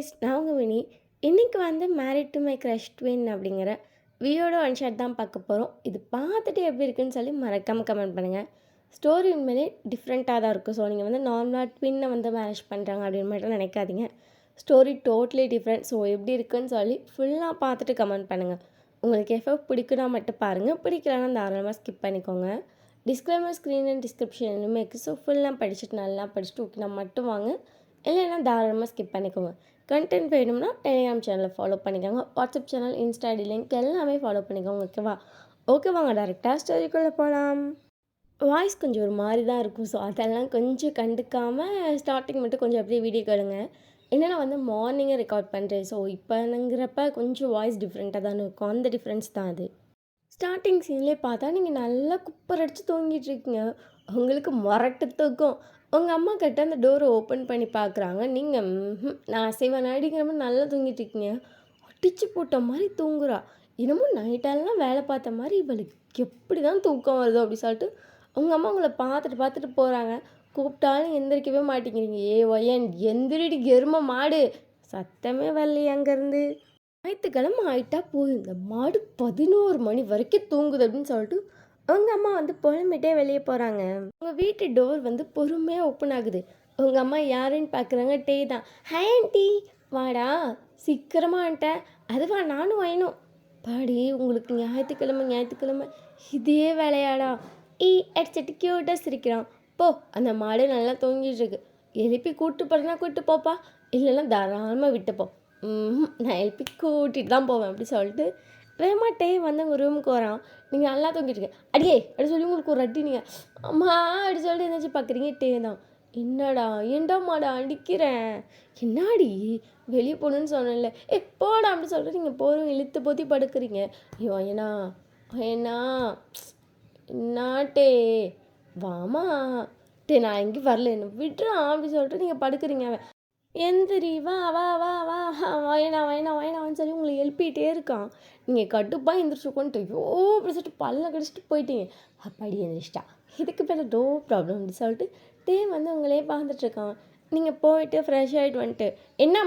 Guys, நான் உங்கள் வினி. இன்றைக்கி வந்து married to my crush twin அப்படிங்கிற வியோட ஒன் ஷாட் தான் பார்க்க போகிறோம். இது பார்த்துட்டு எப்படி இருக்குன்னு சொல்லி மறக்காமல் கமெண்ட் பண்ணுங்கள். ஸ்டோரி உண்மையிலே டிஃப்ரெண்ட்டாக தான் இருக்கும். ஸோ நீங்கள் வந்து நார்மலாக ட்வின்னை வந்து மேரேஜ் பண்ணுறாங்க அப்படின்னு மட்டும் நினைக்காதீங்க. Story totally different. ஸோ எப்படி இருக்குன்னு சொல்லி ஃபுல்லாக பார்த்துட்டு கமெண்ட் பண்ணுங்கள். உங்களுக்கு எப்போ பிடிக்குன்னா மட்டும் பாருங்கள், பிடிக்கலன்னா தாராளமாக ஸ்கிப் பண்ணிக்கோங்க. டிஸ்க்ளைமர் ஸ்க்ரீன் அண்ட் டிஸ்கிரிப்ஷன் எல்லாமே இருக்குது. ஸோ ஃபுல்லாக படிச்சுட்டு நல்லா படிச்சுட்டு ஓகே நான் மட்டும் வாங்க, இல்லைன்னா தாராளமாக ஸ்கிப் பண்ணிக்கோங்க. கண்டென்ட் வேணும்னா டெலிகிராம் சேனலை ஃபாலோ பண்ணிக்கோங்க. வாட்ஸ்அப் சேனல், இன்ஸ்டா லிங்க் எல்லாமே ஃபாலோ பண்ணிக்கோங்க. ஓகே வாங்க டேரெக்டாக ஸ்டோரிக்குள்ளே போகலாம். வாய்ஸ் கொஞ்சம் ஒரு மாதிரி தான் இருக்கும். ஸோ அதெல்லாம் கொஞ்சம் கண்டுக்காமல் ஸ்டார்டிங் மட்டும் கொஞ்சம் அப்படியே வீடியோ கேளுங்க. என்னென்னா வந்து மார்னிங்கே ரெக்கார்ட் பண்ணுறேன். ஸோ இப்போங்கிறப்ப கொஞ்சம் வாய்ஸ் டிஃப்ரெண்ட்டாக தானே இருக்கும். அந்த டிஃப்ரென்ஸ் தான் அது. ஸ்டார்டிங் சீன்லேயே பார்த்தா நீங்கள் நல்லா குப்பரடிச்சு தூங்கிட்டுருக்கீங்க. உங்களுக்கு முரட்டு தூக்கம். உங்கள் அம்மா கிட்ட அந்த டோரை ஓப்பன் பண்ணி பார்க்குறாங்க. நீங்கள் நான் அசைவன் அடிக்கிற மாதிரி நல்லா தூங்கிட்டுருக்கீங்க. அடிச்சு போட்ட மாதிரி தூங்குறா. இன்னமும் நைட்டெல்லாம் வேலை பார்த்த மாதிரி இவளுக்கு எப்படி தான் தூக்கம் வருதோ அப்படி சொல்லிட்டு உங்கள் அம்மா உங்களை பார்த்துட்டு போகிறாங்க. கூப்பிட்டாலும் எந்திரிக்கவே மாட்டேங்கிறீங்க. ஒயன் எந்திரிடி எருமை மாடு, சத்தமே வரலையே அங்கேருந்து. ஞாயிற்றுக்கிழமை ஆகிட்டா போதும், இந்த மாடு 11 மணி வரைக்கும் தூங்குது அப்படின்னு சொல்லிட்டு உங்கள் அம்மா வந்து புலம்பிட்டே வெளியே போகிறாங்க. உங்கள் வீட்டு டோர் வந்து பொறுமையாக ஓப்பன் ஆகுது. உங்கள் அம்மா யாருன்னு பார்க்குறாங்க. டே தான். ஹை ஆண்டி, வாடா சீக்கிரமான்ட்ட. அதுவா நானும் வேணும். பாடி, உங்களுக்கு ஞாயிற்றுக்கிழமை இதே வேலையாடா. அடிச்சிட்டு க்யூட்டாக சிரிக்கிறான். போ, அந்த மாடு நல்லா தூங்கிட்டு இருக்கு. எழுப்பி கூப்பிட்டு போகிறேன்னா கூப்பிட்டு போப்பா, இல்லைன்னா தாராளமாக விட்டுப்போ. நான் எழுப்பி கூட்டிகிட்டு தான் போவேன் அப்படி சொல்லிட்டு வேமாட்டே வந்து உங்கள் ரூமுக்கு வரான். நீங்கள் நல்லா தூங்கிட்டுருக்கேன். அடியே அப்படி சொல்லி உங்களுக்கு ஒரு அடி. நீங்கள் அம்மா அப்படி சொல்லிட்டு என்னாச்சும் பார்க்குறீங்க. டே தான். என்னடா ஏண்டாமாடா அடிக்கிறேன், என்னாடி வெளியே போகணுன்னு சொன்னேன்ல, போடா அப்படி சொல்லிட்டு நீங்கள் போகிறோம் இழுத்து போத்தி படுக்கிறீங்க. ஐயோ ஏன்னா என்னாட்டே வாமா. டே நான் எங்கேயும் வரல, என்ன விட்டுறான் அப்படி சொல்லிட்டு நீங்கள் படுக்கிறீங்க. எந்திரி, வா வா வா வா வேணான்னு சொல்லி உங்களை எழுப்பிகிட்டே இருக்கான். நீங்கள் கட்டுப்பாக எந்திரிச்சு உட்காந்துட்டு ஐயோ அப்படி சொல்லிட்டு பல்ல கடிச்சிட்டு போயிட்டீங்க. அப்படி எந்திரிச்சிட்டா, இதுக்கு பேர் நோ ப்ராப்ளம் அப்படி சொல்லிட்டு டே வந்து உங்களே பார்த்துட்ருக்கான். நீங்கள் போயிட்டு ஃப்ரெஷ் ஆகிட்டு வந்துட்டு என்ன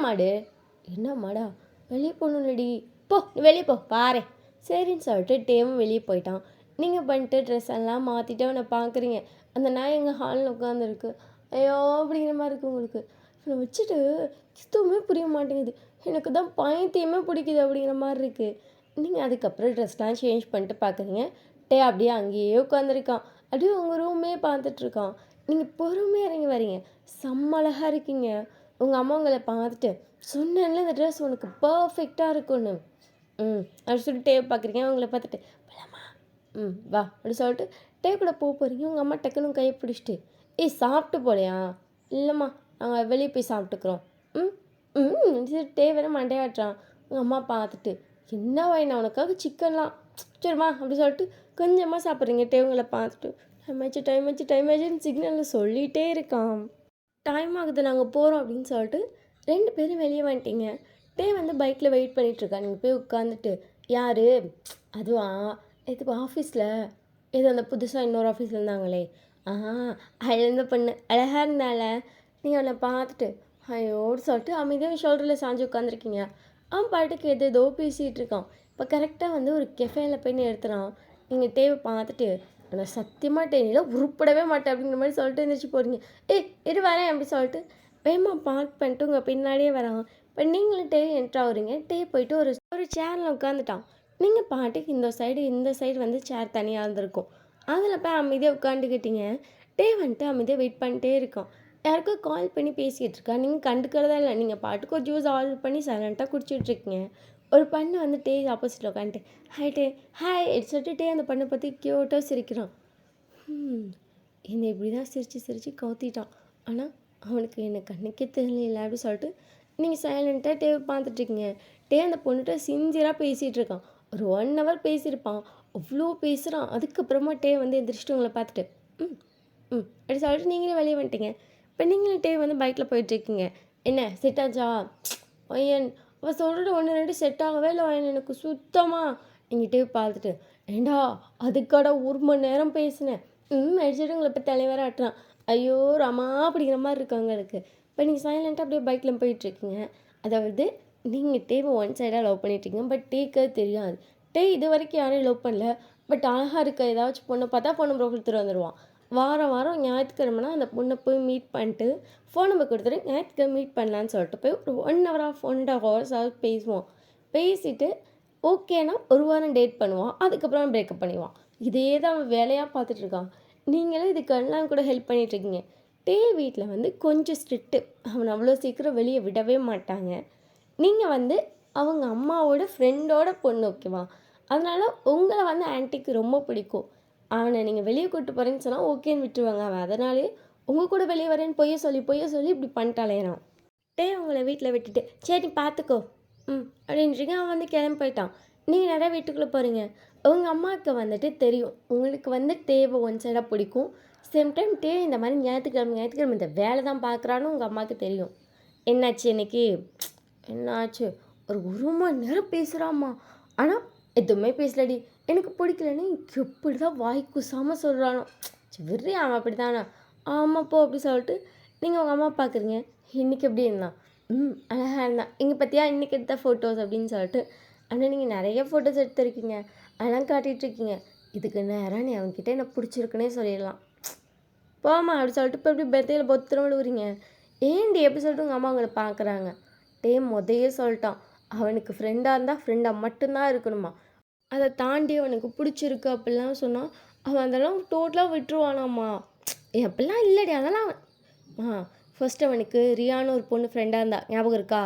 மாடா வெளியே போகணும்லடி, போ நீ வெளியே போ பாரு சரின்னு சொல்லிட்டு டேவும் வெளியே போயிட்டான். நீங்கள் பண்ணிட்டு ட்ரெஸ் எல்லாம் மாற்றிட்டு அவனை பார்க்குறீங்க. அந்த நாய் எங்கள் ஹாலில் உட்காந்துருக்கு. ஐயோ அப்படிங்கிற மாதிரி இருக்குது உங்களுக்கு. இவனை வச்சுட்டு எதுவுமே புரிய மாட்டேங்குது. எனக்கு தான் பைத்தியமே பிடிக்குது அப்படிங்கிற மாதிரி இருக்குது. நீங்கள் அதுக்கப்புறம் ட்ரெஸ்லாம் சேஞ்ச் பண்ணிட்டு பார்க்குறீங்க. டே அப்படியே அங்கேயே உட்காந்துருக்கான். அப்படியே உங்கள் ரூமே பார்த்துட்ருக்கான். நீங்கள் பொறுமையாக இறங்கி வரீங்க. செம்ம அழகாக இருக்கீங்க. உங்கள் அம்மா உங்களை பார்த்துட்டு சொன்னேன்ல இந்த ட்ரெஸ் உனக்கு பர்ஃபெக்டாக இருக்கும்னு. அப்படி சொல்லிட்டு டேப் பார்க்குறீங்க. அவங்கள பார்த்துட்டு போலாமா, வா அப்படி சொல்லிட்டு டே கூட போகிறீங்க. உங்கள் அம்மா டக்குன்னு கையை பிடிச்சிட்டு சாப்பிட்டு போலையா, இல்லைம்மா நாங்கள் வெளியே போய் சாப்பிட்டுக்குறோம். டே வேறு மண்டையாட்டுறான். உங்கள் அம்மா பார்த்துட்டு என்ன வாயினா உனக்காக சிக்கன்லாம் சரிம்மா அப்படி சொல்லிட்டு கொஞ்சமாக சாப்பிட்றீங்க. டேவங்களை பார்த்துட்டு டைம் ஆச்சுன்னு சிக்னலில் சொல்லிகிட்டே இருக்கான். டைம் ஆகுது நாங்கள் போகிறோம் அப்படின்னு சொல்லிட்டு 2 பேரும் வெளியே வந்துட்டீங்க. டே வந்து பைக்கில் வெயிட் பண்ணிகிட்ருக்கா. நீங்கள் போய் உட்காந்துட்டு யார் அதுவா இது ஆஃபீஸில் ஏதோ அந்த புதுசாக இன்னொரு ஆஃபீஸில் இருந்தாங்களே, அதுலேருந்து பொண்ணு அழகாக இருந்தால. நீங்கள் அவனை பார்த்துட்டு ஐயோன்னு சொல்லிட்டு அமைதியாக ஷோல்டரில் சாஞ்சு உட்காந்துருக்கீங்க. அவன் பாட்டுக்கு ஏதோ பேசிகிட்டு இருக்கான். இப்போ கரெக்டாக வந்து ஒரு கெஃபேயில் போய் நிறுத்துறான். நீங்கள் டேவை பார்த்துட்டு ஆனால் சத்தியமாக டேனியில் உருப்படவே மாட்டேன் அப்படிங்கிற மாதிரி சொல்லிட்டு எழுந்திரிச்சு போகிறீங்க. இரு வரேன் அப்படி சொல்லிட்டு வேகமாக பார்க் பண்ணிட்டு உங்கள் பின்னாடியே வராங்க. இப்போ நீங்களும் டே என்ட்ரு ஆகுறீங்க. டே போயிட்டு ஒரு சேரில் உட்காந்துட்டான். நீங்கள் பாட்டுக்கு இந்த சைடு வந்து சேர் தனியாக இருந்திருக்கும். அதில் போய் அமைதியாக உட்காந்துக்கிட்டீங்க. டே வந்துட்டு அமைதியாக வெயிட் பண்ணிட்டே இருக்கான். யாருக்கோ கால் பண்ணி பேசிகிட்டு இருக்கா. நீங்கள் கண்டுக்கிறதா இல்லை. நீங்கள் பாட்டுக்கு ஒரு ஜூஸ் ஆர்டர் பண்ணி சைலண்ட்டாக குடிச்சிட்ருக்கீங்க. ஒரு பண்ணு வந்து டே ஆப்போசிட்டில் உட்காந்துட்டு ஹாய் சொல்லிட்டு டே அந்த பண்ணை பற்றி க்யூட்டாக சிரிக்கிறான். என்னை இப்படி தான் சிரித்து கவுத்திட்டான். ஆனால் அவனுக்கு என்னை கண்ணுக்கே தெரியல அப்படி சொல்லிட்டு நீங்கள் சைலண்ட்டாக டேவை பார்த்துட்ருக்கீங்க. டே அந்த பொண்ணுகிட்ட சின்சியராக பேசிகிட்டு இருக்கான். ஒரு 1 hour பேசியிருப்பான். அவ்வளோ பேசுகிறான். அதுக்கப்புறமா டே வந்து எந்திரிச்சிட்டு உங்களை பார்த்துட்டு அப்படி சொல்லிட்டு நீங்களே வெளியே வந்துட்டீங்க. இப்போ நீங்களும் டே வந்து பைக்கில் போயிட்டுருக்கீங்க. என்ன செட் ஆச்சா ஒயன்? அவள் சொல்கிற 1 2 செட் ஆகவே இல்லை ஒயன் எனக்கு சுத்தமாக. நீங்கள் டே பார்த்துட்டு ஏண்டா அதுக்காடா 1 மணி நேரம் பேசினேன். அடிச்சுட்டு உங்களை இப்போ தலைவராக ஆட்டுறான். ஐயோ ராமா அப்படிங்கிற மாதிரி இருக்கு அவங்களுக்கு. இப்போ நீங்கள் சைலண்ட்டாக அப்படியே பைக்கில் போயிட்டுருக்கீங்க. அதாவது நீங்கள் டேவை ஒன் சைடாக லவ் பண்ணிட்டீங்க. பட் டேக்கு அது தெரியாது. டே இது வரைக்கும் யாரையும் லவ் பண்ணல. பட் அழகாக இருக்க ஏதாச்சும் பொண்ணை பார்த்தா ஃபோன் நம்பர் கொடுத்துட்டு வந்துடுவான். வாரம் வாரம் ஞாயிற்றுக்கிழமைனா அந்த பொண்ணை போய் மீட் பண்ணிட்டு ஃபோன் நம்பர் கொடுத்துட்டு ஞாயிற்றுக்கிழமை மீட் பண்ணலான்னு சொல்லிட்டு போய் ஒரு 1 ஹவர் 1.5 ஹவர்ஸாவது பேசுவோம். பேசிட்டு ஓகேனா ஒரு வாரம் டேட் பண்ணுவான். அதுக்கப்புறம் பிரேக்கப் பண்ணிடுவான். இதே தான் அவன் வேலையாக பார்த்துட்ருக்கான். நீங்களும் இதுக்கெல்லாம் கூட ஹெல்ப் பண்ணிகிட்ருக்கீங்க. டே வீட்டில் வந்து கொஞ்சம் ஸ்ட்ரிக்ட்டு. அவனை அவ்வளோ சீக்கிரம் வெளியே விடவே மாட்டாங்க. நீங்கள் வந்து அவங்க அம்மாவோட ஃப்ரெண்டோட பொண்ணு, ஓகேவா? அதனால உங்களை வந்து ஆன்ட்டிக்கு ரொம்ப பிடிக்கும். அவனை நீங்கள் வெளியே கூப்பிட்டு போகிறேன்னு சொன்னால் ஓகேன்னு விட்டுருவாங்க. அவன் அதனாலே உங்கள் கூட வெளியே வரேன்னு பொய்ய சொல்லி இப்படி பண்ணிட்டாலேறான். டே உங்களை வீட்டில் விட்டுட்டு சரி பார்த்துக்கோ அப்படின்றீங்க. அவன் வந்து கிளம்பி போயிட்டான். நீங்கள் நிறையா வீட்டுக்குள்ளே போகிறீங்க. உங்கள் அம்மாவுக்கு வந்துட்டு தெரியும் உங்களுக்கு வந்து டேவை ஒன் சைடாக பிடிக்கும். சேம் டைம் டே இந்த மாதிரி ஞாயிற்றுக்கிழமை இந்த வேலை தான் பார்க்குறான்னு உங்கள் அம்மாவுக்கு தெரியும். என்னாச்சு இன்னைக்கு? என்னாச்சு? ஒரு மணி நேரம் பேசுகிறாம்மா. ஆனால் எதுவுமே பேசலடி. எனக்கு பிடிக்கலன்னு எப்படி தான் வாய் குசாமல் சொல்கிறானோ. சரி அவன் அப்படி தானே. ஆமாம் போ அப்படி சொல்லிட்டு நீங்கள் உங்கள் அம்மா பார்க்குறீங்க. இன்றைக்கி எப்படி இருந்தான்? அழகாக இருந்தான். இங்கே பார்த்தியா இன்றைக்கி எடுத்த ஃபோட்டோஸ் அப்படின்னு சொல்லிட்டு. ஆனால் நீங்கள் நிறைய ஃபோட்டோஸ் எடுத்துருக்கீங்க. அதெல்லாம் காட்டிகிட்ருக்கீங்க. இதுக்கு நேராக நீ அவன்கிட்ட என்ன பிடிச்சிருக்குன்னே சொல்லிடலாம். போமா அப்படி சொல்லிட்டு இப்போ எப்படி பெத்தையில் பொத்துறோம் விடுவீங்க. ஏன்டி எப்படி சொல்லிட்டு உங்கள் அம்மா அவங்கள பார்க்குறாங்க. முதையே சொல்லிட்டான். அவனுக்கு ஃப்ரெண்டாக இருந்தால் ஃப்ரெண்டாக மட்டும்தான் இருக்கணுமா. அதை தாண்டி அவனுக்கு பிடிச்சிருக்கு அப்படிலாம் சொன்னால் அவன் அதெல்லாம் டோட்டலாக விட்டுருவானாம்மா. அப்படிலாம் இல்லைடி. அதெல்லாம் ஃபர்ஸ்ட் அவனுக்கு ரியான்னு ஒரு பொண்ணு ஃப்ரெண்டாக இருந்தா ஞாபகம் இருக்கா?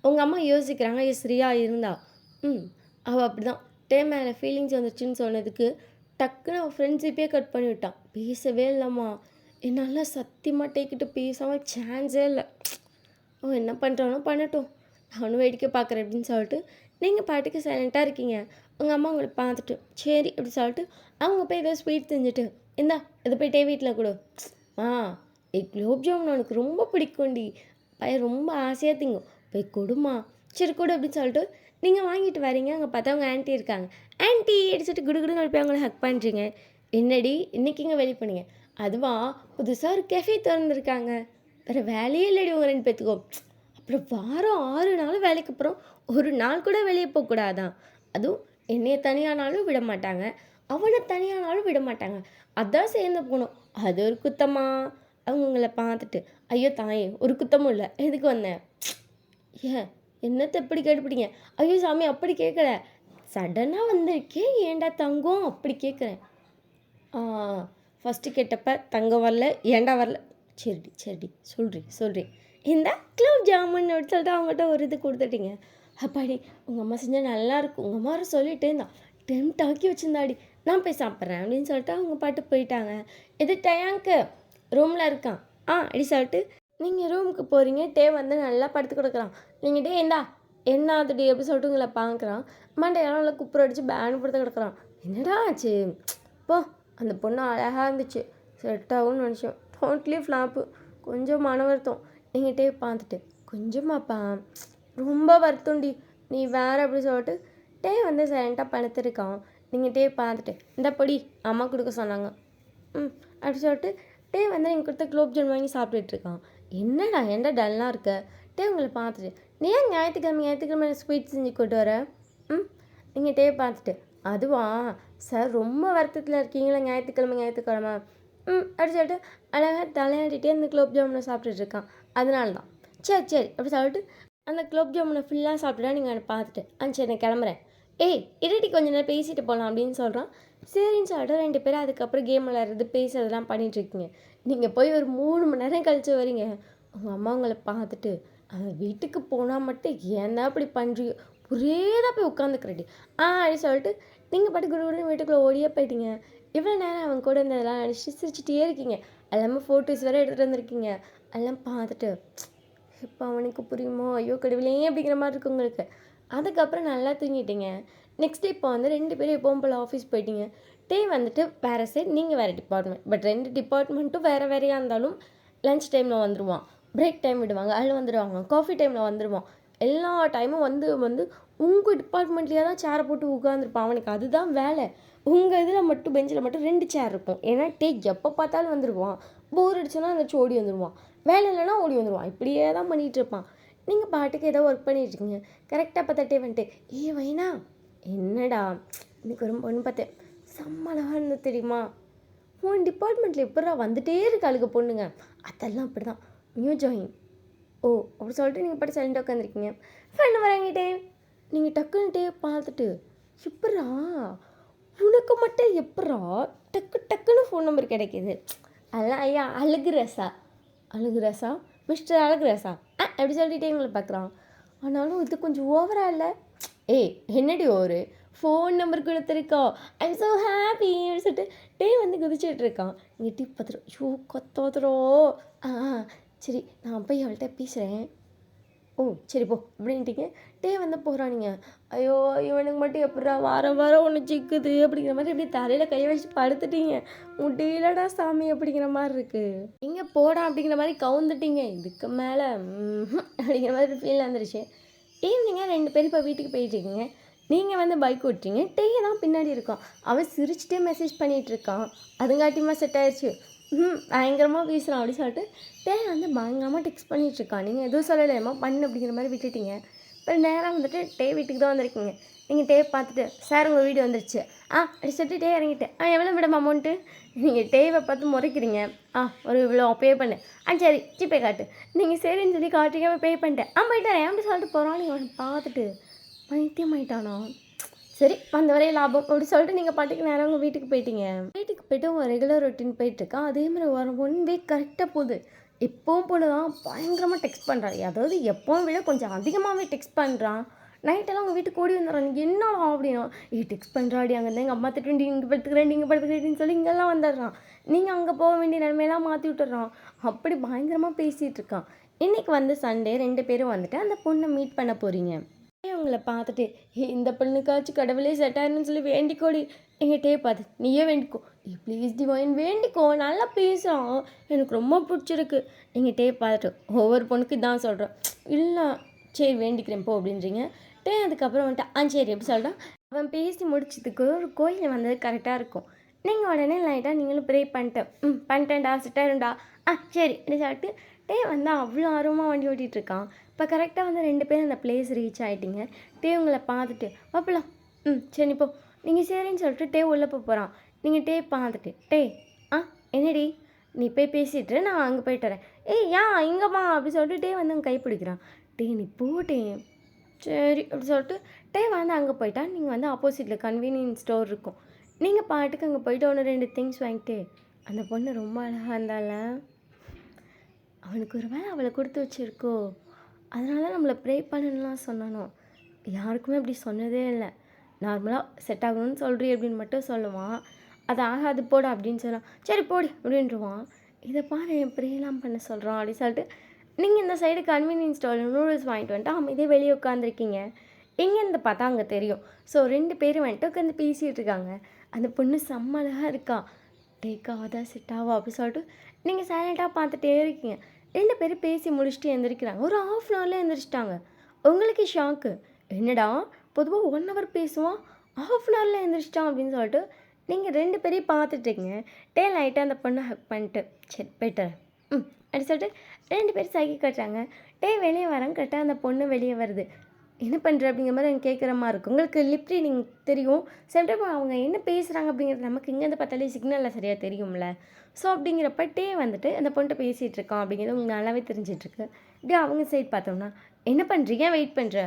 உங்கள் அம்மா யோசிக்கிறாங்க. எஸ் ரியா இருந்தா. அவள் அப்படி தான் மேலே ஃபீலிங்ஸ் வந்துச்சுன்னு சொன்னதுக்கு டக்குன்னு அவன் ஃப்ரெண்ட்ஷிப்பே கட் பண்ணிவிட்டான். பேசவே இல்லைம்மா. என்னால் சத்தியமாக டேக்கிட்டு பேசாமல் சான்ஸே இல்லை. அவன் என்ன பண்ணுறானோ பண்ணட்டும், நானும் வேடிக்கை பார்க்குறேன் அப்படின்னு சொல்லிட்டு நீங்கள் பாட்டுக்கு சைலண்ட்டாக இருக்கீங்க. உங்கள் அம்மா உங்களை பார்த்துட்டு சரி அப்படி சொல்லிட்டு அவங்க போய் ஏதோ ஸ்வீட் செஞ்சுட்டு இந்தா இதை போய் வீட்டில் கொடு. குலோப் ஜாமுன் உனக்கு ரொம்ப பிடிக்கும்டி, பையன் ரொம்ப ஆசையாக திங்கும், போய் கொடுமா. சரி கொடு அப்படின்னு சொல்லிட்டு நீங்கள் வாங்கிட்டு வரீங்க. அங்கே பார்த்தா அவங்க ஆன்ட்டி இருக்காங்க. ஆன்ட்டி அடிச்சுட்டு குடுகுடுன்னு போய் அவங்கள ஹக் பண்ணுறீங்க. என்னடி இன்றைக்கி இங்கே வெளியே பண்ணீங்க? அதுவா புதுசாக ஒரு கெஃபே திறந்துருக்காங்க. வேறு வேலையே இல்லடி உங்கள் 2 பேத்துக்கோ. அப்புறம் வாரம் 6 நாள் வேலைக்கு அப்புறம் ஒரு நாள் கூட வெளியே போகக்கூடாதான். அதுவும் என்னைய தனியானாலும் விட மாட்டாங்க, அவனை தனியானாலும் விட மாட்டாங்க. அதான் சேர்ந்து போகணும். அது ஒரு குத்தமா? அவங்க உங்களை பார்த்துட்டு ஐயோ தாயே ஒரு குத்தமும் இல்லை, எதுக்கு வந்தேன்? ஏன் என்னத்தை எப்படி கேட்டுப்பிட்டீங்க? ஐயோ சாமி அப்படி கேட்கல, சடனாக வந்திருக்கேன் ஏண்டா தங்கம் அப்படி கேட்குறேன். ஃபஸ்ட்டு கேட்டப்ப தங்கம் வரல ஏண்டா வரல. சரிடி சொல்கிறேன் இந்த குலோப் ஜாமுன் அப்படி சொல்லிட்டு அவங்ககிட்ட ஒரு இது கொடுத்துட்டீங்க. அப்பாடி உங்கள் அம்மா செஞ்சால் நல்லாயிருக்கும். உங்கள் அம்மா சொல்லிகிட்டே இருந்தான், டெம்ட் ஆக்கி வச்சுருந்தாடி, நான் போய் சாப்பிட்றேன் அப்படின்னு சொல்லிட்டு அவங்க பாட்டு போயிட்டாங்க. இது டயாங்க்கு ரூமில் இருக்கான். அப்படி சொல்லிட்டு நீங்கள் ரூமுக்கு போகிறீங்க. வந்து நல்லா படுத்து கொடுக்குறான். நீங்கள் இந்தா என்ன ஆகுதுடி எப்படி சொல்லிட்டு உங்களை பார்க்குறான். மண்டையெல்லாம் நல்லா குப்புற அடித்து பேனு படுத்து கிடக்குறான். என்னடா ஆச்சு? போ அந்த பொண்ணு அழகாக இருந்துச்சு, செட் ஆகும்னு நினச்சோம், டோட்டலி ஃப்ளாப்பு. கொஞ்சம் மன வருத்தம். நீங்கள் பார்த்துட்டு கொஞ்சமாப்பா ரொம்ப வருத்தம்டி நீ வேறு அப்படி சொல்லிட்டு வந்து சைலண்ட்டாக படுத்துருக்கான். நீங்கள் பார்த்துட்டு இந்த பொடி அம்மா கொடுக்க சொன்னாங்க அப்படி சொல்லிட்டு வந்து நீங்கள் கொடுத்த குலோப் ஜாமுன் வாங்கி சாப்பிட்டுட்ருக்கான். என்னடா ஏன்டா டல்லாக இருக்க? உங்களை பார்த்துட்டு நீ ஏன் ஞாயிற்றுக்கிழமை ஸ்வீட் செஞ்சு கொண்டு வர? நீங்கள் பார்த்துட்டு அதுவா சார் ரொம்ப வருத்தத்தில் இருக்கீங்களா ஞாயிற்றுக்கிழமை அப்படி சொல்லிட்டு அழகாக தலையாடிட்டே அந்த குலோப் ஜாமுனை சாப்பிட்டுட்ருக்கான். அதனால தான் சரி அப்படி சொல்லிட்டு அந்த குலோப் ஜாமுனை ஃபுல்லாக சாப்பிட்டுட்டா நீங்கள் அதை பார்த்துட்டு சரி நான் கிளம்புறேன். இருட்டி கொஞ்ச நேரம் பேசிட்டு போகலாம் அப்படின்னு சொல்கிறான். சரின்னு சொல்லிட்டு 2 பேரும் அதுக்கப்புறம் கேம் விளையாடுறது பேசுறதெல்லாம் பண்ணிகிட்ருக்கீங்க. நீங்கள் போய் ஒரு 3 மணி நேரம் கழித்து வரீங்க. உங்கள் அம்மா உங்களை பார்த்துட்டு அவன் வீட்டுக்கு போனால் மட்டும் ஏன்னா அப்படி பண்ணுறீங்க, ஒரே தான் போய் உட்காந்துக்கிறடி அப்படி சொல்லிட்டு நீங்கள் பாட்டு குடுகுடுன்னு வீட்டுக்குள்ளே ஓடியே போயிட்டீங்க. இவ்வளோ நேரம் அவன் கூட இந்த இதெல்லாம் அடிச்சு சிரிச்சிட்டே இருக்கீங்க. எல்லாமே ஃபோட்டோஸ் வேறு எடுத்துகிட்டு வந்திருக்கீங்க. எல்லாம் பார்த்துட்டு இப்போ அவனுக்கு புரியுமோ ஐயோ கடவுளே அப்படிங்கிற மாதிரி இருக்கு உங்களுக்கு. அதுக்கப்புறம் நல்லா தூங்கிட்டீங்க. நெக்ஸ்ட் இப்போ வந்து 2 பேரும் எப்பவும் போல் ஆஃபீஸ் போயிட்டீங்க. வந்துட்டு வேறு சைட், நீங்கள் வேறு டிபார்ட்மெண்ட். பட் 2 டிபார்ட்மெண்ட்டும் வேறையாக இருந்தாலும் லன்ச் டைமில் வந்துடுவான், பிரேக் டைம் விடுவாங்க அதில் வந்துடுவாங்க, காஃபி டைமில் வந்துடுவான். எல்லா டைமும் வந்து உங்கள் டிபார்ட்மெண்ட்லேயே தான் சேரை போட்டு உட்காந்துருப்பான். அவனுக்கு அதுதான் வேலை. உங்கள் இதில் மட்டும் பெஞ்சில் மட்டும் 2 சேர் இருக்கும். ஏன்னா எப்போ பார்த்தாலும் வந்துடுவான். போர் அடிச்சுன்னா அந்த ஓடி வந்துடுவான், வேலை இல்லைன்னா ஓடி வந்துடுவான். இப்படியே தான் பண்ணிகிட்டு இருப்பான். நீங்கள் பாட்டுக்கு ஏதோ ஒர்க் பண்ணிட்டுருக்கீங்க. கரெக்டாக பார்த்தா டே வந்துட்டு, வைனா என்னடா இன்னைக்கு ஒரு பொண்ணு பார்த்தேன், செம்மளவாக இருந்தது தெரியுமா? உன் டிபார்ட்மெண்ட்டில் எப்பட்றா வந்துட்டே இருக்காளுங்க பொண்ணுங்க. அதெல்லாம் அப்படி தான், நியூ ஜாயின். ஓ அப்படி சொல்லிட்டு நீங்கள் பாட்டு சைலண்டாக உட்காந்துருக்கீங்க. ஃப்ரெண்டு வராங்கிட்டே நீங்கள் டக்குன்னுட்டே பார்த்துட்டு, எப்பட்றா உனக்கு மட்டும் எப்பட்றா டக்குன்னு ஃபோன் நம்பர் கிடைக்கிது? அதெல்லாம் ஐயா அழகுரசா மிஸ்டர் அழகுரசா அப்படி சொல்லிட்டே எங்களை பார்க்குறான். ஆனாலும் இது கொஞ்சம் ஓவராக இல்லை? என்னடி ஒரு ஃபோன் நம்பர் கொடுத்துருக்கோம், ஐம் ஸோ ஹாப்பி அப்படின்னு சொல்லிட்டு டே வந்து குதிச்சுட்டு இருக்கான். நீங்கள் டீ பார்த்துரும், ஐயோ கொத்தோத்துறோ. ஆ சரி நான் போய் அவள்கிட்ட பேசுகிறேன். ஓ சரி போ அப்படின்ட்டிங்க. டே வந்து போகிறானுங்க. ஐயோ இவனுக்கு மட்டும் எப்படா வாரம் ஒன்று சிக்குது அப்படிங்கிற மாதிரி அப்படியே தலையில் கையை வச்சு படுத்துட்டீங்க. முடியலடா சாமி அப்படிங்கிற மாதிரி இருக்குது. இங்கே போடா அப்படிங்கிற மாதிரி கவுந்துட்டீங்க. இதுக்கு மேலே அப்படிங்கிற மாதிரி ஃபீல் வந்துருச்சு. ஈவினிங்காக 2 பேரும் இப்போ வீட்டுக்கு போயிட்டுருக்கீங்க. நீங்கள் வந்து பைக் ஓட்டுறீங்க. டே தான் பின்னாடி இருக்கான். அவன் சிரிச்சுட்டே மெசேஜ் பண்ணிகிட்ருக்கான். அதுங்காட்டியமாக செட் ஆயிடுச்சு. பயங்கரமாக பேசுகிறான் அப்படின்னு சொல்லிட்டு டே வந்து பயங்கரமாக டெக்ஸ்ட் பண்ணிகிட்ருக்கான். நீங்கள் எதுவும் சொல்லலையம்மா பண்ணு அப்படிங்கிற மாதிரி விட்டுட்டீங்க. இப்போ நேராக வந்துட்டு டே வீட்டுக்கு தான் வந்திருக்கீங்க. நீங்கள் டே பார்த்துட்டு, சார் உங்கள் வீடு வந்துருச்சு அப்படி சொல்லிட்டு டே இறங்கிட்டு, எவ்வளோ மேடம் அமௌண்ட்டு? நீங்கள் டேவை பார்த்து முறைக்கிறீங்க. ஒரு இவ்வளோ பே பண்ணு. சரி ஜிபே காட்டு. நீங்கள் சரின்னு சொல்லி காட்டுறீங்க, பே பண்ணிட்டேன். போயிட்டு வரேன் அப்படி சொல்லிட்டு போகிறான். நீங்கள் அவனை பார்த்துட்டு பைத்தியம் ஆயிட்டானா? சரி வந்த வரையும் லாபம் அப்படி சொல்லிட்டு நீங்கள் பாட்டுக்கு நேரம் உங்கள் வீட்டுக்கு போயிட்டீங்க. வீட்டுக்கு போய்ட்டு உங்கள் ரெகுலர் ரொட்டீன் போயிட்டுருக்கான். அதே மாதிரி ஒரு 1 வீக் கரெக்டாக போகுது. எப்பவும் போல தான் பயங்கரமாக டெக்ஸ்ட் பண்ணுறான். அதாவது எப்பவும் விட கொஞ்சம் அதிகமாகவே டெக்ஸ்ட் பண்ணுறான். நைட்டெல்லாம் உங்கள் வீட்டுக்கு ஓடி வந்துடுறான். நீங்கள் என்னடா அப்படின்னா, டெக்ஸ்ட் பண்ணுறாடி, அங்கே இருந்தால் எங்கள் அம்மா திட்டு, இங்கே படுத்துக்கிறேன்னு சொல்லி இங்கெல்லாம் வந்துடுறான். நீங்கள் அங்கே போக வேண்டிய நிலைமையெல்லாம் மாற்றி விட்டுறான். அப்படி பயங்கரமாக பேசிகிட்டு இருக்கான். இன்றைக்கி வந்து சண்டே 2 பேரும் வந்துட்டு அந்த பொண்ணை மீட் பண்ண போகிறீங்க. உங்களை பார்த்துட்டு இந்த பொண்ணுக்காச்சும் கடவுளே செட் ஆயிருன்னு சொல்லி வேண்டிக்கோடி. எங்கிட்டே பார்த்து நீயே வேண்டிக்கோ, ப்ளீஸ் டிவைன் வேண்டிக்கோ, நல்லா பேசுகிறான், எனக்கு ரொம்ப பிடிச்சிருக்கு. எங்கிட்டே பார்த்துட்டு ஒவ்வொரு பொண்ணுக்கு இதான் சொல்கிறோம். இல்லை சரி வேண்டிக்கிறேன் போ அப்படின்றீங்க. அதுக்கப்புறம் வந்துட்டு சரி எப்படி சொல்கிறான். அவன் பேசி முடிச்சதுக்கு ஒரு கோயில் வந்தது கரெக்டாக இருக்கும். நீங்கள் உடனே லைட்டாக நீங்களும் ப்ரே பண்ணிட்டேன்டா செட் ஆயிரும்டா சரி அப்படி சொல்லிட்டு வந்து அவ்வளோ ஆர்வமாக வண்டி ஓட்டிகிட்ருக்கான். இப்போ கரெக்டாக வந்து 2 பேரும் அந்த பிளேஸ் ரீச் ஆகிட்டிங்க. உங்களை பார்த்துட்டு பார்ப்பலாம் சரி இப்போ நீங்கள் சரின்னு சொல்லிட்டு உள்ளே போகிறான். நீங்கள் பார்த்துட்டு என்னடி நீ போய் பேசிட்டு நான் அங்கே போயிட்டு வரேன். இங்கேம்மா அப்படி சொல்லிட்டு வந்து அங்கே கை பிடிக்கிறான். நீ போட்டேன் சரி அப்படி சொல்லிட்டு வந்து அங்கே போயிட்டா. நீங்கள் வந்து ஆப்போசிட்டில் கன்வீனியன்ஸ் ஸ்டோர் இருக்கும். நீங்கள் பாட்டுக்கு அங்கே போயிட்டு 1-2 திங்ஸ் வாங்கிட்டு, அந்த பொண்ணு ரொம்ப அழகாக இருந்தால அவனுக்கு ஒரு வேளை அவளை கொடுத்து வச்சுருக்கோ, அதனால நம்மளை ப்ரே பண்ணணும்லாம் சொன்னானோ. யாருக்குமே அப்படி சொன்னதே இல்லை. நார்மலாக செட் ஆகணும்னு சொல்கிறீ அப்படின்னு மட்டும் சொல்லுவான். அது ஆகாது போட அப்படின்னு சொன்னான். சரி போடி அப்படின்ட்டுருவான். இதை பாரு ப்ரேலாம் பண்ண சொல்கிறான் அப்படின்னு சொல்லிட்டு நீங்கள் இந்த சைடு கன்வீனியன்ஸ் ஸ்டோரில் நூடுல்ஸ் வாங்கிட்டு வந்துட்டு அமைதியே வெளியே உட்காந்துருக்கீங்க. இங்கேருந்து பார்த்தா அங்கே தெரியும். ஸோ 2 பேரும் வந்துட்டு உட்காந்து பேசிகிட்டு இருக்காங்க. அந்த பொண்ணு செம்மழகாக இருக்கா. டேக்காவதா செட் ஆவா அப்படி சொல்லிட்டு நீங்கள் சைலண்ட்டாக பார்த்துட்டே இருக்கீங்க. 2 பேரும் பேசி முடிச்சுட்டு எழுந்திரிக்கிறாங்க. ஒரு 1/2 hourல எழுந்திரிச்சிட்டாங்க. உங்களுக்கு ஷாக்கு. என்னடா பொதுவாக 1 hour பேசுவான், 1/2 hourல எழுந்திரிச்சிட்டான் அப்படின்னு சொல்லிட்டு நீங்கள் 2 பேரையும் பார்த்துட்ருக்கீங்க. லைட்டாக அந்த பொண்ணை ஹக் பண்ணிட்டு சரி போய்ட்டு அப்படி சொல்லிட்டு 2 பேரும் சைகை கட்டுறாங்க. வெளியே வராங்க. கரெக்டாக அந்த பொண்ணு வெளியே வருது. என்ன பண்ணுற அப்படிங்கிற மாதிரி எனக்கு கேட்குற மாதிரி இருக்கும். உங்களுக்கு லிப் ரீடிங் தெரியும். சில அவங்க என்ன பேசுகிறாங்க அப்படிங்கிறது நமக்கு இங்கேருந்து பார்த்தாலே சிக்னலில் சரியாக தெரியும்ல. ஸோ அப்படிங்கிறப்ப வந்துட்டு அந்த பொண்ணுகிட்ட பேசிகிட்டு இருக்கான் அப்படிங்கிறது உங்களுக்கு நல்லாவே தெரிஞ்சிட்ருக்கு. அவங்க சைடு பார்த்தோம்னா என்ன பண்ணுறீங்க வெயிட் பண்ணுற?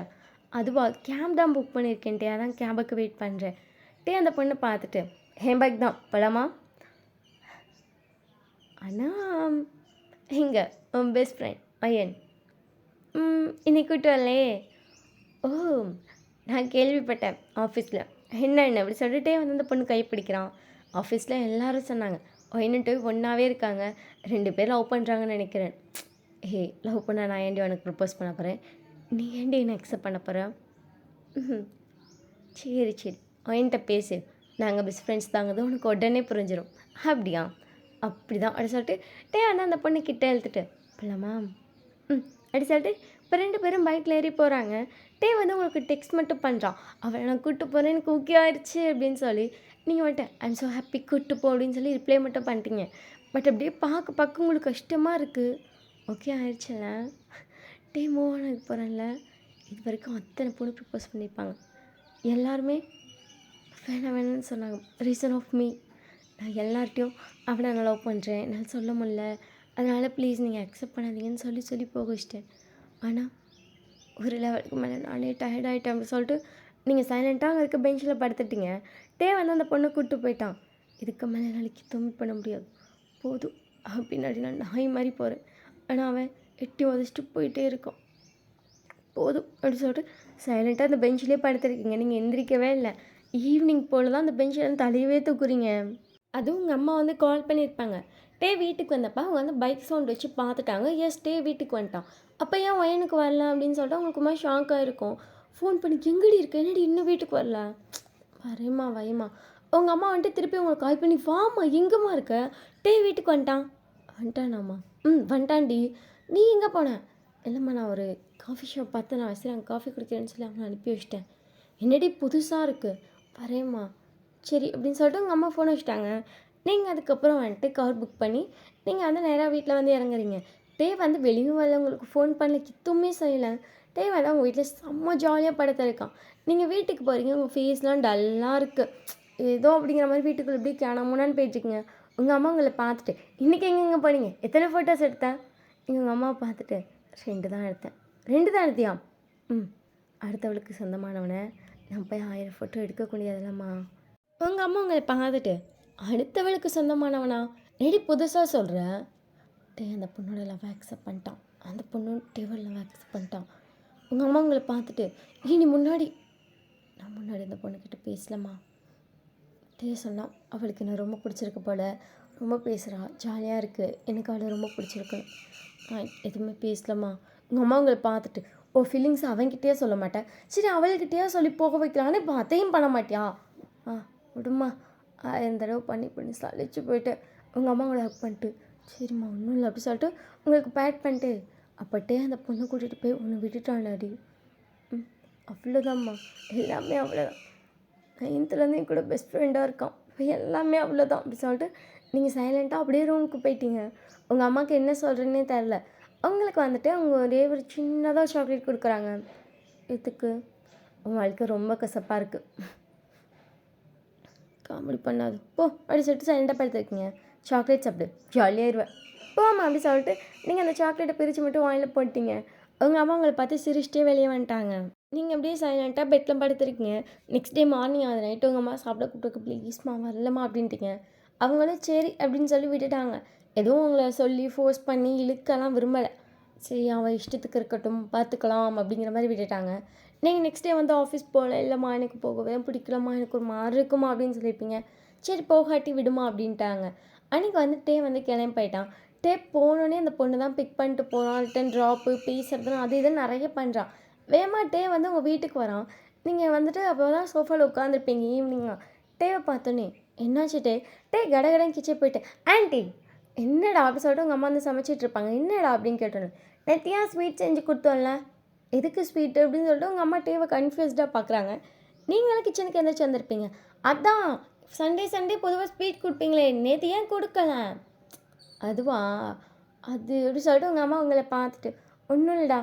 அதுவா கேப் தான் புக் பண்ணியிருக்கேன்ட்டே, அதான் கேபுக்கு வெயிட் பண்ணுறேன். அந்த பொண்ணை பார்த்துட்டு ஹேம்பேக் தான் போலாமா? ஆனால் எங்கே உன் பெஸ்ட் ஃப்ரெண்ட் ஐயன் இன்னைக்கு கூட்டு வரலையே? ஓ நான் கேள்விப்பட்டேன் ஆஃபீஸில். என்ன அப்படி சொல்லிட்டே வந்து அந்த பொண்ணு கை பிடிக்கிறான். ஆஃபீஸில் எல்லோரும் சொன்னாங்க ஒயின்னுட்டு ஒன்றாவே இருக்காங்க, 2 பேர் லவ் பண்ணுறாங்கன்னு நினைக்கிறேன். லவ் பண்ண நான் ஏன்டி உனக்கு ப்ரப்போஸ் பண்ண போகிறேன், நீ ஏன்டி என்ன அக்செப்ட் பண்ண போகிற? சரி ஒயின்கிட்ட பேசு, நாங்கள் பெஸ்ட் ஃப்ரெண்ட்ஸ் தாங்கிறது உனக்கு உடனே புரிஞ்சிடும். அப்படியா? அப்படி தான் அப்படி சொல்லிட்டு வந்து அந்த பொண்ணு கிட்டே இழுத்துட்டு போகலாமா அப்படி சொல்லிட்டு இப்போ 2 பேரும் பைக்கில் ஏறி போகிறாங்க. வந்து உங்களுக்கு டெக்ஸ்ட் மட்டும் பண்ணுறான். அவளை நான் கூப்பிட்டு போகிறேன், எனக்கு ஓகே ஆயிடுச்சு அப்படின்னு சொல்லி நீங்கள் வந்துட்டு ஐம் ஸோ ஹாப்பி கூப்பிட்டு போ அப்படின்னு சொல்லி ரிப்ளை மட்டும் பண்ணிட்டீங்க. பட் அப்படியே பார்க்க உங்களுக்கு கஷ்டமாக இருக்குது. ஓகே ஆயிடுச்சுல்ல? மூவ் ஆனதுக்கு போகிறேன்ல, இது வரைக்கும் அத்தனை பொண்ணு ப்ரப்போஸ் பண்ணியிருப்பாங்க. எல்லாருமே வேணாம் வேணாம்னு சொன்னாங்க. Reason of me. நான் எல்லார்ட்டையும் அவனை நான் லவ் பண்ணுறேன், என்னால் சொல்ல முடியல, அதனால் ப்ளீஸ் நீங்கள் அக்செப்ட் பண்ணாதீங்கன்னு சொல்லி சொல்லி போக வச்சிட்டேன். ஆனால் ஒரு லெவலுக்கு மேலே நானே டயர்ட் ஆகிட்டேன் அப்படின்னு சொல்லிட்டு நீங்கள் சைலண்ட்டாக அங்கே இருக்க பெஞ்சில் படுத்துட்டீங்க. வந்து அந்த பொண்ணை கூப்பிட்டு போயிட்டான். இதுக்கு மேலே நாளைக்கு தும்மி பண்ண முடியாது, போதும் பின்னாடி நான் நாய் மாதிரி போகிறேன். ஆனால் அவன் எட்டி உதச்சிட்டு போயிட்டே இருக்கான். போதும் அப்படின்னு சொல்லிட்டு சைலண்ட்டாக அந்த பெஞ்சிலே படுத்துருக்கீங்க. நீங்கள் எந்திரிக்கவே இல்லை. ஈவினிங் போல் தான் அந்த பெஞ்சில் தலையவே தூக்குறீங்க. அதுவும் உங்கள் அம்மா வந்து கால் பண்ணியிருப்பாங்க. வீட்டுக்கு வந்தப்போ அவங்க வந்து பைக் சவுண்ட் வச்சு பார்த்துட்டாங்க. எஸ் வீட்டுக்கு வந்துட்டான். அப்போ ஏன் ஒயனுக்கு வரல அப்படின்னு சொல்லிட்டு அவங்களுக்கு மாதிரி ஷாக்காக இருக்கும். ஃபோன் பண்ணி எங்கடி இருக்கு, என்னடி இன்னும் வீட்டுக்கு வரல, வரேம்மா வையம்மா. உங்கள் அம்மா வந்துட்டு திருப்பி உங்களுக்கு கால் பண்ணி வாம்மா எங்கேம்மா இருக்க, வீட்டுக்கு வந்துட்டானாம்மா. வந்துட்டான்டி. நீ எங்கே போன? இல்லைம்மா நான் ஒரு காஃபி ஷாப் பார்த்து நான் வச்சு அங்கே காஃபி குடிக்கிறேன்னு சொல்லி அவனை அனுப்பி வச்சிட்டேன். என்னடி புதுசாக இருக்குது, வரேம்மா. சரி அப்படின்னு சொல்லிட்டு உங்கள் அம்மா ஃபோன் வச்சுட்டாங்க. நீங்கள் அதுக்கப்புறம் வந்துட்டு கார் புக் பண்ணி நீங்கள் வந்து நேராக வீட்டில் வந்து இறங்குறீங்க. வந்து வெளியும் வரல, உங்களுக்கு ஃபோன் பண்ணல, கித்துமே செய்யலை. வந்து அவங்க வீட்டில் செம்ம ஜாலியாக படுத்த இருக்கான். நீங்கள் வீட்டுக்கு போகிறீங்க, உங்கள் ஃபேஸ்லாம் டல்லாக இருக்குது, ஏதோ அப்படிங்கிற மாதிரி வீட்டுக்குள்ளே இப்படி கேனாமுன்னான்னு போயிட்டுருக்கீங்க. உங்கள் அம்மா உங்களை பார்த்துட்டு இன்றைக்கி எங்கெங்கே போனீங்க, எத்தனை ஃபோட்டோஸ் எடுத்தேன்? உங்கள் அம்மாவை பார்த்துட்டு 2 தான் எடுத்தேன். 2 தான் எடுத்தியா? அடுத்தவளுக்கு சொந்தமானவனை நான் போய் 1000 ஃபோட்டோ எடுக்கக்கூடியதில்லம்மா. உங்கள் அம்மா உங்களை பார்த்துட்டு அடுத்தவளுக்கு சொந்தமானவனா, ரெடி புதுசாக சொல்கிறேன். அந்த பொண்ணோட லவ் அக்செப்ட் பண்ணிட்டான், அந்த பொண்ணு டேவோட லவ் அக்செப்ட் பண்ணிட்டான். உங்கள் அம்மா உங்களை பார்த்துட்டு நீ முன்னாடி அந்த பொண்ணுக்கிட்ட பேசலம்மா. சொன்னான் அவளுக்கு என்ன ரொம்ப பிடிச்சிருக்கு போல், ரொம்ப பேசுகிறா, ஜாலியாக இருக்குது, எனக்கு அவளை ரொம்ப பிடிச்சிருக்கு. நான் எதுவுமே பேசலம்மா. உங்கள் அம்மா உங்களை பார்த்துட்டு ஃபீலிங்ஸ் அவன்கிட்டயே சொல்ல மாட்டேன், சரி அவள்கிட்டயே சொல்லி போக வைக்கலான்னு இப்போ அதையும் பண்ண மாட்டியா? விடுமா, இந்த தடவை பண்ணி சளிச்சு போயிட்டு உங்கள் அம்மா உங்களை ஹக் பண்ணிட்டு சரிம்மா ஒன்றும் இல்லை அப்படி சொல்லிட்டு உங்களுக்கு பேட் பண்ணிட்டு அப்பட்டே அந்த பொண்ணை கூட்டிகிட்டு போய் ஒன்று விட்டுட்டாளாடி. அவ்வளோதாம்மா, எல்லாமே அவ்வளோதான். 9th கூட பெஸ்ட் ஃப்ரெண்டாக இருக்கான், இப்போ எல்லாமே அவ்வளோதான் அப்படி சொல்லிட்டு நீங்கள் சைலண்ட்டாக அப்படியே ரூமுக்கு போயிட்டீங்க. உங்கள் அம்மாவுக்கு என்ன சொல்கிறேன்னே தெரில. அவங்களுக்கு வந்துட்டு அவங்க ஒரே ஒரு சின்னதாக சாக்லேட் கொடுக்குறாங்க. எதுக்கு? உங்கள் வாழ்க்கை ரொம்ப கசப்பாக இருக்குது, காமெடி பண்ணாது போ அப்படி சொல்லிட்டு சைலண்டாக படுத்துருக்கீங்க. சாக்லேட் சாப்பிடு, ஜாலியாகிடுவேன் போம்மா அப்படி சொல்லிட்டு நீங்கள் அந்த சாக்லேட்டை பிரித்து மட்டும் வாயில் போட்டீங்க. உங்கள் அம்மா உங்களை பார்த்து சிரிச்சிட்டே வெளியே வந்துட்டாங்க. நீங்கள் அப்படியே சைலண்ட்டாக பெட்டில் படுத்துருக்கீங்க. நெக்ஸ்ட் டே மார்னிங் அது நைட்டு உங்கள் அம்மா சாப்பிட கூப்பிட்டு ப்ளீஸ்மா வரலம்மா அப்படின்ட்டிங்க. அவங்களும் சரி அப்படின்னு சொல்லி விட்டுட்டாங்க. எதுவும் உங்களை சொல்லி ஃபோர்ஸ் பண்ணி இழுக்கலாம் விரும்பலை. சரி அவன் இஷ்டத்துக்கு இருக்கட்டும் பார்த்துக்கலாம் அப்படிங்கிற மாதிரி விட்டுட்டாங்க. நீங்கள் நெக்ஸ்ட் டே வந்து ஆஃபீஸ் போகல, இல்லைம்மா எனக்கு போகவே பிடிக்கலம்மா, எனக்கு ஒரு மாதிரி இருக்குமா அப்படின்னு சொல்லியிருப்பீங்க. சரி போகாட்டி விடுமா அப்படின்ட்டாங்க. அன்றைக்கி வந்து வந்து கிளம்பி போயிட்டான். போனோடனே அந்த பொண்ணு தான் பிக் பண்ணிட்டு போகிறான், ரிட்டன் ட்ராப்பு பேசுறதுன்னு அது இதுன்னு நிறைய பண்ணுறான். வேமா வந்து உங்கள் வீட்டுக்கு வரான். நீங்கள் வந்துட்டு அப்போ தான் சோஃபாவில் உட்காந்துருப்பீங்க ஈவினிங்காக. பார்த்தோன்னே என்னாச்சு கடகடன்னு கிச்சன் போயிட்டு ஆன்ட்டி என்னடா அப்படி சொல்லிட்டு உங்கள் அம்மா வந்து சமைச்சிட்டு இருப்பாங்க. என்னடா அப்படின்னு கேட்டோன்னு நேத்தியா ஸ்வீட் செஞ்சு கொடுத்தோம்ல, எதுக்கு ஸ்வீட்டு அப்படின்னு சொல்லிட்டு உங்கள் அம்மா கன்ஃபியூஸ்டாக பார்க்குறாங்க. நீங்களும் கிச்சனுக்கு எந்திரிச்சு வந்திருப்பீங்க. அதான் சண்டே பொதுவாக ஸ்வீட் கொடுப்பீங்களே, நேற்று ஏன் கொடுக்கல? அதுவா அது அப்படி சொல்லிட்டு உங்கள் அம்மா உங்களை பார்த்துட்டு ஒன்றும் இல்லைடா.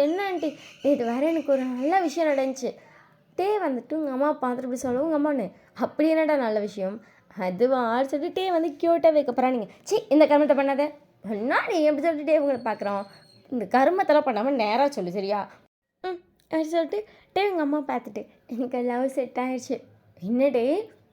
என்ன ஆண்டி நேற்று வேறு எனக்கு ஒரு நல்ல விஷயம் நடந்துச்சு. வந்துட்டு உங்கள் அம்மா பார்த்துட்டு இப்படி சொல்லுவோம். உங்கள் அம்மான்னு அப்படி என்னடா நல்ல விஷயம்? அதுவா சொல்லிட்டு வந்து க்யூட்டாக வைக்க போகிறா. நீங்கள் இந்த கருமத்தை பண்ணாத நீ எப்படி சொல்லிட்டு உங்களை பார்க்குறோம். இந்த கருமத்தெல்லாம் பண்ணாமல் நேராக சொல்லு சரியா? அப்படி சொல்லிட்டு உங்கள் அம்மா பார்த்துட்டு எனக்கு லவ் செட் ஆகிடுச்சு. என்னடே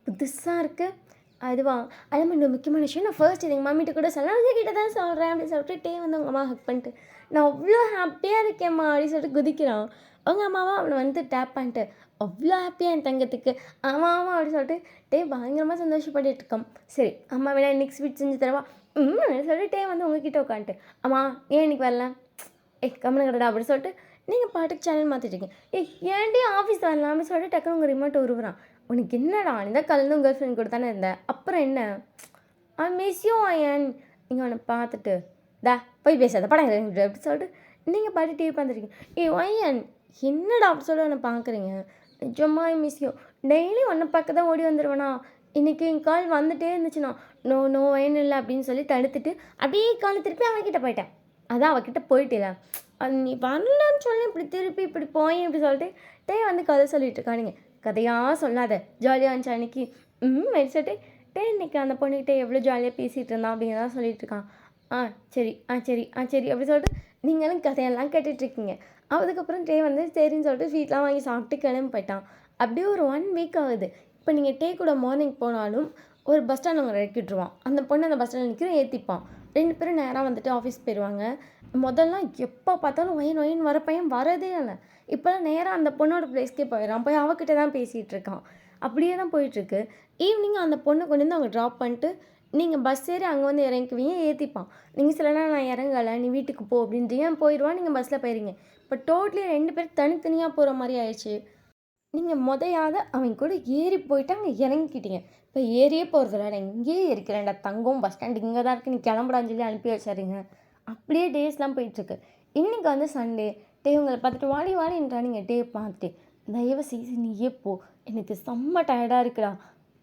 புதுசாக இருக்குது? அதுவா அது இன்னும் முக்கியமான விஷயம், நான் ஃபர்ஸ்ட் எங்கள் மம்மிகிட்ட கூட சொல்லலாம், உங்ககிட்ட தான் சொல்கிறேன் அப்படின்னு சொல்லிட்டு வந்து உங்கள் அம்மா ஹக் பண்ணிட்டு நான் அவ்வளோ ஹாப்பியாக இருக்கேம்மா அப்படின்னு சொல்லிட்டு குதிக்கிறான். அவங்க அம்மாவா அவனை வந்து டேப் பண்ணிட்டு அவ்வளோ ஹாப்பியாக என் தங்கத்துக்கு ஆமாம் அப்படின்னு சொல்லிட்டு பயங்கரமாக சந்தோஷப்பட்டுட்டு இருக்கான். சரி அம்மா வேணா இன்னைக்கு ஸ்வீட் செஞ்சு தரவா சொல்லிட்டு வந்து உங்ககிட்ட உட்காந்துட்டு அம்மா ஏன் இன்னைக்கு வரல, கம்மனு கடடா அப்படின்னு சொல்லிட்டு நீங்கள் பாட்டுக்கு சேனல் மாற்றிட்டுருக்கீங்க. ஏன்டி ஆஃபீஸ் வரலாம் அப்படின்னு சொல்லிட்டு டக்குனு உங்கள் ரிமோட்டை உருவுறான். உனக்கு என்னடா நீ தான் கலந்தும் கேர்ள் ஃப்ரெண்ட் கூட தானே இருந்தேன், அப்புறம் என்ன? Miss you Ayan. நீங்கள் அவனை பார்த்துட்டு போய் பேசாத படம் அப்படி சொல்லிட்டு நீங்கள் பாட்டு டிவி பார்த்துருக்கீங்க. ஒயன் என்னடா அப்படி சொல்லிட்டு அவனை பார்க்குறீங்க. நிஜமா மிஸ் யூ, டெய்லி ஒன்றை பார்க்க தான் ஓடி வந்துடுவேண்ணா. இன்றைக்கி என் கால் வந்துகிட்டே இருந்துச்சுண்ணா, நோ ஒயன் இல்லை அப்படின்னு சொல்லி தடுத்துட்டு அப்படியே கால் திருப்பி அவன்கிட்ட போயிட்டேன். அதான் அவகிட்ட போயிட்டில நீ வரலன்னு சொல்லி இப்படி திருப்பி இப்படி போய் இப்படி சொல்லிட்டு வந்து கதை சொல்லிட்டு இருக்கானுங்க. கதையாக சொல்லாத, ஜாலியாக இருந்துச்சு அன்னைக்கு வச்சுட்டு இன்னைக்கு அந்த பொண்ணுக்கிட்ட எவ்வளோ ஜாலியாக பேசிகிட்டு இருந்தான் அப்படிங்கிறதான் சொல்லிட்டு இருக்கான். சரி சரி சரி அப்படி சொல்லிட்டு நீங்களும் கதையெல்லாம் கேட்டுட்ருக்கீங்க. அதுக்கப்புறம் வந்து சரின்னு சொல்லிட்டு ஸ்வீட்லாம் வாங்கி சாப்பிட்டு கிளம்பி போயிட்டான். அப்படியே ஒரு 1 வீக் ஆகுது. இப்போ நீங்கள் கூட மார்னிங் போனாலும் ஒரு பஸ் ஸ்டாண்ட் அவங்க இறக்கி விட்ருவான். அந்த பொண்ணு அந்த பஸ் ஸ்டாண்டில் நிற்கிற ஏற்றிப்பான். 2 பேரும் நேராக வந்துட்டு ஆஃபீஸ் போயிடுவாங்க. முதல்லாம் எப்போ பார்த்தாலும் ஒயின் வர பையன் வரதே இல்லை. இப்போலாம் நேராக அந்த பொண்ணோட ப்ளேஸ்க்கே போயிடறான். போய் அவகிட்ட தான் பேசிகிட்டு இருக்கான். அப்படியே தான் போயிட்டுருக்கு. ஈவினிங் அந்த பொண்ணை கொண்டு வந்து அவங்க ட்ராப் பண்ணிட்டு நீங்கள் பஸ் ஏறி அங்கே வந்து இறங்கிக்குவீங்க, ஏற்றிப்பான். நீங்கள் சில நேரம் நான் இறங்கலை, நீ வீட்டுக்கு போ அப்படின்றீங்க, போயிடுவான். நீங்கள் பஸ்ஸில் போயிடுறீங்க. இப்போ டோட்டலி 2 பேர் தனித்தனியாக போகிற மாதிரி ஆயிடுச்சு. நீங்கள் அவன் கூட ஏறி போயிட்டு அங்கே இறங்கிக்கிட்டீங்க. இப்போ ஏறியே போகிறதில்ல, நான் இங்கேயே இருக்கிறேன்டா தங்கம், பஸ் ஸ்டாண்ட் இங்கே தான் இருக்குது, நீ கிளம்புடான்னு சொல்லி அனுப்பி வச்சாருங்க. அப்படியே டேஸ்லாம் போயிட்டுருக்கு. இன்றைக்கி வந்து சண்டே. உங்களை பார்த்துட்டு வாடின்றா. நீங்கள் பார்த்துட்டு தயவு செய்து நீயே போ, எனக்கு செம்ம டயர்டாக இருக்குடா,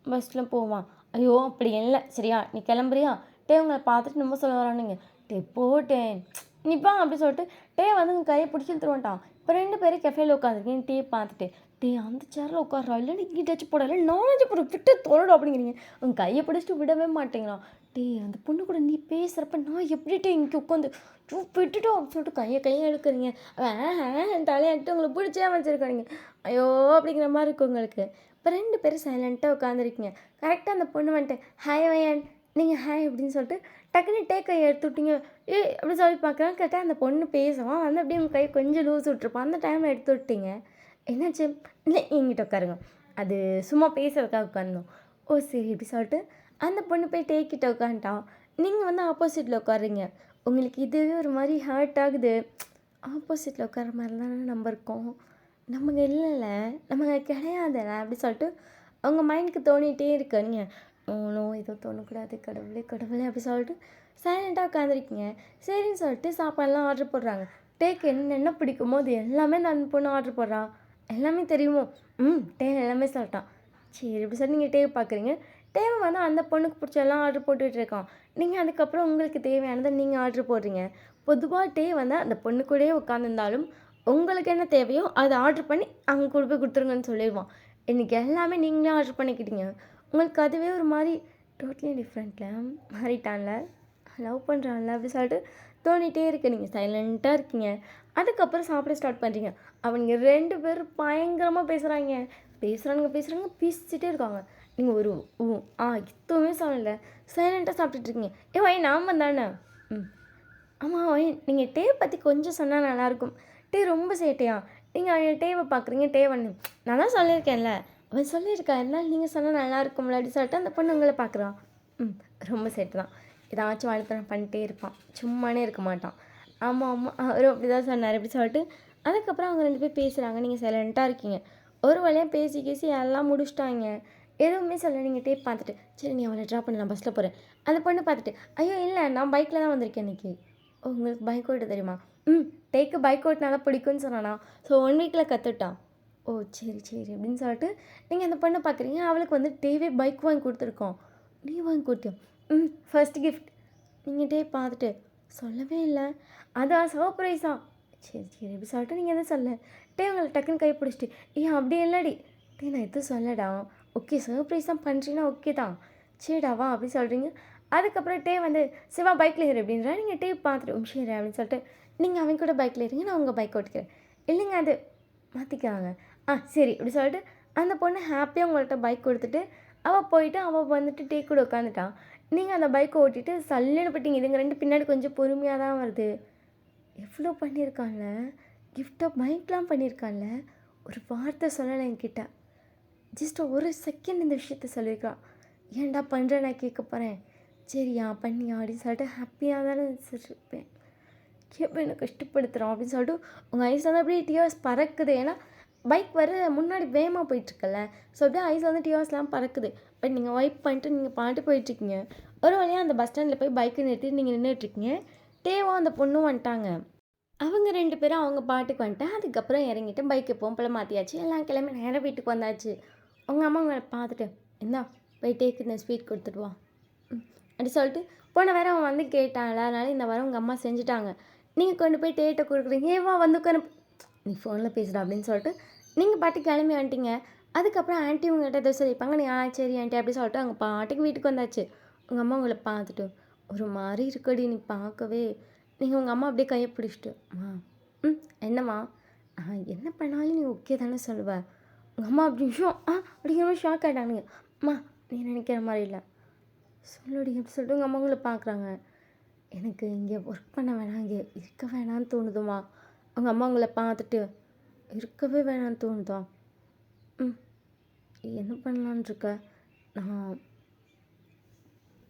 பஸ்ஸில் போவான். ஐயோ அப்படி இல்லை சரியா, நீ கிளம்புறியா? உங்களை பார்த்துட்டு நம்ம சொல்ல வரானுங்க. போட்டேன் நிப்பா அப்படி சொல்லிட்டு வந்து உங்கள் கையை பிடிச்சி இழுத்துருவான்ட்டான். இப்போ 2 பேரும் கெஃபேல உட்காந்துருக்கேன். பார்த்துட்டு அந்த சேரில் உட்கார்றா, இல்லை இங்கிட்டாச்சும் போடல, நானாச்சும் போட விட்டு தோடும் அப்படிங்கிறீங்க. உங்கள் கையை பிடிச்சிட்டு விடவே மாட்டேங்கிறான். அந்த பொண்ணு கூட நீ பேசுகிறப்ப நான் எப்படி இங்கே உட்காந்து விட்டுட்டோம் அப்படின்னு சொல்லிட்டு கையை எடுக்கிறீங்க. தலையாட்டு உங்களை பிடிச்சே வச்சுருக்காங்க. ஐயோ அப்படிங்கிற மாதிரி இருக்கு உங்களுக்கு. இப்போ 2 பேரும் சைலண்ட்டாக உட்காந்துருக்கீங்க. கரெக்டாக அந்த பொண்ணு வந்துட்டு ஹாய் வயன், நீங்கள் ஹாய் அப்படின்னு சொல்லிட்டு டக்குன்னு கையை எடுத்து விட்டீங்க. அப்படி சொல்லி பார்க்குறேன். கரெக்டாக அந்த பொண்ணு பேசுவான் வந்து அப்படியே உங்கள் கை கொஞ்சம் லூஸ் விட்ருப்பான். அந்த டைமில் எடுத்து விட்டீங்க. என்னாச்சு? இல்லை எங்கிட்ட உட்காருங்க, அது சும்மா பேசுறதுக்காக உட்காந்தோம். ஓ சரி இப்படி சொல்லிட்டு அந்த பொண்ணு போய் கிட்ட உட்காந்துட்டான். நீங்கள் வந்து ஆப்போசிட்டில் உட்காருங்க. உங்களுக்கு இதுவே ஒரு மாதிரி ஹர்ட் ஆகுது. ஆப்போசிட்டில் உட்கார மாதிரி தானே நம்ம இருக்கோம், நமக்கு இல்லைல்ல, நமக்கு கிடையாதுல்ல அப்படி சொல்லிட்டு அவங்க மைண்டுக்கு தோணிகிட்டே இருக்க. நீங்கள் நோ ஏதோ தோணக்கூடாது, கடவுளே அப்படி சொல்லிட்டு சைலண்ட்டாக உட்காந்துருக்கீங்க. சரின்னு சொல்லிட்டு சாப்பாடெல்லாம் ஆர்டர் போடுறாங்க. என்னென்ன பிடிக்குமோ அது எல்லாமே நான் பொண்ணு ஆர்டர் போடுறான். எல்லாமே தெரியுமோ? எல்லாமே சொல்லிட்டான். சரி இப்படி சொல்லி நீங்கள் பார்க்குறீங்க. வந்து அந்த பொண்ணுக்கு பிடிச்செல்லாம் ஆர்டர் போட்டுட்டு இருக்கான். நீங்கள் அதுக்கப்புறம் உங்களுக்கு தேவையானதை நீங்கள் ஆர்டர் போடுறீங்க. பொதுவாக வந்து அந்த பொண்ணு கூடயே உட்காந்துருந்தாலும் உங்களுக்கு என்ன தேவையோ அதை ஆர்டர் பண்ணி அங்கே கொண்டு போய் கொடுத்துருங்கன்னு சொல்லிடுவான். இன்றைக்கி எல்லாமே நீங்களே ஆர்டர் பண்ணிக்கிட்டீங்க. உங்களுக்கு அதுவே ஒரு மாதிரி டோட்டலி டிஃப்ரெண்ட்டில் மாறிட்டான்ல, லவ் பண்ணுறான்ல அப்படி சொல்லிட்டு தோணிகிட்டே இருக்கு. நீங்கள் சைலண்ட்டாக இருக்கீங்க. அதுக்கப்புறம் சாப்பிட ஸ்டார்ட் பண்ணுறீங்க. அவனுங்க 2 பேரும் பயங்கரமாக பேசுகிறானுங்க பேசிகிட்டே இருக்காங்க. நீங்கள் ஒரு எதுவுமே சொல்லலை, சைலண்ட்டாக சாப்பிட்டுட்ருக்கீங்க. வயன் நாம தானே? ஆமாம் வயன், நீங்கள் பற்றி கொஞ்சம் சொன்னால் நல்லாயிருக்கும். ரொம்ப சேட்டையா? நீங்கள் அவன் பார்க்குறீங்க. வந்து நான் தான் சொல்லியிருக்கேன்ல, அவன் சொல்லியிருக்கேன், என்னால் நீங்கள் சொன்னால் நல்லாயிருக்கும்ல அப்படி சொல்லிட்டு அந்த பொண்ணு உங்களை பார்க்குறான். ரொம்ப சேட்டை தான், ஏதாச்சும் வாழ்த்தனம் பண்ணிட்டே இருப்பான், சும்மானே இருக்க மாட்டான். ஆமாம் அவரும் அப்படி தான் சொன்னார் அப்படி சொல்லிட்டு அதுக்கப்புறம் அவங்க 2 பேர் பேசுகிறாங்க. நீங்கள் சைலண்ட்டாக இருக்கீங்க. ஒரு வழியாக பேசி எல்லாம் முடிச்சிட்டாங்க. எதுவுமே சொல்ல. நீங்கள் பார்த்துட்டு சரி நீ அவளை ட்ராப் பண்ண, நான் பஸ்ஸில் போகிறேன். அந்த பொண்ணு பார்த்துட்டு ஐயோ இல்லை நான் பைக்கில் தான் வந்திருக்கேன் இன்றைக்கி. உங்களுக்கு பைக் ஓட்ட தெரியுமா? பைக் ஓட்டினால பிடிக்கும்னு சொன்னானா? ஸோ 1 வீக்கில் கற்றுட்டான். ஓ சரி அப்படின்னு சொல்லிட்டு நீங்கள் அந்த பொண்ணை பார்க்குறீங்க. அவளுக்கு வந்து பைக் வாங்கி கொடுத்துருக்கோம். நீ வாங்கி கொடுத்தியோ? First gift. நீங்கள் பார்த்துட்டு சொல்லவே இல்லை, அதான் சர்ப்ரைஸா? சரி இப்படி சொல்லிட்டு நீங்கள் எதுவும் சொல்ல. உங்களை டக்குன்னு கை பிடிச்சிட்டு அப்படி இல்லடி நான் எதுவும் சொல்லடா, ஓகே சர்ப்ரைஸ் தான் பண்ணுறீங்கன்னா ஓகே தான், சரிடா வா அப்படி சொல்கிறீங்க. அதுக்கப்புறம் வந்து சிவா பைக்கில் ஏறு அப்படின்றா. நீங்கள் பார்த்துட்டு சரி அப்படின்னு சொல்லிட்டு நீங்கள் அவன் கூட பைக்கில் ஏறிங்க, நான் உங்கள் பைக் ஓட்டிக்கிறேன். இல்லைங்க அது மாற்றிக்கிறாங்க. சரி இப்படி சொல்லிட்டு அந்த பொண்ணு ஹாப்பியாக உங்கள்கிட்ட பைக் கொடுத்துட்டு அவள் வந்துட்டு கூட உட்காந்துட்டான். நீங்கள் அந்த பைக்கை ஓட்டிட்டு சல்லுன்னு போட்டிங்க. இதுங்க 2 பின்னாடி கொஞ்சம் பொறுமையாக தான் வருது. எவ்வளோ பண்ணியிருக்கான்ல, கிஃப்டாக பைக்லாம் பண்ணியிருக்கான்ல, ஒரு வார்த்தை சொல்லலை என்கிட்ட. ஜஸ்ட் ஒரு செகண்ட் இந்த விஷயத்த சொல்லியிருக்கான். ஏன்டா பண்ணுறேன் நான் கேட்க போகிறேன். சரியா பண்ணியா அப்படின்னு சொல்லிட்டு ஹாப்பியாக தானே இருப்பேன். எப்போ என்னை கஷ்டப்படுத்துகிறான் அப்படின்னு சொல்லிட்டு உங்கள் ஐஸ் வந்து அப்படியே டியர்ஸ் பறக்குது. ஏன்னா பைக் வர முன்னாடி வேகமாக போயிட்டுருக்கல, ஸோ அப்படியே ஐஸ் வந்து டியர்ஸ்லாம் பறக்குது. பட் நீங்கள் வைப் பண்ணிட்டு நீங்கள் பாட்டு போயிட்டுருக்கீங்க. ஒரு வழியாக அந்த பஸ் ஸ்டாண்டில் போய் பைக்கை நிறுத்திட்டு நீங்கள் நின்றுட்டுருக்கீங்க. அந்த பொண்ணும் வந்துட்டாங்க. அவங்க 2 பேரும் அவங்க பாட்டுக்கு வந்துட்டு அதுக்கப்புறம் இறங்கிட்டு பைக் எப்பவும் போல் மாற்றியாச்சு. எல்லாம் கிளம்பி நேராக வீட்டுக்கு வந்தாச்சு. உங்கள் அம்மா உங்களை பார்த்துட்டு என்ன போய் இந்த ஸ்வீட் கொடுத்துட்டு வா அப்படி சொல்லிட்டு போன வாரம் அவன் வந்து கேட்டான்ல, அதனால் இந்த வாரம் உங்கள் அம்மா செஞ்சுட்டாங்க. நீங்கள் கொண்டு போய் டேட்ட கொடுக்குறீங்க. "ஏ வா வந்து உட்காரு." "நீ ஃபோனில் பேசுடா" அப்படின்னு சொல்லிட்டு நீங்கள் பாட்டுக்கு கிளம்பி வந்துட்டீங்க. அதுக்கப்புறம் ஆன்ட்டி உங்கள்கிட்ட ஏதோ சொல்லியிருப்பாங்க. நீ சரி ஆன்ட்டி அப்படி சொல்லிட்டு அவங்க பாட்டுக்கு வீட்டுக்கு வந்தாச்சு. உங்கள் அம்மா உங்களை பார்த்துட்டு, "ஒரு மாரி இருக்குடி நீ பார்க்கவே." நீங்கள் உங்கள் அம்மா அப்படியே கையை பிடிச்சிட்டு, "அம்மா ம் என்னம்மா?" என்ன பண்ணாலும் நீ ஓகே தானே சொல்லுவ." உங்கள் அம்மா அப்படி அப்படிங்கிற மாதிரி ஷாக் ஆகிட்டானுங்க. "அம்மா நீ நினைக்கிற மாதிரி இல்லை, சொல்லுடி" அப்படி சொல்லிட்டு உங்கள் அம்மா உங்களை பார்க்குறாங்க. "எனக்கு இங்கே ஒர்க் பண்ண வேணாம், இங்கே இருக்க வேணான்னு தோணுதும்மா." அவங்க அம்மா உங்களை பார்த்துட்டு, "இருக்கவே வேணான்னு தோணுதா? ம் என்ன பண்ணலான்னு இருக்க?" நான்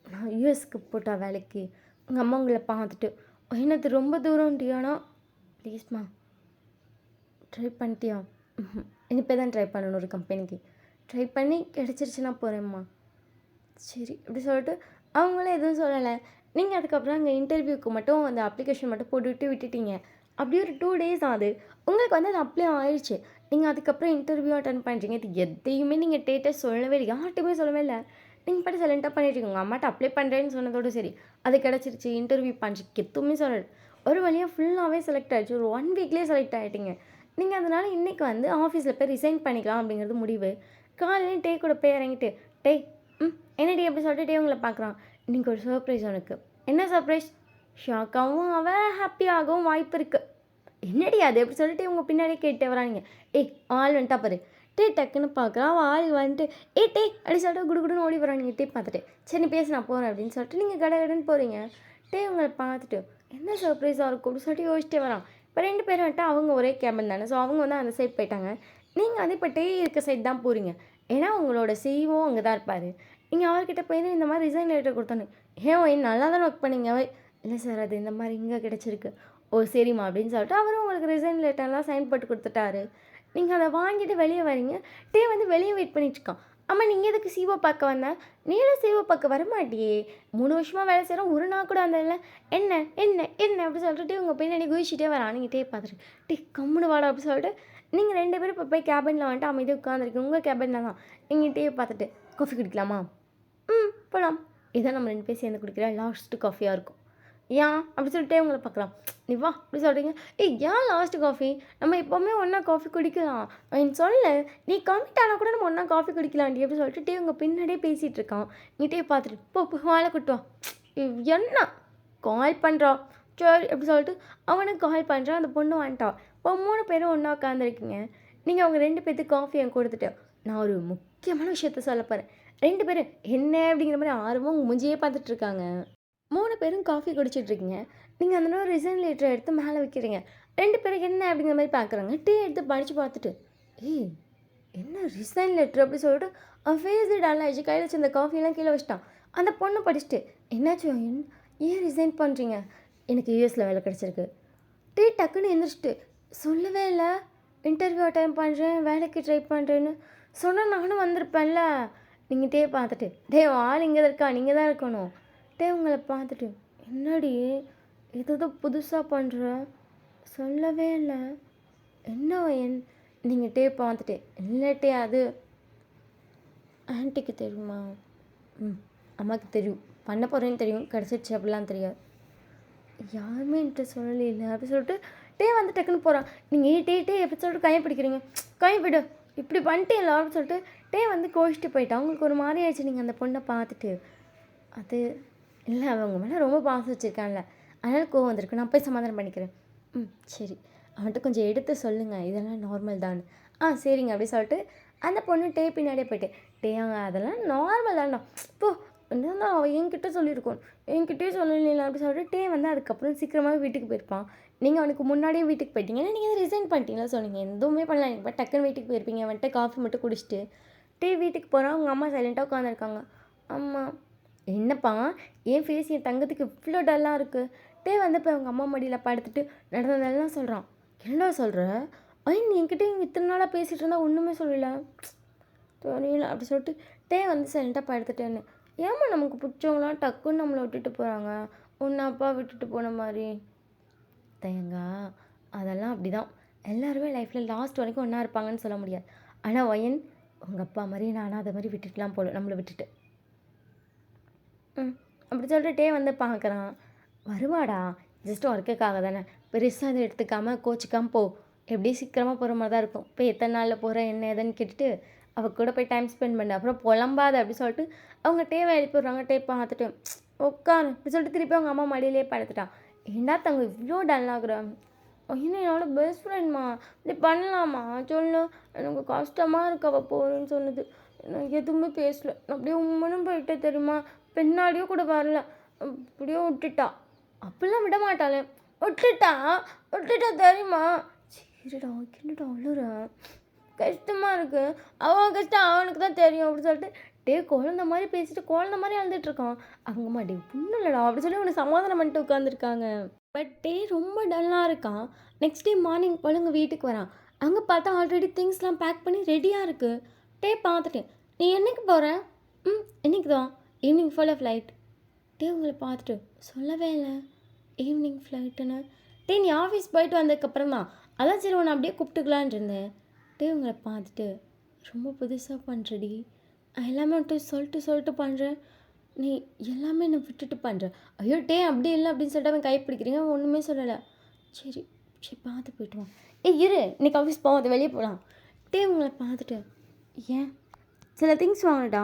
நான் யூஎஸ்க்கு போட்டா வேலைக்கு." உங்கள் அம்மா உங்களை பார்த்துட்டு, "என்னது ரொம்ப தூரம் டியானா? ப்ளீஸ்மா ட்ரை பண்ணிட்டியா?" இனிப்பே தான் ட்ரை பண்ணணும் ஒரு கம்பெனிக்கு. ட்ரை பண்ணி கிடச்சிருச்சுன்னா போகிறேம்மா." சரி அப்படி சொல்லிட்டு அவங்களும் எதுவும் சொல்லலை. நீங்கள் அதுக்கப்புறம் அங்கே இன்டர்வியூக்கு மட்டும் அந்த அப்ளிகேஷன் மட்டும் போட்டுவிட்டு விட்டுட்டீங்க. அப்படியே ஒரு 2 டேஸ் ஆகுது. உங்களுக்கு வந்து அது அப்ளை ஆயிடுச்சு. நீங்கள் அதுக்கப்புறம் இன்டர்வியூ அட்டெண்ட் பண்ணுறீங்க. இது எதையுமே நீங்கள் டேட்டை சொல்லவே இல்லை, யார்கிட்டையுமே சொல்லவே இல்லை. நீங்கள் பாட்டு சைலண்ட்டாக பண்ணிட்டுருக்கீங்க. உங்கள் அம்மாட்ட அப்ளை பண்ணுறேன்னு சொன்னதோடு சரி. அது கிடச்சிருச்சு, இன்டர்வியூ பண்ணுறதுக்கு எதுவுமே சொல்லலை. ஒரு வழியாக ஃபுல்லாகவே செலக்ட் ஆகிடுச்சு. ஒரு 1 வீக்லேயே செலக்ட் ஆகிட்டீங்க. நீங்கள் அதனால் இன்றைக்கி வந்து ஆஃபீஸில் போய் ரிசைன் பண்ணிக்கலாம் அப்படிங்கிறது முடிவு. காலையில் டே கூட போய் இறங்கிட்டு, "டே என்னடி?" அப்படி சொல்லிட்டு டே உங்களை பார்க்குறான். "இன்னைக்கு ஒரு சர்ப்ரைஸ் உனக்கு." "என்ன சர்ப்ரைஸ்?" ஷாக்காகவும் ஹாப்பியாகவும் வாய்ப்பு இருக்குது. "என்னடி அது?" அப்படி சொல்லிட்டு இவங்க பின்னாடியே கேட்டே வராங்க. "ஏய் ஆள் வந்துட்டா பாரு." டே டக்குன்னு பார்க்குறான். அவன் ஆள் வந்துட்டு, டே அப்படி சொல்லிட்டு குடுகுடுன்னு ஓடி வரானுங்க. டே பார்த்துட்டு, "சரி நீ பேசு நான் போகிறேன்" அப்படின்னு சொல்லிட்டு நீங்கள் கடகடன்னு போகிறீங்க. டே உங்களை பார்த்துட்டு, என்ன சர்ப்ரைஸாக இருக்கும் அப்படின்னு சொல்லிட்டு யோசிச்சிட்டே வரான். இப்போ 2 பேரும் வந்துட்டு அவங்க ஒரே கேபின் தானே. ஸோ அவங்க வந்து அந்த சைட் போயிட்டாங்க. நீங்கள் வந்து இப்போ டே இருக்க சைட் தான் போகிறீங்க. ஏன்னா உங்களோட சிஇஓ அங்கே தான் இருப்பார். நீங்கள் அவர்கிட்ட போய் இந்த மாதிரி ரிசைன் லெட்டர் கொடுத்தானு, "ஏன் நல்லா தானே ஒர்க் பண்ணீங்க?" "இல்லை சார் அது இந்த மாதிரி இங்கே கிடச்சிருக்கு." "ஓ சரிம்மா" அப்படின்னு சொல்லிட்டு அவரும் உங்களுக்கு ரிசைன் லெட்டர்லாம் சைன் போட்டு கொடுத்துட்டாரு. நீங்கள் அதை வாங்கிட்டு வெளியே வரீங்க. டே வந்து வெளியே வெயிட் பண்ணிட்டுருக்கான். "அம்மா நீங்கள் எதுக்கு சிஓ பார்க்க வந்த?" "நீலாம் சிஓ பார்க்க வரமாட்டியே, 3 வருஷமாக வேலை செய்கிறோம், ஒரு நாள் கூட வந்ததில்ல. என்ன என்ன என்ன?" அப்படி சொல்லிட்டு உங்கள் பின்னாடி குதிச்சிட்டே வரான். நீங்கள் டே பார்த்துட்டு, "டே கம்முனு வாடா" அப்படி சொல்லிட்டு நீங்கள் 2 பேரும் இப்போ போய் கேபினில் வந்துட்டு அமைதியாக உட்காந்துருக்கீங்க. உங்கள் கேபினில் தான். நீங்கள் டீ பார்த்துட்டு, "காஃபி குடிக்கலாமா?" போகலாம்." இதான் நம்ம 2 பேரும் சேர்ந்து குடிக்கிற லாஸ்ட்டு காஃபியாக இருக்கும். "ஏன்?" அப்படி சொல்லிட்டே உங்களை பார்க்கலாம். "நீ வா" அப்படி சொல்கிறீங்க. ஏன் லாஸ்ட்டு காஃபி? நம்ம எப்போவுமே ஒன்றா காஃபி குடிக்கலாம். சொல்லு, நீ கமிட் ஆனால் கூட நம்ம ஒன்றா காஃபி குடிக்கலாம்டி அப்படி சொல்லிட்டு டே உங்கள் பின்னாடியே பேசிகிட்டு இருக்கான். நீ டே பார்த்துட்டு, போ வாழை கூட்டு வா." என்ன கால் பண்ணுறா? சரி அப்படி சொல்லிட்டு அவனுக்கு கால் பண்ணுறான். அந்த பொண்ணு வந்துட்டா. இப்போ 3 பேரும் ஒன்றா உட்காந்துருக்கீங்க. நீங்கள் அவங்க 2 பேத்துக்கு காஃபி கொடுத்துட்டு, நான் ஒரு முக்கியமான விஷயத்த சொல்ல போகிறேன். 2 பேரும் என்ன அப்படிங்கிற மாதிரி ஆர்வம் உங்கள் மூஞ்சியே பார்த்துட்ருக்காங்க. 3 பேரும் காஃபி குடிச்சிட்ருக்கீங்க. நீங்கள் அந்த நேரம் ரிசைன் லெட்டர் எடுத்து மேலே வைக்கிறீங்க. 2 பேரும் என்ன அப்படிங்கிற மாதிரி பார்க்குறாங்க. டீ எடுத்து படித்து பார்த்துட்டு, "ஏய் என்ன ரிசைன் லெட்ரு?" அப்படி சொல்லிட்டு அவன் ஃபேஸு டல் ஆகிடுச்சு. கையில் வச்சு அந்த காஃபியெல்லாம் கீழே வச்சிட்டான். அந்த பொண்ணு படிச்சுட்டு, "என்னாச்சு ஏன் ரிசைன் பண்ணுறீங்க?" "எனக்கு யூஎஸில் வேலை கிடச்சிருக்கு." டீ டக்குன்னு எந்திரிச்சிட்டு, "சொல்லவே இல்லை இன்டர்வியூ அட்டெண்ட் பண்ணுறேன், வேலைக்கு ட்ரை பண்ணுறேன்னு சொன்னால் நானும் வந்திருப்பேன்ல." நீங்கள் டே பார்த்துட்டு, "டே ஆள் இங்கே தான் இருக்கா, நீங்கள் தான் இருக்கணும்." டே உங்களை பார்த்துட்டு, "என்னடி ஏதோ புதுசாக பண்ணுற, சொல்லவே இல்லை என்ன நீங்கள் டே பார்த்துட்டு, "இல்லட்டே அது ஆன்ட்டிக்கு தெரியுமா?" அம்மாவுக்கு தெரியும், பண்ண போகிறேன்னு தெரியும், கிடச்சிருச்சு அப்படிலாம் தெரியாது." "யாருமே என்கிட்ட சொல்லலை" அப்படி சொல்லிட்டு டே வந்து டக்குன்னு போகிறான். நீங்கள் டே எப்படி சொல்லிட்டு கையை பிடிக்கிறீங்க. "கையை விடு இப்படி பண்ணிட்டேல" அப்படின்னு சொல்லிட்டு டே வந்து கோச்சிட்டு போயிட்டான். அவங்களுக்கு ஒரு மாதிரி ஆயிடுச்சு. நீங்கள் அந்த பொண்ணை பார்த்துட்டு, அது இல்லை அவங்க மேலே ரொம்ப பாசம் வச்சுருக்கான்ல, அதனால் கோவம் வந்திருக்கு, நான் போய் சமாதானம் பண்ணிக்கிறேன். சரி அவன்கிட்ட கொஞ்சம் எடுத்து சொல்லுங்கள், இதெல்லாம் நார்மல் தான்." சரிங்க அப்படி சொல்லிட்டு அந்த பொண்ணு டே பின்னாடியே போயிட்டு, அதெல்லாம் நார்மல் தான்டா இப்போ என்னன்னா அவள் என்கிட்ட சொல்லியிருக்கோம், என்கிட்டயே சொல்லலாம் அப்படி சொல்லிட்டு டே வந்து அதுக்கப்புறம் சீக்கிரமாக வீட்டுக்கு போயிருப்பான். நீங்கள் அவனுக்கு முன்னாடியே வீட்டுக்கு போயிட்டீங்க. ஏன்னா நீங்கள் ரிசைன் பண்ணிட்டீங்களா சொன்னீங்க, எதுவுமே பண்ணலாம். நீங்கள் டக்குன்னு வீட்டுக்கு போயிருப்பீங்க. வந்துட்டு காஃபி மட்டும் குடிச்சிட்டு டே வீட்டுக்கு போகிறான். அவங்க அம்மா சைலண்ட்டாக உட்காந்துருக்காங்க. "அம்மா." "என்னப்பா என் ஃபேஸ் என் தங்கத்துக்கு இவ்வளோ டல்லாக இருக்குது." டே வந்து இப்போ அவங்க அம்மா மடியில் படுத்துட்டு நடந்ததெல்லாம் சொல்கிறான். "என்னடா சொல்கிற? நீ என்கிட்ட இத்தனை நாளாக பேசிகிட்டு இருந்தால் ஒன்றுமே சொல்லலை." "தெரியல" அப்படி சொல்லிட்டு டே வந்து சைலண்ட்டாக படுத்துட்டேன்னு. ஏம்மா நமக்கு பிடிச்சவங்களாம் டக்குன்னு நம்மளை விட்டுட்டு போகிறாங்க, உன்னை அப்பா விட்டுட்டு போன மாதிரி? அதெல்லாம் அப்படி தான். எல்லாருமே லைஃப்பில் லாஸ்ட் வரைக்கும் ஒன்றா இருப்பாங்கன்னு சொல்ல முடியாது. ஆனால் உங்கள் அப்பா மாதிரி நானும் அதை மாதிரி விட்டுட்டுலாம் போகல, நம்மளை விட்டுட்டு. அப்படி சொல்லிட்டு டே வந்து பார்க்குறான். "வருவாடா, ஜஸ்ட் ஒர்க்குக்காக தானே, பெருசாக அதை எடுத்துக்காமல் கோச்சிக்காமல் போ. எப்படியும் சீக்கிரமாக போகிற மாதிரி தான் இருக்கும். இப்போ எத்தனை நாளில் போகிற என்ன ஏதுன்னு கேட்டுட்டு அவள் கூட போய் டைம் ஸ்பெண்ட் பண்ணு. அப்புறம் புலம்பாத அப்படி சொல்லிட்டு அவங்க டேவை எழுப்பி விட்றாங்க. டே பார்த்துட்டு உட்காரு அப்படி சொல்லிட்டு திருப்பி அவங்க அம்மா மடியிலே படுத்துட்டான். ஏண்டா தங்க இவ்வளோ டல்லாகிறான்? இன்னும் என்னோட பெஸ்ட் ஃப்ரெண்ட்மா இப்படி பண்ணலாமா சொல்லு. எனக்கு கஷ்டமாக இருக்கு அவள் போகிறேன்னு சொன்னது. நான் எதுவுமே பேசல. நான் அப்படியே உம்மனும் போயிட்டேன் தெரியுமா. பின்னாடியோ கூட வரல. அப்படியே விட்டுட்டா. அப்படிலாம் விட மாட்டாளே. விட்டுட்டா தெரியுமா. சரிடா என்னடா அழுறேன், கஷ்டமாக இருக்குது. அவன் கஷ்டம் அவனுக்கு தான் தெரியும் அப்படி சொல்லிட்டு டே குழந்த மாதிரி பேசிட்டு குழந்த மாதிரி அழுதுட்ருக்கான். அவங்க மாட்டே ஒன்றும் இல்லைடா அப்படி சொல்லி உன்னை சமாதானம் பண்ணிட்டு உட்காந்துருக்காங்க. பட் டே ரொம்ப டல்லாக இருக்கான். நெக்ஸ்ட் டே மார்னிங் பழுங்க வீட்டுக்கு வரான். அங்கே பார்த்தா ஆல்ரெடி திங்ஸ்லாம் பேக் பண்ணி ரெடியாக இருக்குது. டே பார்த்துட்டேன். நீ என்னைக்கு போகிற? என்னைக்கு தான்? ஈவினிங் ஃபுல்லாக ஃப்ளைட். டே உங்களை பார்த்துட்டு சொல்லவே இல்லை ஈவினிங் ஃப்ளைட்டுன்னு. டே நீ ஆஃபீஸ் போயிட்டு வந்ததுக்கப்புறம் தான் அதான் சரி உன்னை அப்படியே கூப்பிட்டுக்கலான் இருந்தேன். டே உங்களை பார்த்துட்டு ரொம்ப புதுசாக பண்ணுறடி. எல்லாமே வந்துட்டு சொல்லிட்டு பண்ணுறேன். நீ எல்லாமே என்னை விட்டுட்டு பண்ணுற. ஐயோ டே அப்படி இல்லை அப்படின்னு சொல்லிட்டு அவன் கை பிடிக்கிறீங்க. ஒன்றுமே சொல்லலை. சரி பார்த்து போய்ட்டு வான். இரு இன்னைக்கு ஆஃபீஸ் போவோம், அது வெளியே போகலாம். டே உங்களை பார்த்துட்டு ஏன் சில திங்ஸ் வாங்கடா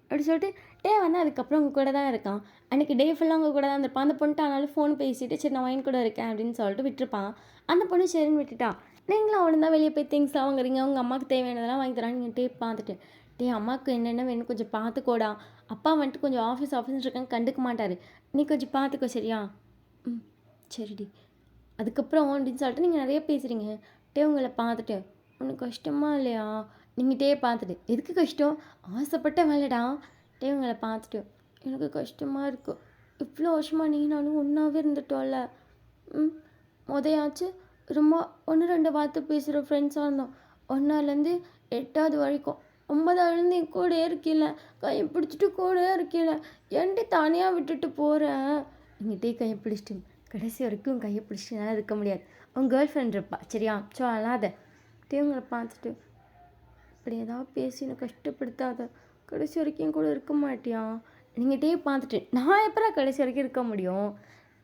அப்படி சொல்லிட்டு டே வந்து அதுக்கப்புறம் உங்கள் கூட தான் இருக்கான். அன்றைக்கி டே ஃபுல்லாக உங்கள் கூட தான் இருந்திருப்பான். அந்த பொண்ணுட்டு ஆனாலும் ஃபோன் பேசிட்டு சரி நான் வாங்கி கூட இருக்கேன் அப்படின்னு சொல்லிட்டு விட்டுருப்பான். அந்த பொண்ணு சரின்னு விட்டுட்டான். நீங்களும் அவனு தான் வெளியே போய் திங்ஸ்லாம் வாங்குறீங்க. உங்கள் அம்மாவுக்கு தேவையானதெல்லாம் வாங்கி தரான். நீங்கள் டே பார்த்துட்டு டே அம்மாவுக்கு என்னென்ன வேணும் கொஞ்சம் பார்த்துக்கோடா. அப்பா வந்துட்டு கொஞ்சம் ஆஃபீஸ் இருக்காங்க கண்டுக்க மாட்டார். நீ கொஞ்சம் பார்த்துக்கோ சரியா. சரிடி. அதுக்கப்புறம் அப்படின்னு சொல்லிட்டு நீங்கள் நிறைய பேசுகிறீங்க. டே உங்களை பார்த்துட்டு உனக்கு கஷ்டமாக இல்லையா? நீங்கள் டே பார்த்துட்டு எதுக்கு கஷ்டம்? ஆசைப்பட்ட வேலைடா. டே உங்களை பார்த்துட்டு எனக்கு கஷ்டமாக இருக்கும். இவ்வளோ வருஷமாக நீ நானும் ஒன்றாவே இருந்துட்டோம்ல. முதையாச்சு ரொம்ப 1-2 வார்த்தை பேசுகிற ஃப்ரெண்ட்ஸாக இருந்தோம். 1ஆவதுலேருந்து 8ஆவது வரைக்கும். 9ஆவதுலேருந்து என் கூட இருக்கல. கையை பிடிச்சிட்டு கூட இருக்கல. ஏன்ட்டு தனியாக விட்டுட்டு போகிறேன். நீங்கள் டே கையை பிடிச்சிட்டு கடைசி வரைக்கும் கையை பிடிச்சிட்டு என்னால் இருக்க முடியாது. உன் கேர்ள் ஃப்ரெண்ட் இருப்பா சரியா. ஸோ அழாத. டே உங்களை பார்த்துட்டு இப்படி ஏதாவது பேசி என்னை கஷ்டப்படுத்தாத. கடைசி வரைக்கும் கூட இருக்க மாட்டியா? நீங்கள் டே பார்த்துட்டு நான் எப்போ கடைசி வரைக்கும் இருக்க முடியும்?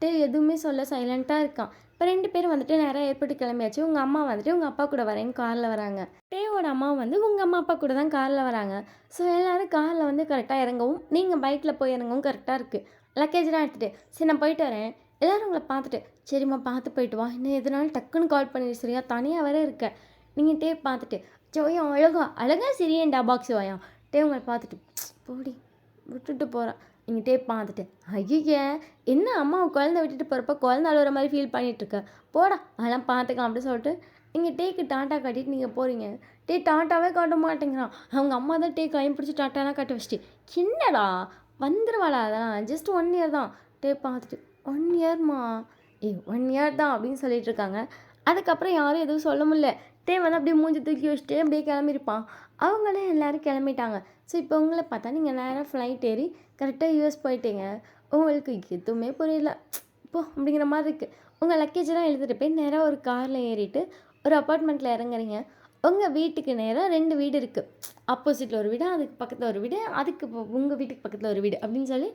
டே எதுவுமே சொல்ல சைலண்ட்டாக இருக்கான். இப்போ 2 பேரும் வந்துட்டு நேராக ஏற்பட்டு கிளம்பியாச்சு. உங்கள் அம்மா வந்துட்டு உங்கள் அப்பா கூட வரேன்னு காரில் வராங்க. டேவோட அம்மா வந்து உங்கள் அம்மா அப்பா கூட தான் காரில் வராங்க. ஸோ எல்லோரும் காரில் வந்து கரெக்டாக இறங்கவும் நீங்கள் பைக்கில் போய் இறங்கவும் கரெக்டாக இருக்குது. லக்கேஜ்லாம் எடுத்துகிட்டு சரி நான் போயிட்டு வரேன். எல்லோரும் உங்களை பார்த்துட்டு சரிம்மா பார்த்து போயிட்டு வா. இன்னும் எதுனாலும் டக்குன்னு கால் பண்ணிடு சரியா. தனியாக வர இருக்க. நீங்கள் டே பார்த்துட்டு ஜோயா அழகா சிரியேண்டா பாக்ஸ் வாயா. டே உங்களை பார்த்துட்டு போடி விட்டுட்டு போகிறான். நீங்கள் டே பார்த்துட்டு ஐயே என்ன அம்மா குழந்தை விட்டுட்டு போகிறப்ப குழந்தை அழுகிற மாதிரி ஃபீல் பண்ணிகிட்ருக்க. போடா அதெல்லாம் பார்த்துக்கலாம் அப்படின்னு சொல்லிட்டு நீங்கள் டேக்கு டாட்டா காட்டிட்டு நீங்கள் போகிறீங்க. டே டாட்டாவே காட்ட மாட்டேங்கிறான். அவங்க அம்மா தான் டே கையும் பிடிச்சி டாட்டாலாம் காட்ட வச்சுட்டு என்னடா வந்துடுவாடா அதெல்லாம் ஜஸ்ட் 1 இயர் தான். டே பார்த்துட்டு 1 இயர்மா 1 இயர் தான் அப்படின்னு சொல்லிட்டு இருக்காங்க. அதுக்கப்புறம் யாரும் எதுவும் சொல்ல முடியல. டே வந்து அப்படியே மூஞ்சி தூக்கி வச்சுட்டு அப்படியே கிளம்பியிருப்பான். அவங்களே எல்லோரும் கிளம்பிட்டாங்க. ஸோ இப்போ உங்களை பார்த்தா நீங்கள் நேராக ஃப்ளைட் ஏறி கரெக்டாக யூஎஸ் போயிட்டீங்க. உங்களுக்கு எதுவுமே புரியல இப்போ அப்படிங்கிற மாதிரி இருக்குது. உங்கள் லக்கேஜெல்லாம் எழுதிட்டு போய் நேராக ஒரு காரில் ஏறிட்டு ஒரு அப்பார்ட்மெண்ட்டில் இறங்குறீங்க. உங்கள் வீட்டுக்கு நேராக 2 வீடு இருக்குது. ஆப்போசிட்டில் ஒரு வீடு, அதுக்கு பக்கத்தில் ஒரு வீடு, அதுக்கு உங்கள் வீட்டுக்கு பக்கத்தில் ஒரு வீடு அப்படின்னு சொல்லி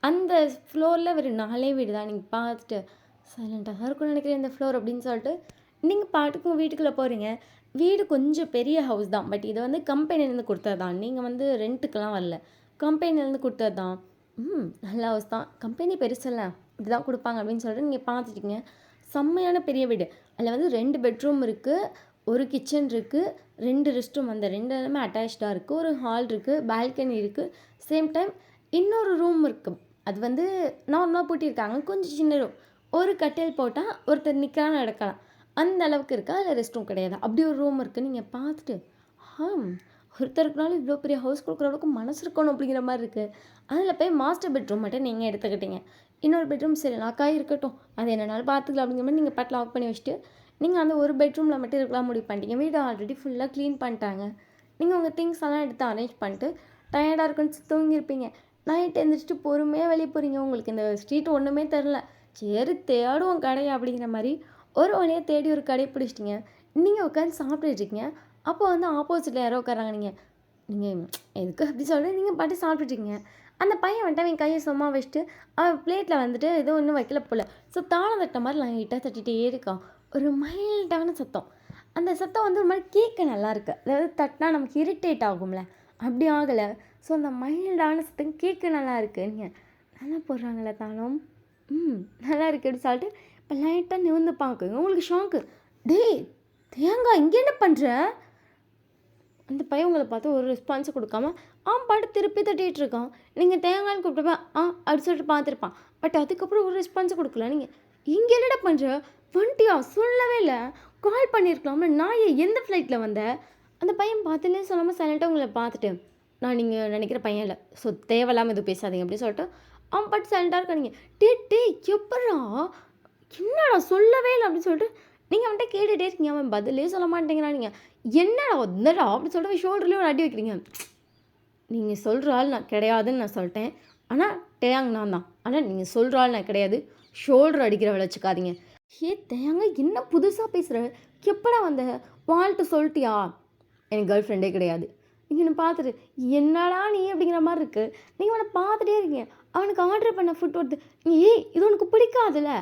அந்த ஃப்ளோரில் ஒரு 4 வீடு தான். நீங்கள் பார்த்துட்டு சைலண்ட்டாக தான் இருக்கும்னு நினைக்கிறேன் இந்த ஃப்ளோர் அப்படின்னு சொல்லிட்டு நீங்கள் பாட்டுக்கு உங்கள் வீட்டுக்குள்ளே போகிறீங்க. வீடு கொஞ்சம் பெரிய ஹவுஸ் தான். பட் இதை வந்து கம்பெனிலேருந்து கொடுத்தது தான். நீங்கள் வந்து ரெண்ட்டுக்கெலாம் வரல, கம்பெனிலேருந்து கொடுத்தது தான். நல்ல ஹவுஸ் தான். கம்பெனி பெருசில்ல இப்படி தான் கொடுப்பாங்க அப்படின்னு சொல்லிட்டு நீங்கள் பார்த்துட்டீங்க. செம்மையான பெரிய வீடு. அதில் வந்து 2 பெட்ரூம் இருக்குது, ஒரு கிச்சன் இருக்குது, 2 ரெஸ்ட் ரூம். அந்த 2 எல்லாமே அட்டாச்சாக இருக்குது. ஒரு ஹால் இருக்குது, பால்கனி இருக்குது. சேம் டைம் இன்னொரு ரூம் இருக்குது. அது வந்து நார்மலாக பூட்டியிருக்காங்க. கொஞ்சம் சின்ன ரூம். ஒரு கட்டில் போட்டால் ஒருத்தர் நிற்கலாம் நடக்கலாம் அந்த அளவுக்கு இருக்கா. அதில் ரெஸ்ட் ரூம் கிடையாது. அப்படி ஒரு ரூம் இருக்குது. நீங்கள் பார்த்துட்டு ஒருத்தருக்குனாலும் இவ்வளோ பெரிய ஹவுஸ் கொடுக்குற அளவுக்கு மனசு இருக்கணும் அப்படிங்கிற மாதிரி இருக்குது. அதில் போய் மாஸ்டர் பெட்ரூம் மட்டும் நீங்கள் எடுத்துக்கிட்டீங்க. இன்னொரு பெட்ரூம் சரி லாக்காக இருக்கட்டும், அது என்னென்னாலும் பார்த்துக்கலாம் அப்படிங்கிற மாதிரி நீங்கள் பாட்டு லாக் பண்ணி வச்சுட்டு நீங்கள் அந்த ஒரு பெட்ரூமில் மட்டும் இருக்கலாம் முடிவு பண்ணிட்டீங்க. வீடு ஆல்ரெடி ஃபுல்லாக க்ளீன் பண்ணிட்டாங்க. நீங்கள் உங்கள் திங்ஸ் எல்லாம் எடுத்து அரேஞ்ச் பண்ணிட்டு டயர்டாக இருக்குன்னு தூங்கியிருப்பீங்க. நைட் எழுந்திரிச்சிட்டு பொறுமையாக வெளியே போகிறீங்க. உங்களுக்கு இந்த ஸ்ட்ரீட் ஒன்றுமே தெரில. சரி தேடுவோம் கடையை அப்படிங்கிற மாதிரி ஒரு வழியாக தேடி ஒரு கடை பிடிச்சிட்டிங்க. நீங்கள் உட்காந்து சாப்பிட்டுருக்கீங்க. அப்போ வந்து ஆப்போசிட்டில் யாரோ உட்காராங்க. நீங்கள் எதுக்கு அப்படி சொல்லிட்டு நீங்கள் பாட்டு சாப்பிட்டுட்டீங்க. அந்த பையன் வந்துட்டு அவன் கையை சும்மா வச்சுட்டு அவன் பிளேட்டில் வந்துட்டு எதுவும் இன்னும் வைக்கல போல. ஸோ தாளம் தட்ட மாதிரி லைட்டாக தட்டிகிட்டே இருக்கான். ஒரு மைல்டான சத்தம். அந்த சத்தம் வந்து ஒரு மாதிரி கேட்க நல்லாயிருக்கு. அதாவது தட்டினா நமக்கு இரிட்டேட் ஆகும்ல, அப்படி ஆகலை. ஸோ அந்த மைல்டான சத்தம் கேட்க நல்லா இருக்குது. நீங்கள் நல்லா போடுறாங்களே தாளம், நல்லா இருக்குது அப்படின்னு சொல்லிட்டு இப்போ லைட்டாக நிமிர்ந்து பார்க்குங்க. உங்களுக்கு ஷாக்கு. டேய் தேங்காய் இங்கே என்ன பண்ணுற? அந்த பையன் உங்களை பார்த்து ஒரு ரெஸ்பான்ஸை கொடுக்காம பாட்டு திருப்பி தட்டிகிட்டு இருக்கான். நீங்கள் தேங்காய்னு கூப்பிட்டப்ப அப்படி சொல்லிட்டு பார்த்துருப்பான். பட் அதுக்கப்புறம் ஒரு ரெஸ்பான்ஸை கொடுக்கல. நீங்கள் இங்கே என்னடா பண்ணுற? வந்துட்டியா? சொல்லவே இல்லை, கால் பண்ணியிருக்கலாம்ல. நான் எந்த ஃப்ளைட்டில் வந்தேன்? அந்த பையன் பார்த்துலே சொல்லாமல் சைலண்ட்டாக உங்களை பார்த்துட்டு, நான் நீங்கள் நினைக்கிற பையன் இல்லை, ஸோ தேவையில்லாமல் எதுவும் பேசாதீங்க அப்படின்னு சொல்லிட்டு பாட்டு சைலண்ட்டாக இருக்காங்க. டே எப்படா, என்னடா சொல்லவே இல்லை அப்படின்னு சொல்லிட்டு நீங்கள் வந்துட்டு கேட்டுகிட்டே இருக்கீங்க. அவன் பதிலே சொல்ல மாட்டேங்கிறான். நீங்கள் என்னடா வந்தடா அப்படின்னு சொல்லிட்டு ஷோல்டர்லேயே ஒரு அடி வைக்கிறீங்க. நீங்கள் சொல்கிற ஆள் நான் கிடையாதுன்னு நான் சொல்லிட்டேன், ஆனால் தேயாங்க நான் தான். ஆனால் நீங்கள் சொல்கிற ஆள் நான் கிடையாது, ஷோல்டர் அடிக்கிற வேலை வச்சுக்காதீங்க. தேயாங்க என்ன புதுசாக பேசுகிற? எப்படா வந்த? வாழ்த்து சொல்லிட்டியா? எனக்கு கேர்ள் ஃப்ரெண்டே கிடையாது. நீங்கள் என்ன பார்த்துட்டு என்னடா நீ அப்படிங்கிற மாதிரி இருக்குது. நீங்கள் அவனை பார்த்துட்டே இருக்கீங்க. அவனுக்கு ஆர்டர் பண்ண ஃபுட் வருது. இது உனக்கு பிடிக்காதுல்ல?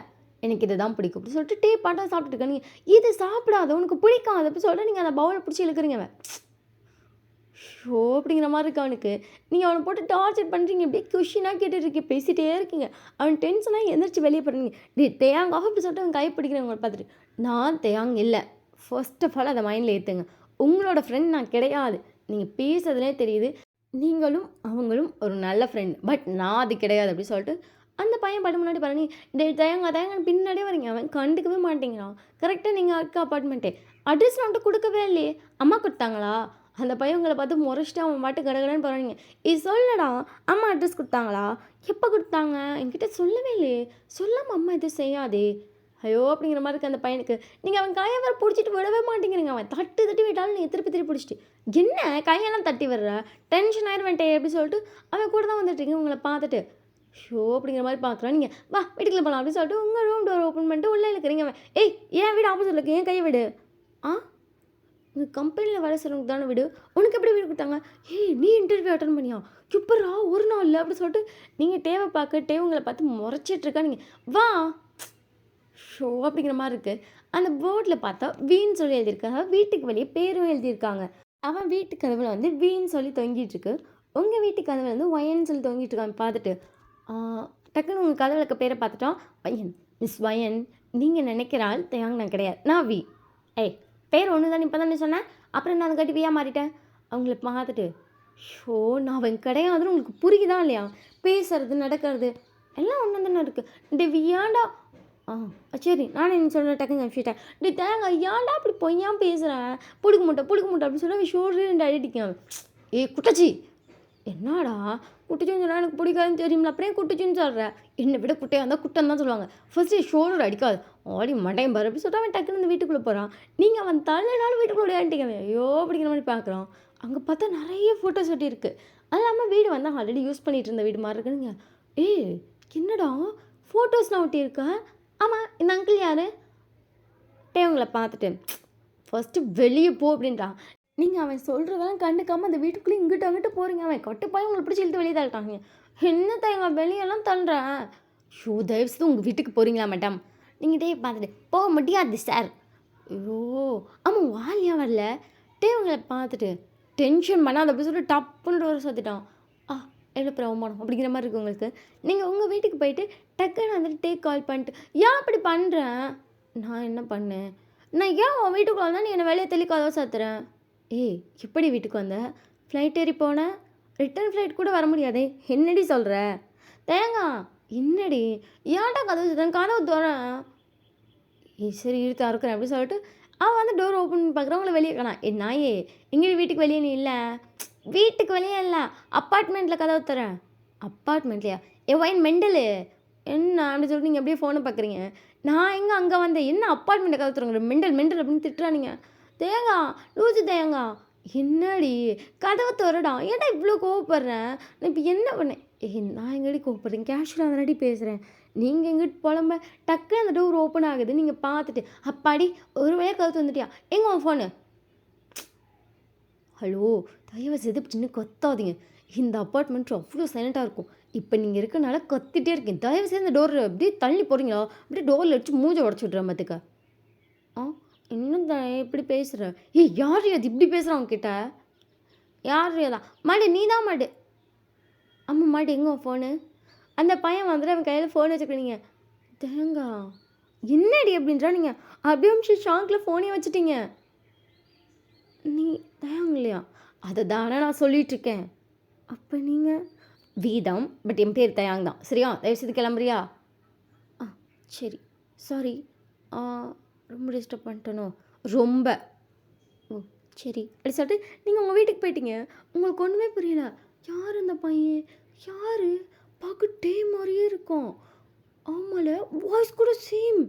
எனக்கு இது தான் பிடிக்கும் அப்படி சொல்லிட்டு பாட்டாக சாப்பிட்டுட்டு இருக்க. நீங்கள் இது சாப்பிடாத, உனக்கு பிடிக்காது அப்படி சொல்லிட்டு நீங்கள் அந்த பவுலை பிடிச்சி இழுக்கிறீங்க. அவன் ஷோ அப்படிங்கிற மாதிரி இருக்கு அவனுக்கு. நீங்கள் அவனை போட்டு டார்ச்சர் பண்ணுறீங்க. இப்படியே கொஷினாக கேட்டுருக்கீங்க, பேசிகிட்டே இருக்கீங்க. அவன் டென்ஷனாக எந்திரிச்சு வெளியே போடுறீங்க. தேங்காய் அப்படி சொல்லிட்டு அவன் கை பிடிக்கிறவங்களை பார்த்துட்டு, நான் தேங்காய் இல்லை. ஃபர்ஸ்ட் ஆஃப் ஆல் அதை மைண்டில் ஏற்றுங்க. உங்களோட ஃப்ரெண்ட் நான் கிடையாது. நீங்கள் பேசுறதுலே தெரியுது நீங்களும் அவங்களும் ஒரு நல்ல ஃப்ரெண்ட், பட் நான் அது கிடையாது அப்படி சொல்லிட்டு அந்த பையன் படம் முன்னாடி பாருங்க. தேங்காய் பின்னாடியே வரீங்க. அவன் கண்டுக்கவே மாட்டேங்கிறான். கரெக்டாக நீங்கள் இருக்க அப்பார்ட்மெண்ட்டே அட்ரஸ் வந்துட்டு கொடுக்கவே இல்லையே. அம்மா கொடுத்தாங்களா? அந்த பையன் உங்களை பார்த்து முறைச்சிட்டு அவன் பாட்டு கடகடன்னு போகிறாங்க. இது சொல்லடா, அம்மா அட்ரஸ் கொடுத்தாங்களா? எப்போ கொடுத்தாங்க? என்கிட்ட சொல்லவே இல்லையே. சொல்லாமல் அம்மா எதுவும் செய்யாதே. ஐயோ அப்படிங்கிற மாதிரி இருக்குது அந்த பையனுக்கு. நீங்கள் அவன் கையை வேறு பிடிச்சிட்டு விடவே மாட்டேங்கிறீங்க. அவன் தட்டி விட்டாலும் நீங்கள் திருப்பி பிடிச்சிட்டு என்ன கையெல்லாம் தட்டி வர்ற, டென்ஷன் ஆயிடுவேன்ட்டே அப்படி சொல்லிட்டு அவன் கூட தான் வந்துட்டுருக்கீங்க. உங்களை பார்த்துட்டு ஷோ அப்படிங்கிற மாதிரி பார்க்குறான். நீங்கள் வா வீட்டுக்குள்ள போகலாம் அப்படின்னு சொல்லிட்டு உங்கள் ரூம் டோர் ஓப்பன் பண்ணிட்டு உள்ளே இருக்கிறீங்க. அவன் ஏன் வீடு ஆப்போசிட்டில் இருக்கு, ஏன் கையை விடு. உங்கள் கம்பெனியில் வேலை செய்கிறவங்க தானே வீடு, உனக்கு எப்படி வீடு கொடுத்தாங்க? நீ இன்டர்வியூ அட்டன் பண்ணியா? சூப்பரா ஒரு நாள் இல்லை அப்படி சொல்லிட்டு நீங்கள் டேவை உங்களை பார்த்து முறைச்சிட்ருக்கா. நீங்கள் வா ஷோ அப்படிங்கிற மாதிரி இருக்குது. அந்த போர்டில் பார்த்தா வீன்னு சொல்லி எழுதியிருக்காங்க. வீட்டுக்கு வெளியே பேரும் எழுதியிருக்காங்க. அவன் வீட்டு கதவில் வந்து வீன்னு சொல்லி தொங்கிட்டுருக்கு. உங்கள் வீட்டு கதவில் வந்து ஒயன்னு சொல்லி தொங்கிட்டு இருக்காங்க. பார்த்துட்டு டக்குன்னு உங்கள் கதவில் இருக்க பேரை பார்த்துட்டோம். வயன், மிஸ் வயன். நீங்கள் நினைக்கிற ஆள் தேங்க நான் கிடையாது, நான் வி. பேர் ஒன்று தான் இப்போ தானே சொன்னேன், அப்புறம் நான் அதுக்காட்டி வியா மாறிட்டேன். அவங்கள பார்த்துட்டு ஷோ நான் அவன் கிடையாதுன்னு உங்களுக்கு புரியுதா இல்லையா? பேசுறது நடக்கிறது எல்லாம் ஒன்று தானே இருக்குது. வியாண்டா சரி நானே என்ன சொல்கிறேன் டக்குன்னு அனுப்பிச்சிட்டேன். தேங்காய் ஏன்டா அப்படி பொய்யா பேசுகிறேன்? பிடிக்க மாட்டேன் அப்படின்னு சொல்லி ஷோல்டர் 2 அடிட்டிக்கான். குட்டச்சி என்னடா குட்டிச்சுன்னு சொன்னால் எனக்கு பிடிக்காதுன்னு தெரியுமில்ல, அப்புறம் குட்டிச்சுன்னு சொல்கிறேன். என்னை விட குட்டையாக இருந்தால் குட்டன் தான் சொல்லுவாங்க. ஃபர்ஸ்ட்டு ஷோல்டர் அடிக்காது, ஆடி மண்டையும் பாரு அப்படி சொல்லிட்டு அவன் டக்குன்னு இந்த வீட்டுக்குள்ளே போகிறான். நீங்கள் அவன் தலைனாலும் வீட்டுக்குள்ளே விளையாண்டிக்கவே ஐயோ அப்படிங்கிற மாதிரி பார்க்குறான். அங்கே பார்த்தா நிறைய ஃபோட்டோஸ் ஒட்டி இருக்குது. அது இல்லாமல் வீடு வந்து ஆல்ரெடி யூஸ் பண்ணிகிட்டு இருந்த வீடு மாதிரி இருக்குதுங்க. என்னடா ஃபோட்டோஸ்லாம் ஒட்டி இருக்கா? ஆமாம் இந்த அங்கிள் யார்? உங்களை பார்த்துட்டு ஃபஸ்ட்டு வெளியே போ அப்படின்றான். நீங்கள் அவன் சொல்கிறதெல்லாம் கண்டுக்காமல் அந்த வீட்டுக்குள்ளே இங்கிட்ட அங்கிட்ட போகிறீங்க. அவன் கட்டுப்பாய் உங்களை பிடிச்சி இழுத்து வெளியே தள்ளிட்டாங்க. என்ன தேங்காய் வெளியெல்லாம் தள்ளுறேன்? தயவுசெய்து உங்கள் வீட்டுக்கு போகிறீங்களா மேடம்? நீங்கள் பார்த்துட்டு போக முடியாது சார். ஐயோ ஆமாம் வாலியாக வரல. உங்களை பார்த்துட்டு டென்ஷன் பண்ணால் அதை அப்படி சொல்லிட்டு டப்புன்னு ஒரு சத்துட்டான். எவ்வளோ அவமானம் அப்படிங்கிற மாதிரி இருக்குது உங்களுக்கு. நீங்கள் உங்கள் வீட்டுக்கு போயிட்டு டக்குன்னு வந்துட்டு கால் பண்ணிட்டு ஏன் அப்படி பண்ணுறேன்? நான் என்ன பண்ணேன்? நான் ஏன் உன் வீட்டுக்குள்ள வந்தால் நீ என்னை வெளியே தெளி கதவை சாத்துறேன்? எப்படி வீட்டுக்கு வந்த? ஃப்ளைட் ஏறி போனேன், ரிட்டர்ன் ஃப்ளைட் கூட வர முடியாதே, என்னடி சொல்கிற? தேங்காய் என்னடி ஏன்டா கதவை சாத்துறேன்? கதவை தோறேன். சரி இழுத்து அறுக்கிறேன் அப்படின்னு சொல்லிட்டு அவன் வந்து டோர் ஓப்பன் பண்ணி பார்க்குறவங்கள வெளியே காணா. நாயே எங்கேயும் வீட்டுக்கு வெளியே நீ இல்லை, வீட்டுக்கு வெளியே இல்லை அப்பார்ட்மெண்ட்டில் கதவை தரேன். அப்பார்ட்மெண்ட்லையா? ஒயின் மெண்டலு என்ன அப்படி சொல்லிட்டு நீங்கள் அப்படியே ஃபோனை பார்க்குறீங்க. நான் எங்கே அங்கே வந்தேன், என்ன அப்பார்ட்மெண்ட்டை கதவை தருங்க மெண்டல் அப்படின்னு திட்டுறானுங்க. தேங்காய் லூச்சு தேங்காய் என்னடி கதவை திறடா, ஏன்டா இவ்வளோ கோவப்படுறேன்? நான் இப்போ என்ன பண்ணேன்? நான் எங்கடி கோவப்படுறேன்? கேஷுவலாக அதனாடி பேசுகிறேன். நீங்கள் எங்கிட்ட புலம்ப டக்கு அந்த டோர் ஓப்பன் ஆகுது. நீங்கள் பார்த்துட்டு அப்பாடி ஒரு வழியாக கதவு வந்துட்டியா? எங்கே உன் ஃபோனு? ஹலோ தயவு செய்து சின்ன கொத்தாதீங்க. இந்த அப்பார்ட்மெண்ட் அவ்வளோ சைலண்ட்டாக இருக்கும். இப்போ நீங்கள் இருக்கனால கத்திட்டே இருக்கேன். தயவு செய்து இந்த டோர் அப்படியே தள்ளி போகிறீங்களா? அப்படியே டோரில் அடிச்சு மூஞ்ச உடச்சி விட்றேன் பார்த்துக்க. ஆ இன்னும் இப்படி பேசுகிற? ஏய் யார் அது இப்படி பேசுகிறான் உங்ககிட்ட? யார் தான் மாடு நீ தான் மாடு. ஆமாம் மாடு எங்கே ஃபோனு? அந்த பையன் வந்துட்டு அவன் கையில் ஃபோன் வச்சுக்கிறீங்க. தேங்கா என்னடி அப்படின்றா நீங்கள் அப்படியே நிமிஷம் ஷாங்கில் ஃபோனே வச்சுட்டீங்க. நீ தேங்கலையா? அதை தானே நான் சொல்லிகிட்ருக்கேன். அப்போ நீங்கள் வீதம் பட் என் பேர் தயாங் தான். சரியா? தயவுசெய்து கிளம்புறியா? ஆ சரி. சாரி. ரொம்ப டிஸ்டர்ப் பண்ணிட்டனோ? ரொம்ப. ஓ சரி. அப்படி சொல்லிட்டு நீங்கள் உங்கள் வீட்டுக்கு போயிட்டீங்க. உங்களுக்கு ஒன்றுமே புரியல. யார் அந்த பையன்? யார்? பார்க்க டே மாதிரியே இருக்கும். ஆமால வாய்ஸ் கூட சேம்.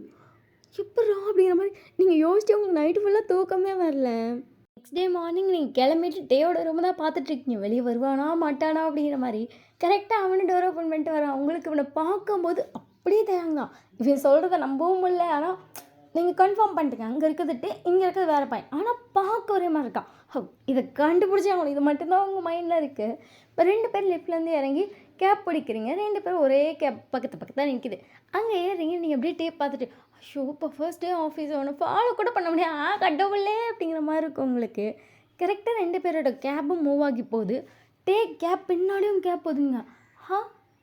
எப்பட்றா அப்படிங்கிற மாதிரி நீங்கள் யோசிச்சு உங்களுக்கு நைட்டு ஃபுல்லாக தூக்கமே வரல. நெக்ஸ்ட் டே மார்னிங் நீங்கள் கிளம்பிட்டு டேயோட ரூம் தான் பார்த்துட்ருக்கீங்க. வெளியே வருவானா மாட்டானா அப்படிங்கிற மாதிரி. கரெக்டாக அவனு டோர் ஓப்பன் பண்ணிட்டு வரான். உங்களுக்கு இவனை பார்க்கும்போது அப்படியே தேங்க தான். இவன் சொல்கிறத நம்பவும் முடியல. ஆனால் நீங்கள் கன்ஃபார்ம் பண்ணிட்டீங்க. அங்கே இருக்கிறது இங்கே இருக்கிறது வேறு பையன். ஆனால் பார்க்க ஒரே மாதிரி இருக்கான். இதை கண்டுபிடிச்சி அவங்களுக்கு இது மட்டும்தான் உங்கள் மைண்டில் இருக்குது. இப்போ 2 பேர் லிஃப்ட்லேருந்து இறங்கி கேப் பிடிக்கிறீங்க. 2 பேரும் ஒரே கேப் பக்கத்தில் நிற்கிது. அங்கே ஏறுறீங்க. நீங்கள் அப்படியே டேப் பார்த்துட்டு ஐயோ இப்போ ஃபர்ஸ்ட் டே ஆஃபீஸ் அவனை ஃபாலோ கூட பண்ண முடியாது கடவுளே அப்படிங்கிற மாதிரி இருக்கும் உங்களுக்கு. கரெக்டாக 2 பேரோட கேப்பும் மூவ் ஆகி போகுது. கேப் பின்னாடியும் கேப் போகுதுங்க.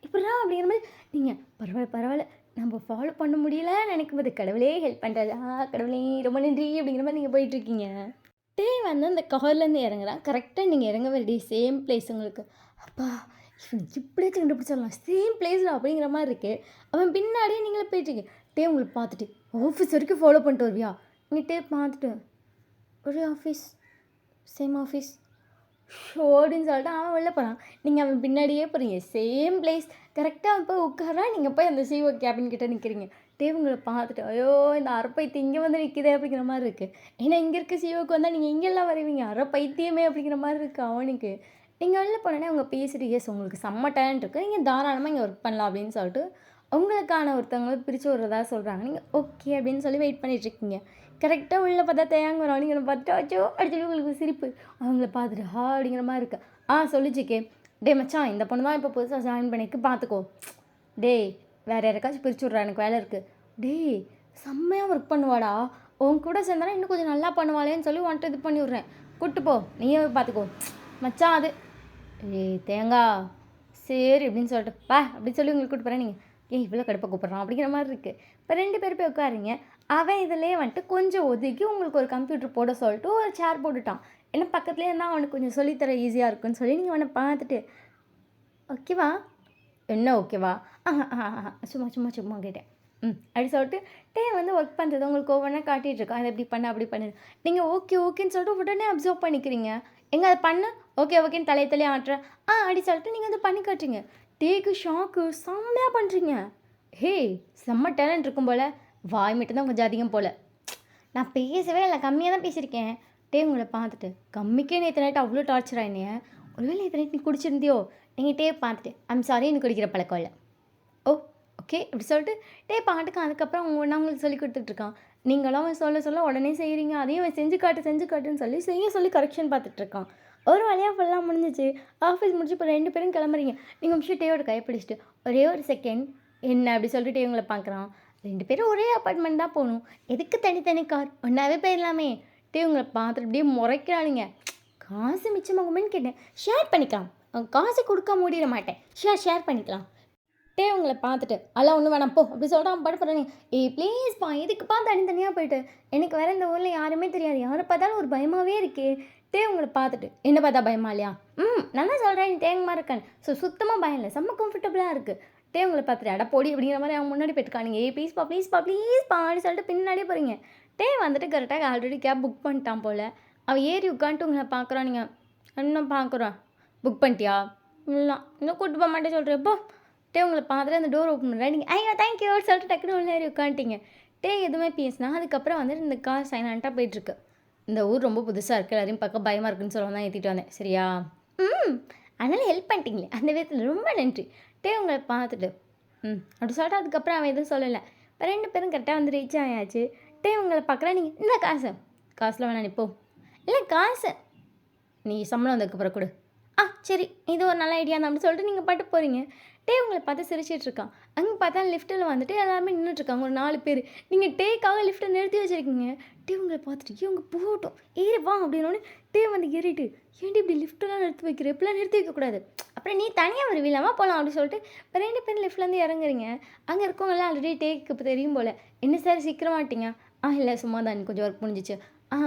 இப்படிதான் அப்படிங்கிற மாதிரி நீங்கள் பரவாயில்ல நம்ம ஃபாலோ பண்ண முடியல நினைக்கும் போது கடவுளே ஹெல்ப் பண்ணுறாரு. கடவுளே ரொம்ப நன்றி அப்படிங்கிற மாதிரி நீங்கள் போயிட்டுருக்கீங்க. வந்து அந்த கார்லேருந்து இறங்குறான். கரெக்டாக நீங்கள் இறங்க வேண்டிய சேம் பிளேஸ் உங்களுக்கு. அப்பா இப்படியாச்சும் கண்டுபிடிச்சிடலாம் சேம் பிளேஸில் அப்படிங்கிற மாதிரி இருக்குது. அவன் பின்னாடியே நீங்களே போயிட்டுருக்கீங்க. உங்களுக்கு பார்த்துட்டு ஆஃபீஸ் வரைக்கும் ஃபாலோ பண்ணிட்டு வருவியா? நீங்கள் பார்த்துட்டு ஒரே ஆஃபீஸ் சேம் ஆஃபீஸ் ஷோடின்னு சொல்லிட்டு அவன் வெளில போகிறான். நீங்கள் அவன் பின்னாடியே போகிறீங்க. சேம் பிளேஸ் கரெக்டாக அவன் போய் உட்காரா. நீங்கள் போய் அந்த சிஓ கேபின் கிட்டே நிற்கிறீங்க. உங்களை பார்த்துட்டு ஐயோ இந்த அரைப்பைத்தியம் இங்கே வந்து நிற்கிதே அப்படிங்கிற மாதிரி இருக்குது. ஏன்னா இங்கே இருக்க சிஓக்கு வந்தால் நீங்கள் இங்கெல்லாம் வருவீங்க. அரைப்பைத்தியமே அப்படிங்கிற மாதிரி இருக்குது அவனுக்கு. நீங்கள் வெளில போனோன்னே அவங்க பேசிட்டு எஸ் உங்களுக்கு செம்ம டேலண்ட் இருக்குது, நீங்கள் தாராளமாக இங்கே ஒர்க் பண்ணலாம் அப்படின்னு சொல்லிட்டு உங்களுக்கான ஒருத்தவங்களை பிரித்து விட்றதா சொல்கிறாங்க. நீங்கள் ஓகே அப்படின்னு சொல்லி வெயிட் பண்ணிகிட்ருக்கீங்க. கரெக்டாக உள்ளே பார்த்தா தேங்க வரும். நீங்கள் பார்த்துட்டு அச்சோ அடிச்சு உங்களுக்கு சிரிப்பு. அவங்கள பார்த்துட்டு அப்படிங்கிற மாதிரி இருக்குது. சொல்லிச்சிக்கே டே மச்சான் இந்த பொண்ணு தான் இப்போ புதுசாக ஜாயின் பண்ணிக்கு பார்த்துக்கோ. டேய் வேறு யாருக்காச்சும் பிரித்து விட்றா எனக்கு வேலை இருக்குது. டேய் செம்மையாக ஒர்க் பண்ணுவாடா, உன் கூட சேர்ந்தானா இன்னும் கொஞ்சம் நல்லா பண்ணுவாளேன்னு சொல்லி வந்துட்டு இது பண்ணி விட்றேன். கூப்பிட்டு போ நீயே பார்த்துக்கோ மச்சான். அது தேங்காய் சரி அப்படின்னு சொல்லிட்டு அப்படின்னு சொல்லி உங்களுக்கு கூப்பிட்டு போகிறேன். நீங்கள் இவ்வளோ கடுப்பாக கூப்பிட்றான் அப்படிங்கிற மாதிரி இருக்குது. இப்போ 2 பேர் போய் உட்காருங்க. அவன் இதிலே வந்துட்டு கொஞ்சம் ஒதுக்கி உங்களுக்கு ஒரு கம்ப்யூட்டர் போட சொல்லிட்டு ஒரு சேர் போட்டுட்டான். ஏன்னா பக்கத்துலேயே இருந்தால் அவனுக்கு கொஞ்சம் சொல்லித்தர ஈஸியாக இருக்குன்னு சொல்லி நீங்கள் அவனை பார்த்துட்டு ஓகேவா என்ன ஓகேவா சும்மா கேட்டேன். அப்படி சொல்லிட்டு வந்து ஒர்க் பண்ணுறது உங்களுக்கு ஒவ்வொன்றா காட்டிகிட்ருக்கான். அதை எப்படி பண்ண அப்படி பண்ணுது. நீங்கள் ஓகேன்னு சொல்லிட்டு உடனே அப்சர்வ் பண்ணிக்கிறீங்க. எங்கே அதை பண்ண ஓகேன்னு தலையை ஆட்டுறேன். அப்படி சொல்லிட்டு நீங்கள் அதை பண்ணி காட்டுறீங்க. ஷாக்கு செம்மையாக பண்ணுறீங்க. செம்ம டேலண்ட் இருக்கும் போல். வாய் மட்டும் தான் கொஞ்சம் அதிகம் போல். நான் பேசவே இல்லை, கம்மியாக தான் பேசியிருக்கேன். உங்களை பார்த்துட்டு கம்மிக்கே நேற்று நைட்டு அவ்வளோ டார்ச்சராக என்னைய. ஒருவேளை நேற்று நைட் நீ குடிச்சிருந்தியோ? நீங்கள் பார்த்துட்டு ஐம் சாரி எனக்கு குடிக்கிற பழக்கம் இல்லை. ஓகே இப்படி சொல்லிட்டு பாட்டுக்கு அதுக்கப்புறம் ஒன்றா உங்களுக்கு சொல்லி கொடுத்துட்ருக்கான். நீங்களாம் சொல்ல உடனே செய்கிறீங்க. அதையும் செஞ்சு காட்டுன்னு சொல்லி கரெக்ஷன் பார்த்துட்ருக்கான். ஒரு வழியாக ஃபுல்லாக முடிஞ்சிச்சு. ஆஃபீஸ் முடிச்சு இப்போ 2 பேரும் கிளம்புறீங்க. நீங்கள் முடிச்சு டேயோட கைப்பிடிச்சிட்டு ஒரே ஒரு செகண்ட் என்ன அப்படி சொல்லிட்டு இவங்களை பார்க்குறான். 2 பேரும் ஒரே அப்பார்ட்மெண்ட் தான் போகணும். எதுக்கு தனித்தனி கார் ஒன்றாவே போயிடலாமே. உங்களை பார்த்துட்டு அப்படியே முறைக்கிறானுங்க. காசு மிச்சமாகுமேன்னு கேட்டேன். ஷேர் பண்ணிக்கலாம். காசு கொடுக்க முடிய மாட்டேன். ஷேர் பண்ணிக்கலாம். உங்களை பார்த்துட்டு அதெல்லாம் ஒன்றும் வேணாம் போ அப்படி சொல்கிறான். படுப்புறானே ப்ளீஸ்ப்பா எதுக்குப்பா தனித்தனியாக போயிட்டு, எனக்கு வேறு இந்த ஊரில் யாருமே தெரியாது, யாரை பார்த்தாலும் ஒரு பயமாகவே இருக்கே. உங்களை பார்த்துட்டு என்ன பார்த்தா பயமா இல்லையா? நல்லா சொல்கிறேன் நீ தேங்கமாக இருக்கேன். சுத்தமாக பயம் இல்லை, செம்ம கம்ஃபர்டபுளாக இருக்குது. உங்களை பார்த்துட்டு அட போடி அப்படிங்கிற மாதிரி அவங்க முன்னாடி போயிட்டுருக்கானுங்க. ப்ளீஸ்ப்பா அப்படின்னு சொல்லிட்டு பின்னாடியே போகிறீங்க. வந்துட்டு கரெக்டாக ஆல்ரெடி கேப் புக் பண்ணிட்டான் போல். அவள் ஏறி உட்காந்துட்டு உங்களை பார்க்குறான். நீங்கள் இன்னும் பார்க்குறான். புக் பண்ணிட்டியா? இல்லை இன்னும் கூப்பிட்டு போக மாட்டேன் சொல்கிறேப்போ. உங்களை பார்த்துட்டு அந்த டோர் ஓப்பன் பண்ணுறேன். நீங்கள் ஐயோ தேங்க்யூ சொல்லிட்டு டக்குனு உள்ள ஏறி உட்காந்துட்டீங்க. எதுவுமே பேசினா அதுக்கப்புறம் வந்துட்டு இந்த கார் சைலண்ட்டாக போயிட்டுருக்கு. இந்த ஊர் ரொம்ப புதுசாக இருக்குது, எல்லாரையும் பார்க்க பயமாக இருக்குன்னு சொல்ல தான் ஏற்றிட்டு வந்தேன். சரியா? அதனால் ஹெல்ப் பண்ணிட்டீங்களே அந்த விதத்தில் ரொம்ப நன்றி. உங்களை பார்த்துட்டு அப்படி சொல்லிட்டு அதுக்கப்புறம் அவன் எதுவும் சொல்லலை. இப்போ 2 பேரும் கரெக்டாக வந்து ரீச் ஆயாச்சு. உங்களை பார்க்குறேன். நீங்கள் இந்த காசில் வேணாம் நிப்போ. இல்லை காசு நீ சம்பளம் வந்ததுக்கப்புறம் கொடு. சரி இது ஒரு நல்ல ஐடியா தான் அப்படின்னு சொல்லிட்டு நீங்கள் பாட்டு போகிறீங்க. டே உங்களை பார்த்து சிரிச்சிட்டு இருக்கான். அங்கே பார்த்தா லிஃப்ட்டில் வந்துட்டு எல்லாருமே நின்றுட்டுருக்காங்க ஒரு 4 பேர். நீங்கள் டேக்காக லிஃப்ட்டை நிறுத்தி வச்சுருக்கீங்க. டே உங்களை பார்த்துட்டு இவங்க போகட்டும் ஏறி வா அப்படின்னோடனே டே வந்து ஏறிட்டு ஏன்டி இப்படி லிஃப்ட்டெல்லாம் நிறுத்தி வைக்கிற இப்படிலாம் நிறுத்தி வைக்கக்கூடாது. அப்புறம் நீ தனியாக வருவீலாமா போகலாம் அப்படின்னு சொல்லிட்டு இப்போ 2 பேரும் லிஃப்ட்லேருந்து இறங்குறீங்க. அங்கே இருக்கவங்களாம் ஆல்ரெடி டேக்கு இப்போ தெரியும் போல். என்ன சார் சீக்கிரமாட்டிங்க? இல்லை சும்மா தான் கொஞ்சம் ஒர்க் முடிஞ்சிச்சு.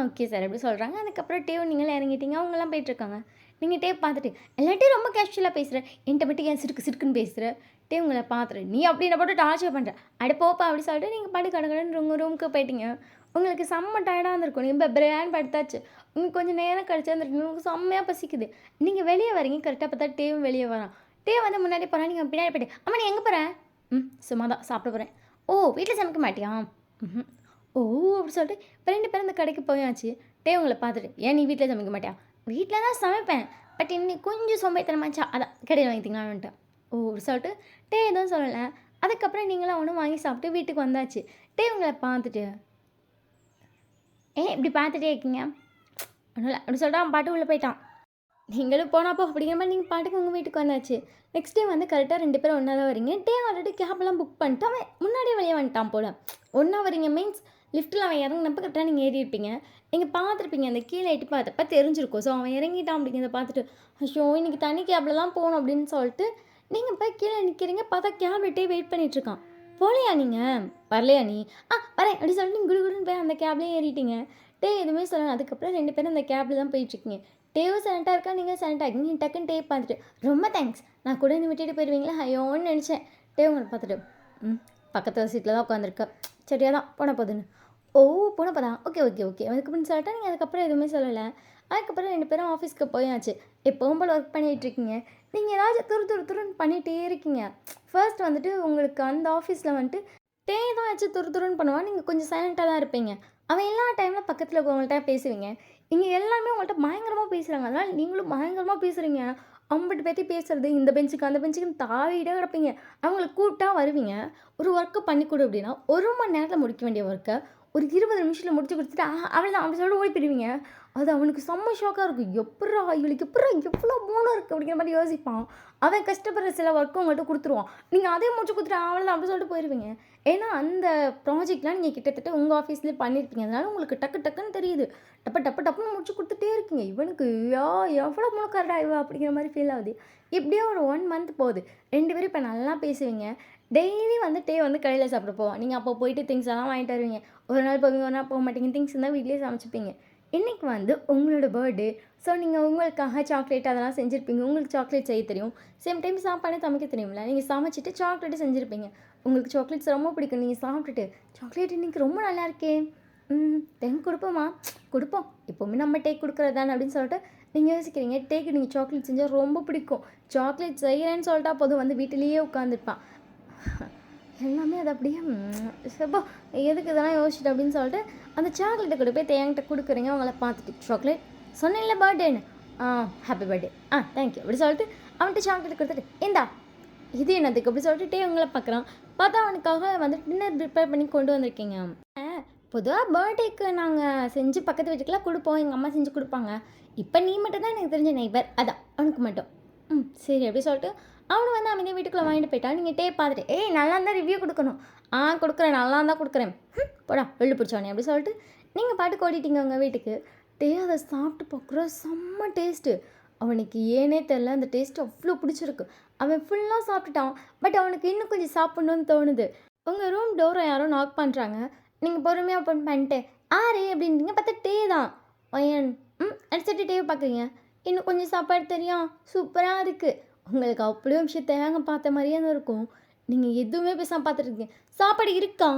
ஓகே சார் அப்படி சொல்கிறாங்க. அதுக்கப்புறம் டேவும் நீங்களும் இறங்கிட்டீங்க. அவங்கெல்லாம் போயிட்டுருக்காங்க. நீங்கள் டே பார்த்துட்டு எல்லாட்டையும் ரொம்ப கேஷுவலாக பேசுகிற என்கிட்ட மட்டும் ஏன் சிறுக்குன்னு பேசுகிற டே உங்களை பார்த்துட்டு நீ அப்படின்ன போட்டு டார்ச்சர் பண்ணுற போப்பா அப்படி சொல்லிட்டு நீங்கள் பாட்டு கடகடன்னு உங்கள் ரூமுக்கு போயிட்டீங்க. உங்களுக்கு செம்ம டயர்டாக இருந்திருக்கும். நீங்கள் பிரையான்னு படுத்தாச்சு. உங்களுக்கு கொஞ்சம் நேரம் கழிச்சு வந்துருக்கு. உங்களுக்கு செம்மையாக பசிக்குது. நீங்கள் வெளியே வரீங்க கரெக்டாக பார்த்தா டேவும் வெளியே வரான். டே வந்து முன்னாடி போகிறான். நீங்கள் பின்னாடி போயிட்டு அம்மா நீ எங்கே போகிறேன்? சும்மா தான் சாப்பிட போகிறேன். வீட்டில் சமைக்க மாட்டியா? ஓ அப்படி சொல்லிட்டு இப்போ 2 பேரும் இந்த கடைக்கு போயாச்சு. டே உங்களை பார்த்துட்டு ஏன் நீ வீட்டில் சமைக்க மாட்டியா? வீட்டில் தான் சமைப்பேன் பட் இன்னைக்கு கொஞ்சம் சோம்பேறித்தனமாச்சா அதான் கடையில் வாங்கிட்டீங்களான்னு வந்துட்டேன். அப்படி சொல்லிட்டு டே எதுவும் சொல்லலை. அதுக்கப்புறம் நீங்களாம் ஒன்றும் வாங்கி சாப்பிட்டு வீட்டுக்கு வந்தாச்சு. டே உங்களை பார்த்துட்டு இப்படி பார்த்துட்டே இருக்கீங்க ஒன்றும் இல்லை அப்படி சொல்லிட்டு அவன் பாட்டு உள்ளே போயிட்டான். நீங்களும் போனாப்போ அப்படிங்கிற மாதிரி நீங்கள் பாட்டுக்கு உங்கள் வீட்டுக்கு வந்தாச்சு. நெக்ஸ்ட் டே வந்து கரெக்டாக 2 பேரும் ஒன்றா தான் வரீங்க. டே ஆல்ரெடி கேப்லாம் புக் பண்ணிட்டு அவன் முன்னாடியே வெளியே வந்துட்டான் போல். ஒன்றா வரீங்க மீன்ஸ் லிஃப்ட்டில் அவன் இறங்கினப்போ கரெக்டாக நீங்கள் ஏறி இருப்பீங்க. நீங்கள் பார்த்துருப்பீங்க அந்த கீழே எட்டி பார்த்தப்ப தெரிஞ்சிருக்கும். ஸோ அவன் இறங்கிட்டான் அப்படிங்கிறத பார்த்துட்டு ஐயோ இன்றைக்கி தனி கேபில் தான் போகணும் அப்படின்னு சொல்லிட்டு நீங்கள் போய் கீழே நிற்கிறீங்க. பார்த்தா கேப் விட்டே வெயிட் பண்ணிகிட்ருக்கான். போகலையா நீங்கள்? வரலையா நீ? வரேன் அப்படி சொல்லிட்டு நீங்கள் குடுகுடுன்னு போய் அந்த கேப்லேயே ஏறிட்டீங்க. டே எதுவுமே சொல்லணும். அதுக்கப்புறம் 2 பேரும் அந்த கேபில் தான் போயிட்டுருக்கீங்க. டேவும் சைலண்ட்டாக இருக்கா நீங்கள் சைலண்ட்டாக இருக்கீங்க. நீ டக்குன்னு டே பார்த்துட்டு ரொம்ப தேங்க்ஸ் நான் கூட நீ விட்டுட்டு போயிடுவீங்களா ஐயோன்னு நினச்சேன். டே உங்களை பார்த்துட்டு பக்கத்தில் சீட்டில் தான் உட்காந்துருக்க சரியா தான் போன போதுன்னு போனப்போ ஓகே ஓகே ஓகே அதுக்கப்புறம் சொல்லிட்டா நீங்கள் அதுக்கப்புறம் எதுவுமே சொல்லலை. அதுக்கப்புறம் 2 பேரும் ஆஃபீஸ்க்கு போயாச்சு. எப்பவும் போல் ஒர்க் பண்ணிகிட்ருக்கீங்க. நீங்கள் ஏதாச்சும் துருன்னு பண்ணிகிட்டே இருக்கீங்க. ஃபர்ஸ்ட் வந்துட்டு உங்களுக்கு அந்த ஆஃபீஸில் வந்துட்டு டே தான் ஆச்சு துருன்னு பண்ணுவான். நீங்கள் கொஞ்சம் சைலண்ட்டாக தான் இருப்பீங்க. அவன் எல்லா டைமில் பக்கத்தில் இருக்கவங்கள்ட்ட பேசுவீங்க. இங்கே எல்லாருமே உங்கள்கிட்ட பயங்கரமாக பேசுகிறாங்க. அதனால் நீங்களும் பயங்கரமாக பேசுகிறீங்க. அம்பிட்டு பற்றி பேசுகிறது இந்த பெஞ்சுக்கு அந்த பெஞ்சுக்குன்னு தாவிட்டே கிடப்பீங்க. அவங்களுக்கு கூப்பிட்டா வருவீங்க. ஒரு ஒர்க்கை பண்ணி கொடு அப்படின்னா 1 மணி நேரத்தில் முடிக்க வேண்டிய ஒர்க்கை ஒரு 20 நிமிஷத்தில் முடிச்சு கொடுத்துட்டு அவ்வளோதான் அப்படி சொல்லிட்டு ஓடி போயிடுவீங்க. அது அவனுக்கு செம்ம ஷாக்காக இருக்கும். எப்பட்றா இவளுக்கு எவ்வளோ மூணு இருக்குது அப்படிங்கிற மாதிரி யோசிப்பான். அவன் கஷ்டப்படுற சில ஒர்க்கு உங்கள்கிட்ட கொடுத்துருவான். நீங்கள் அதே முடிச்சு கொடுத்துட்டு அவ்வளோதான் அப்படி சொல்லிட்டு போயிடுவீங்க. ஏன்னா அந்த ப்ராஜெக்ட்லாம் நீங்கள் கிட்டத்தட்ட உங்கள் ஆஃபீஸ்லேயே பண்ணியிருப்பீங்க. அதனால உங்களுக்கு டக்குன்னு தெரியுது. டப்புன்னு முடிச்சு கொடுத்துட்டே இருக்கீங்க. இவனுக்கு எவ்வளோ முழுக்காரடா இவ அப்படிங்கிற மாதிரி ஃபீல் ஆகுது. இப்படியே ஒரு 1 மந்த் போகுது. 2 பேரும் இப்போ நல்லா பேசுவீங்க. டெய்லி வந்து டே வந்து கடையில் சாப்பிட போவான். நீங்கள் அப்போ போயிட்டு திங்ஸ் எல்லாம் வாங்கிட்டு வருவீங்க. ஒரு நாள் போவீங்க ஒரு நாள் போக மாட்டீங்க. திங்ஸ் இருந்தால் வீட்லேயே சமைச்சிப்பீங்க. இன்றைக்கி வந்து உங்களோட பர்த்டே. ஸோ நீங்கள் உங்களுக்காக சாக்லேட் அதெல்லாம் செஞ்சுருப்பீங்க. உங்களுக்கு சாக்லேட் செய்ய தெரியும். சேம் டைம் சாப்பாடு சமைக்க தெரியும்ல. நீங்கள் சமைச்சிட்டு சாக்லேட்டு செஞ்சுருப்பீங்க. உங்களுக்கு சாக்லேட்ஸ் ரொம்ப பிடிக்கும். நீங்கள் சாப்பிட்டுட்டு சாக்லேட் இன்றைக்கி ரொம்ப நல்லா இருக்கே டேக் கொடுப்போமா கொடுப்போம் எப்போவுமே நம்ம டேக் கொடுக்குறது தானே அப்படின்னு சொல்லிட்டு நீங்கள் யோசிக்கிறீங்க. டேக்கு நீங்கள் சாக்லேட் செஞ்சால் ரொம்ப பிடிக்கும். சாக்லேட் செய்கிறேன்னு சொல்லிட்டா போதும் வந்து வீட்டிலேயே உட்காந்துருப்பான். எல்லாமே அது அப்படியே செப்போ எதுக்கு இதெல்லாம் யோசிச்சுட்டு அப்படின்னு சொல்லிட்டு அந்த சாக்லேட்டை கொண்டு போய் தேங்கிட்ட கொடுக்குறீங்க. அவங்கள பார்த்துட்டு சாக்லேட் சொன்னேன்ல பர்த்டேன்னு ஹாப்பி பர்த்டே தேங்க்யூ அப்படி சொல்லிட்டு அவன்கிட்ட சாக்லேட் கொடுத்துட்டு இந்தா இது என்னதுக்கு அப்படி சொல்லிட்டு டே உங்களை பார்க்குறான். பார்த்தா அவனுக்காக வந்து டின்னர் ப்ரிப்பேர் பண்ணி கொண்டு வந்திருக்கீங்க. பொதுவாக பர்த்டேக்கு நாங்கள் செஞ்சு பக்கத்து வீட்டுக்கெலாம் கொடுப்போம். எங்கள் அம்மா செஞ்சு கொடுப்பாங்க. இப்போ நீ மட்டும் தான் எனக்கு தெரிஞ்ச நெய்பர் அதான் அவனுக்கு மட்டும் சரி அப்படி சொல்லிட்டு அவனு வந்து அமைதியை வீட்டுக்குள்ளே வாங்கிட்டு போயிட்டான். நீங்கள் டே பார்த்துட்டு நல்லா இருந்தால் ரிவ்யூ கொடுக்கணும். கொடுக்குறேன் நல்லா இருந்தால் கொடுக்குறேன் போடா வெள்ளு பிடிச்சவனே அப்படி சொல்லிட்டு நீங்கள் பாட்டுக்கு ஓடிட்டீங்க உங்கள் வீட்டுக்கு. டே அதை சாப்பிட்டு பார்க்குற செம்ம டேஸ்ட்டு. அவனுக்கு ஏனே தெரில அந்த டேஸ்ட்டு அவ்வளோ பிடிச்சிருக்கு. அவன் ஃபுல்லாக சாப்பிட்டுட்டான். பட் அவனுக்கு இன்னும் கொஞ்சம் சாப்பிட்ணுன்னு தோணுது. உங்கள் ரூம் டோரை யாரோ நாக் பண்ணுறாங்க. நீங்கள் பொறுமையாக ஓப்பன் பண்ணிட்டு ஆறு அப்படின்றீங்க. பார்த்தா டே தான் பையன் அடிச்சுட்டு டே பார்க்குறீங்க. இன்னும் கொஞ்சம் சாப்பாடு தெரியும் சூப்பராக இருக்குது. உங்களுக்கு அப்படியே விஷயம் தேங்க பார்த்த மாதிரியே தான் இருக்கும். நீங்கள் எதுவுமே பேசாமல் பார்த்துருக்கீங்க. சாப்பாடு இருக்கா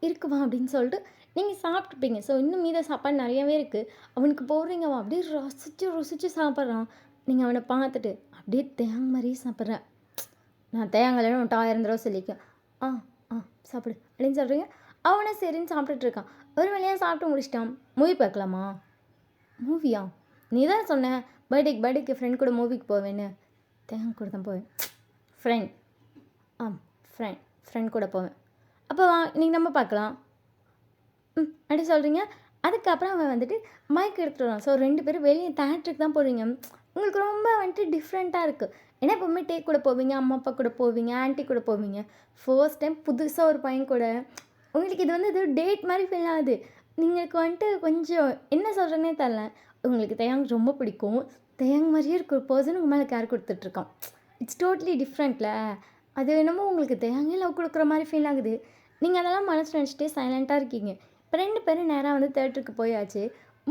இருக்குவா அப்படின்னு சொல்லிட்டு நீங்கள் சாப்பிட்ருப்பீங்க. ஸோ இன்னும் மீத சாப்பாடு நிறையாவே இருக்குது. அவனுக்கு போடுறீங்க. அவன் அப்படியே ருசிச்சு சாப்பிட்றான். நீங்கள் அவனை பார்த்துட்டு அப்படியே தேங்க மாதிரியே சாப்பிட்றேன். நான் தேங்கலைன்னு உன்ட்டு 1000 தடவை சொல்லிக்கேன். சாப்பிடு அப்படின்னு சொல்கிறீங்க. அவனை சரின்னு சாப்பிட்டுட்ருக்கான். ஒரு வழியாக சாப்பிட்டு முடிச்சிட்டான். மூவி பார்க்கலாமா? மூவியா? நீ தான் சொன்னேன் பர்த்டேக்கு ஃப்ரெண்ட் கூட மூவிக்கு போவேன்னு. தேங்க கூட தான் போவேன். ஃப்ரெண்ட் கூட போவேன். அப்போ நீங்கள் நம்ம பார்க்கலாம் அப்படி சொல்கிறீங்க. அதுக்கப்புறம் அவன் வந்துட்டு மைக் எடுத்துட்டு வரான். ஸோ 2 பேரும் வெளியே தேட்டருக்கு தான் போகிறீங்க. உங்களுக்கு ரொம்ப வந்துட்டு டிஃப்ரெண்ட்டாக இருக்குது. ஏன்னா எப்போவுமே டே கூட போவீங்க, அம்மா அப்பா கூட போவீங்க, ஆன்ட்டி கூட போவீங்க. ஃபர்ஸ்ட் டைம் புதுசாக ஒரு பையன் கூட உங்களுக்கு இது வந்து ஏதோ டேட் மாதிரி ஃபீல் ஆகுது. നിങ്ങൾക്ക് வந்துட்டு கொஞ்சம் என்ன சொல்கிறேன்னே தெரில. உங்களுக்கு தயாங் ரொம்ப பிடிக்கும். தயாங் மாதிரியே இருக்க ஒரு பர்சன் உங்கள் மேலே கேர் கொடுத்துட்ருக்கான். இட்ஸ் டோட்டலி டிஃப்ரெண்ட்ல. அது என்னமோ உங்களுக்கு தயாங்கே லவ் கொடுக்குற மாதிரி ஃபீல் ஆகுது. நீங்கள் அதெல்லாம் மனசில் நினச்சிட்டு சைலண்ட்டாக இருக்கீங்க. இப்போ 2 பேரும் நேராக வந்து தியேட்டருக்கு போயாச்சு.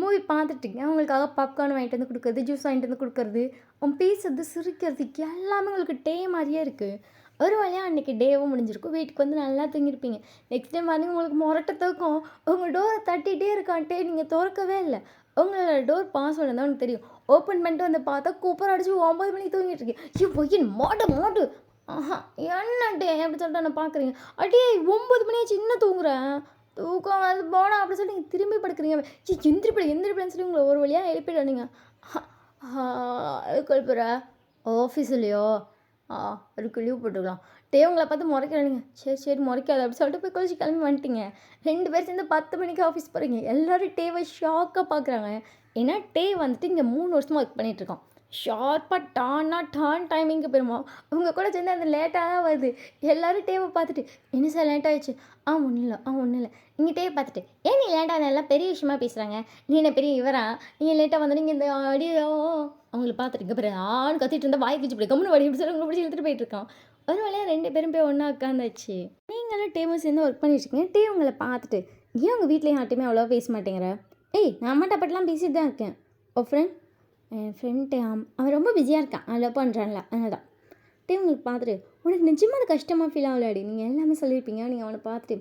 மூவி பார்த்துட்டீங்க. அவங்களுக்காக பாப்கார்ன் வாங்கிட்டு வந்து கொடுக்குறது, ஜூஸ் வாங்கிட்டு வந்து கொடுக்குறது, அவன் பேசுறது, சிரிக்கிறது எல்லாமே உங்களுக்கு டே மாதிரியே இருக்குது. ஒரு வழியாக அன்றைக்கி டேவும் முடிஞ்சிருக்கும். வீட்டுக்கு வந்து நல்லா தூங்கியிருப்பீங்க. நெக்ஸ்ட் டைம் வந்து உங்களுக்கு முரட்ட தூக்கம். உங்கள் டோரை தட்டிகிட்டே இருக்கான்ட்டே நீங்கள் திறக்கவே இல்லை. உங்களோட டோர் பாஸ்வேர்டு தான் எனக்கு தெரியும். ஓப்பன் பண்ணிட்டு வந்து பார்த்தா கூப்பர் அடிச்சு 9 மணிக்கு தூங்கிட்டு இருக்கேன். ஐயோ பொய்யன் மாட்டு ஆஹா என்னட்டே அப்படி சொல்லிட்டு நான் பார்க்குறீங்க. அடியே 9 மணி ஆச்சு இன்னும் தூங்குறேன். தூக்கம் அது போனா அப்படி சொல்லி நீங்கள் திரும்பி படுக்கிறீங்க. எந்திரிப்படன்னு சொல்லி உங்களை ஒரு வழியாக எழுப்பிட நீங்கள் எழுப்புற ஆஃபீஸ்லையோ அதுக்கு லீவ் போட்டுக்கலாம். உங்களை பார்த்து முறைக்கிறீங்க. சரி முறைக்காது அப்படி சொல்லிட்டு போய் குளிச்சு கிளம்பி வந்துட்டீங்க. 2 பேர் சேர்ந்து 10 மணிக்கு ஆஃபீஸ் போகிறீங்க. எல்லோரும் டேவை ஷாக்காக பார்க்குறாங்க. ஏன்னா வந்துட்டு இங்கே 3 வருஷமாக ஒர்க் பண்ணிகிட்ருக்கோம். ஷார்ப்பாக டான் டைமிங்க்கு போயிருமா. உங்கள் கூட சேர்ந்து அது லேட்டாக தான் வருது. எல்லோரும் டேவை பார்த்துட்டு என்ன சார் லேட் ஆகிடுச்சு. ஒன்றும் இல்லை நீங்கள் டேவை பார்த்துட்டு ஏன் நீ லேட்டாக எல்லாம் பெரிய விஷயமா பேசுகிறாங்க. நீ என்ன பெரிய இவரா நீங்கள் லேட்டாக வந்து நீங்கள் இந்த அடியோ அவங்கள பார்த்துட்டு இங்கே பாரு ஆன்னு கத்திட்டு இருந்தால் வாய் கிச்சு போய் கம்முன்னு வடி இப்படி சொல்லி உங்களை பிடிச்சி இழுத்துட்டு போயிட்டுருக்கான். ஒரு வழியாக 2 பேரும் போய் ஒன்றா உட்காந்தாச்சு. நீங்களும் டேவும் சேர்ந்து ஒர்க் பண்ணிட்டுருக்கீங்க. டே உங்களை பார்த்துட்டு ஏன் உங்கள் வீட்லேயும் யார்ட்டையுமே அவ்வளோவா பேச மாட்டேங்கிற. நான் அம்மாட்ட பட்டெலாம் பேசிட்டு தான் இருக்கேன். ஃப்ரெண்ட் என் ஃப்ரெண்ட்டு அவன் ரொம்ப பிஸியாக இருக்கான். நான் லவ் பண்ணுறான்ல அதனால தான். உங்களுக்கு பார்த்துட்டு உனக்கு நிஜமாக அது கஷ்டமாக ஃபீல் ஆகலாடி. நீங்கள் எல்லாமே சொல்லியிருப்பீங்க. நீங்கள் அவனை பார்த்துட்டு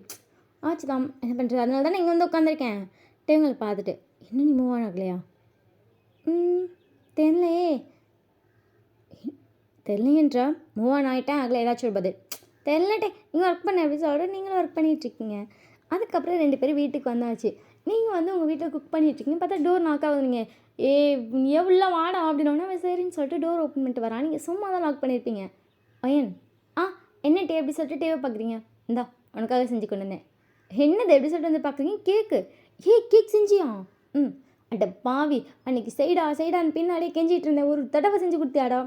ஆச்சு தான் என்ன பண்ணுறது அதனால தான் இங்கே வந்து உட்காந்துருக்கேன். உங்களை பார்த்துட்டு என்ன நீ மூவ் ஆன் ஆகலையா. தெரியலையன்றா மூவ் ஆன் ஆகிட்டேன் ஆகலை ஏதாச்சும் ஒரு பதில் தெரியலட்டே. நீங்கள் ஒர்க் பண்ண எப்படி சொல்கிற நீங்களும் ஒர்க் பண்ணிகிட்ருக்கீங்க. அதுக்கப்புறம் 2 பேரும் வீட்டுக்கு வந்தாச்சு. நீங்கள் வந்து உங்கள் வீட்டில் குக் பண்ணிகிட்ருக்கீங்க. பார்த்தா டோர் நாக் ஆகுதுங்க. எவ்வளோ வாடா அப்படின்னோடனே சரின்னு சொல்லிட்டு டோர் ஓப்பன் பண்ணிட்டு வரான். நீங்கள் சும்மா தான் லாக் பண்ணியிருப்பீங்க. பையன் என்ன டே எப்படி சொல்லிட்டு டேவை பார்க்குறீங்க. இந்தா உனக்காக செஞ்சு கொண்டு வந்தேன். என்னது எப்படி சொல்லிட்டு வந்து பார்க்குறீங்க. கேக்கு கேக் செஞ்சியா. அட பாவி அன்றைக்கி செய்டான்னு பின்னாடியே கெஞ்சிட்டு இருந்தேன். ஒரு தடவை செஞ்சு கொடுத்தியாடா.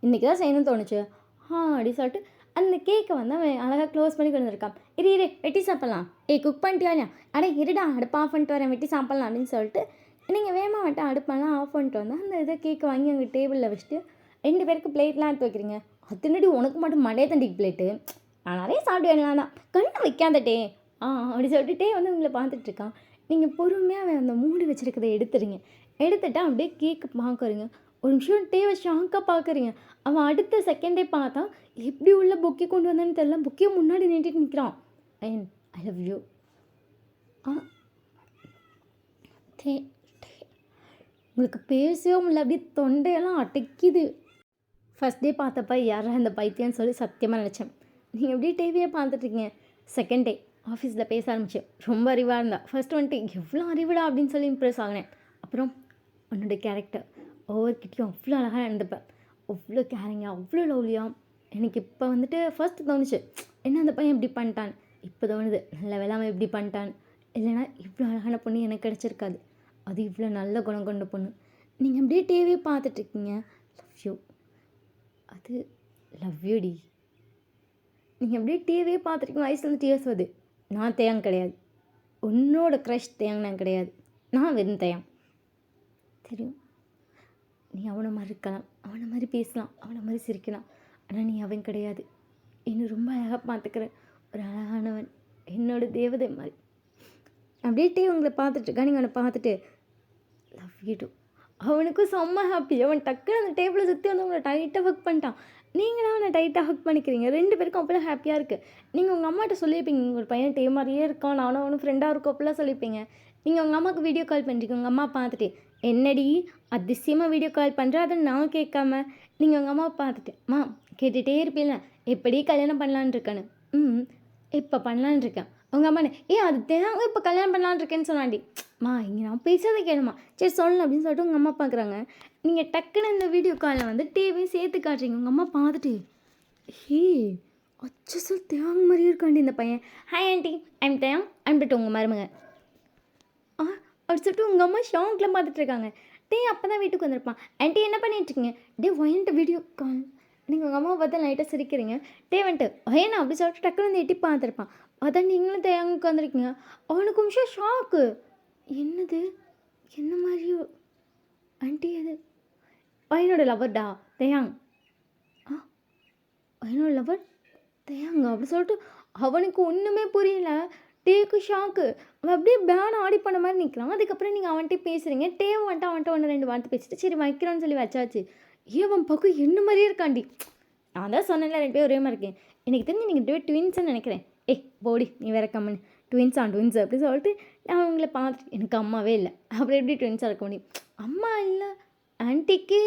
இன்றைக்கி தான் செய்யணும்னு தோணுச்சு. அப்படி சொல்லிட்டு அந்த கேக்கை வந்து அவன் அழகாக க்ளோஸ் பண்ணி கொண்டு வந்திருக்கான். இரு வெட்டி சாப்பிட்லாம். குக் பண்ணிட்டியா. இருடா அடுப்பு ஆஃப் பண்ணிட்டு வரேன் வெட்டி சாப்பிட்லாம் அப்படின்னு சொல்லிட்டு நீங்கள் வேகமாக வந்துட்டு அடுப்பெல்லாம் ஆஃப் பண்ணிட்டு வந்தால் அந்த இதை கேக்கை வாங்கி அங்கே டேபிளில் வச்சுட்டு 2 பேருக்கு பிளேட்லாம் எடுத்து வைக்கிறீங்க. அதுனடி உனக்கு மட்டும் மடைய தண்டிக்கு பிளேட்டு. நான் நிறைய சாப்பிடுவேன் தான் கண்ணை வைக்காதட்டே அப்படி சொல்லிட்டு வந்து உங்களை பார்த்துட்ருக்கான். நீங்கள் பொறுமையாக அவன் அந்த மூடி வச்சுருக்கதை எடுத்துறீங்க. எடுத்துகிட்டு அப்படியே கேக்கு பார்க்குறீங்க. ஒரு நிமிஷம் டேவை ஷாக்காக பார்க்குறீங்க. அவன் அடுத்த செகண்டே பார்த்தா எப்படி உள்ள பொக்கே கொண்டு வந்தான்னு தெரியல. பொக்கே முன்னாடி நீட்டிட்டு நிற்கிறான். I love you. உங்களுக்கு பேசவே முடியல. அப்படியே தொண்டையெல்லாம் அடைக்கிது. ஃபஸ்ட் டே பார்த்தப்ப யாரா இந்த பைத்தியம்னு சொல்லி சத்தியமாக நினச்சேன். நீங்கள் எப்படியே டிவியே பார்த்துட்ருக்கீங்க. செகண்ட் டே ஆஃபீஸில் பேச ஆரம்பித்தேன். ரொம்ப அறிவாக இருந்தா. ஃபஸ்ட்டு வந்துட்டு எவ்வளோ அறிவுடா அப்படின்னு சொல்லி இம்ப்ரெஸ் ஆகினேன். அப்புறம் உன்னோட கேரக்டர் ஒவ்வொருக்கிட்டையும் அவ்வளோ அழகாக இருந்துப்பேன். அவ்வளோ கேரிங்காக அவ்வளோ லவ்லியாக. எனக்கு இப்போ வந்துட்டு ஃபஸ்ட்டு தோணுச்சு என்ன அந்த பையன் இப்படி பண்ணிட்டான். இப்போ தோணுது நல்ல வேளாமல் இப்படி பண்ணிட்டான். இல்லைனா இவ்வளோ அழகான பொண்ணு எனக்கு கிடச்சிருக்காது. அது இவ்வளோ நல்ல குணம் கொண்ட பொண்ணு. நீங்கள் அப்படியே டிவி பார்த்துட்ருக்கீங்க. Love you. அது லவ் யூ டி. நீங்கள் அப்படியே டிவியே பார்த்துருக்கீங்க. வயசுலேருந்து டிஎஸ் வருது. நான் தேயாங் கிடையாது. உன்னோட க்ரஷ் தேயாங் நான் கிடையாது. நான் வெறும் தேயாங் தெரியும். நீ அவனை மாதிரி இருக்கலாம், அவனை மாதிரி பேசலாம், அவனை மாதிரி சிரிக்கலாம். ஆனால் நீ அவன் கிடையாது. என்னை ரொம்ப அழகாக பார்த்துக்கிற ஒரு அழகானவன், என்னோட தேவதை மாதிரி. அப்படியே டே உங்களை பார்த்துட்ருக்கா. நீங்கள் அவனை பார்த்துட்டு லவ் யூ டூ. அவனுக்கும் செம்ம ஹாப்பி. அவன் டக்குன்னு அந்த டேபிளை சுற்றி வந்து உங்களை டைட்டாக ஒர்க் பண்ணிட்டான். நீங்களும் அவனை டைட்டாக ஹக் பண்ணிக்கிறீங்க. 2 பேருக்கும் அவ்வளோ ஹாப்பியாக இருக்குது. நீங்கள் உங்கள் அம்மாட்ட சொல்லியிருப்பீங்க உங்கள் பையன் டே மாதிரியே இருக்கான், நானும் அவனும் ஃப்ரெண்டாக இருக்கும் அப்படிலாம் சொல்லியிருப்பீங்க. நீங்கள் உங்கள் அம்மாவுக்கு வீடியோ கால் பண்ணுறீங்க. உங்கள் அம்மா பார்த்துட்டு என்னடி அதிசயமாக வீடியோ கால் பண்ணுற அதை நான் கேட்காம நீங்கள் உங்கள் அம்மாவை பார்த்துட்டு கேட்டுகிட்டே இருப்பீங்கள எப்படி கல்யாணம் பண்ணலான்னு இருக்கேன்னு. இப்போ பண்ணலான்னு இருக்கேன். உங்கள் அம்மா அது தேங்க இப்போ கல்யாணம் பண்ணலான்னு இருக்கேன்னு சொன்னாண்டி. இங்கே நான் பேசுறதை கேளுமா. சரி சொல்லணும் அப்படின்னு சொல்லிட்டு உங்கள் அம்மா பார்க்குறாங்க. நீங்கள் டக்குன்னு இந்த வீடியோ காலில் வந்து டிவியும் சேர்த்து காட்டுறீங்க. உங்கள் அம்மா பார்த்துட்டு அச்சா சொல் தேங்க மாதிரியே இருக்காண்டி இந்த பையன். ஹாய் ஆண்டி ஐம் தேங் அனுப்பிட்டு உங்கள் மருமக அப்படி சொல்லிட்டு உங்கள் அம்மா ஷாங்கில் பார்த்துட்ருக்காங்க. டே அப்போ தான் வீட்டுக்கு வந்திருப்பான். ஆண்டி என்ன பண்ணிட்டுருக்கீங்க? டே ஒயன்ட்டு வீடியோ கால். நீங்கள் உங்கள் அம்மாவை பார்த்தா லைட்டாக சிரிக்கிறீங்க. டே வந்துட்டு ஒயனா அப்படி சொல்லிட்டு டக்குனு வந்து எட்டி பார்த்துருப்பான். அதான் நீங்களும் தேங்க உட்காந்துருக்கீங்க. அவனுக்கு ஒரு நிமிஷம் ஷாக்கு. என்னது என்ன மாதிரியோ ஆண்டி அது பையனோட லவர்டா தேயாங். ஆ பையனோட லவர் தேயாங்க அப்படி சொல்லிட்டு அவனுக்கு ஒன்றுமே புரியல. டேக்கு ஷாக்கு. அவன் அப்படியே பேன் ஆடி பண்ண மாதிரி நிற்கிறான். அதுக்கப்புறம் நீங்கள் அவன்கிட்ட பேசுகிறீங்க. டேவும் அவன்கிட்ட ஒன்று ரெண்டு வார்த்தை பேசிட்டு சரி வைக்கிறான்னு சொல்லி வச்சாச்சு. அவன் பக்கம் என்ன மாதிரியே இருக்காண்டி. நான் தான் சொன்னேன்ல 2 பேரும் ஒரே மாதிரி இருக்கேன். எனக்கு தெரிஞ்சு நீங்கள் 2 பேர் ட்வின்ஸ்ன்னு நினைக்கிறேன். போடி நீ வேற கம்மன் ட்வின்ஸ் அப்படி சொல்லிட்டு நான் அவங்கள பார்த்துட்டு எனக்கு அம்மாவே இல்லை. அப்புறம் எப்படி ட்வின்ஸாக இருக்க முடியும்? அம்மா இல்லை ஆன்ட்டிக்கு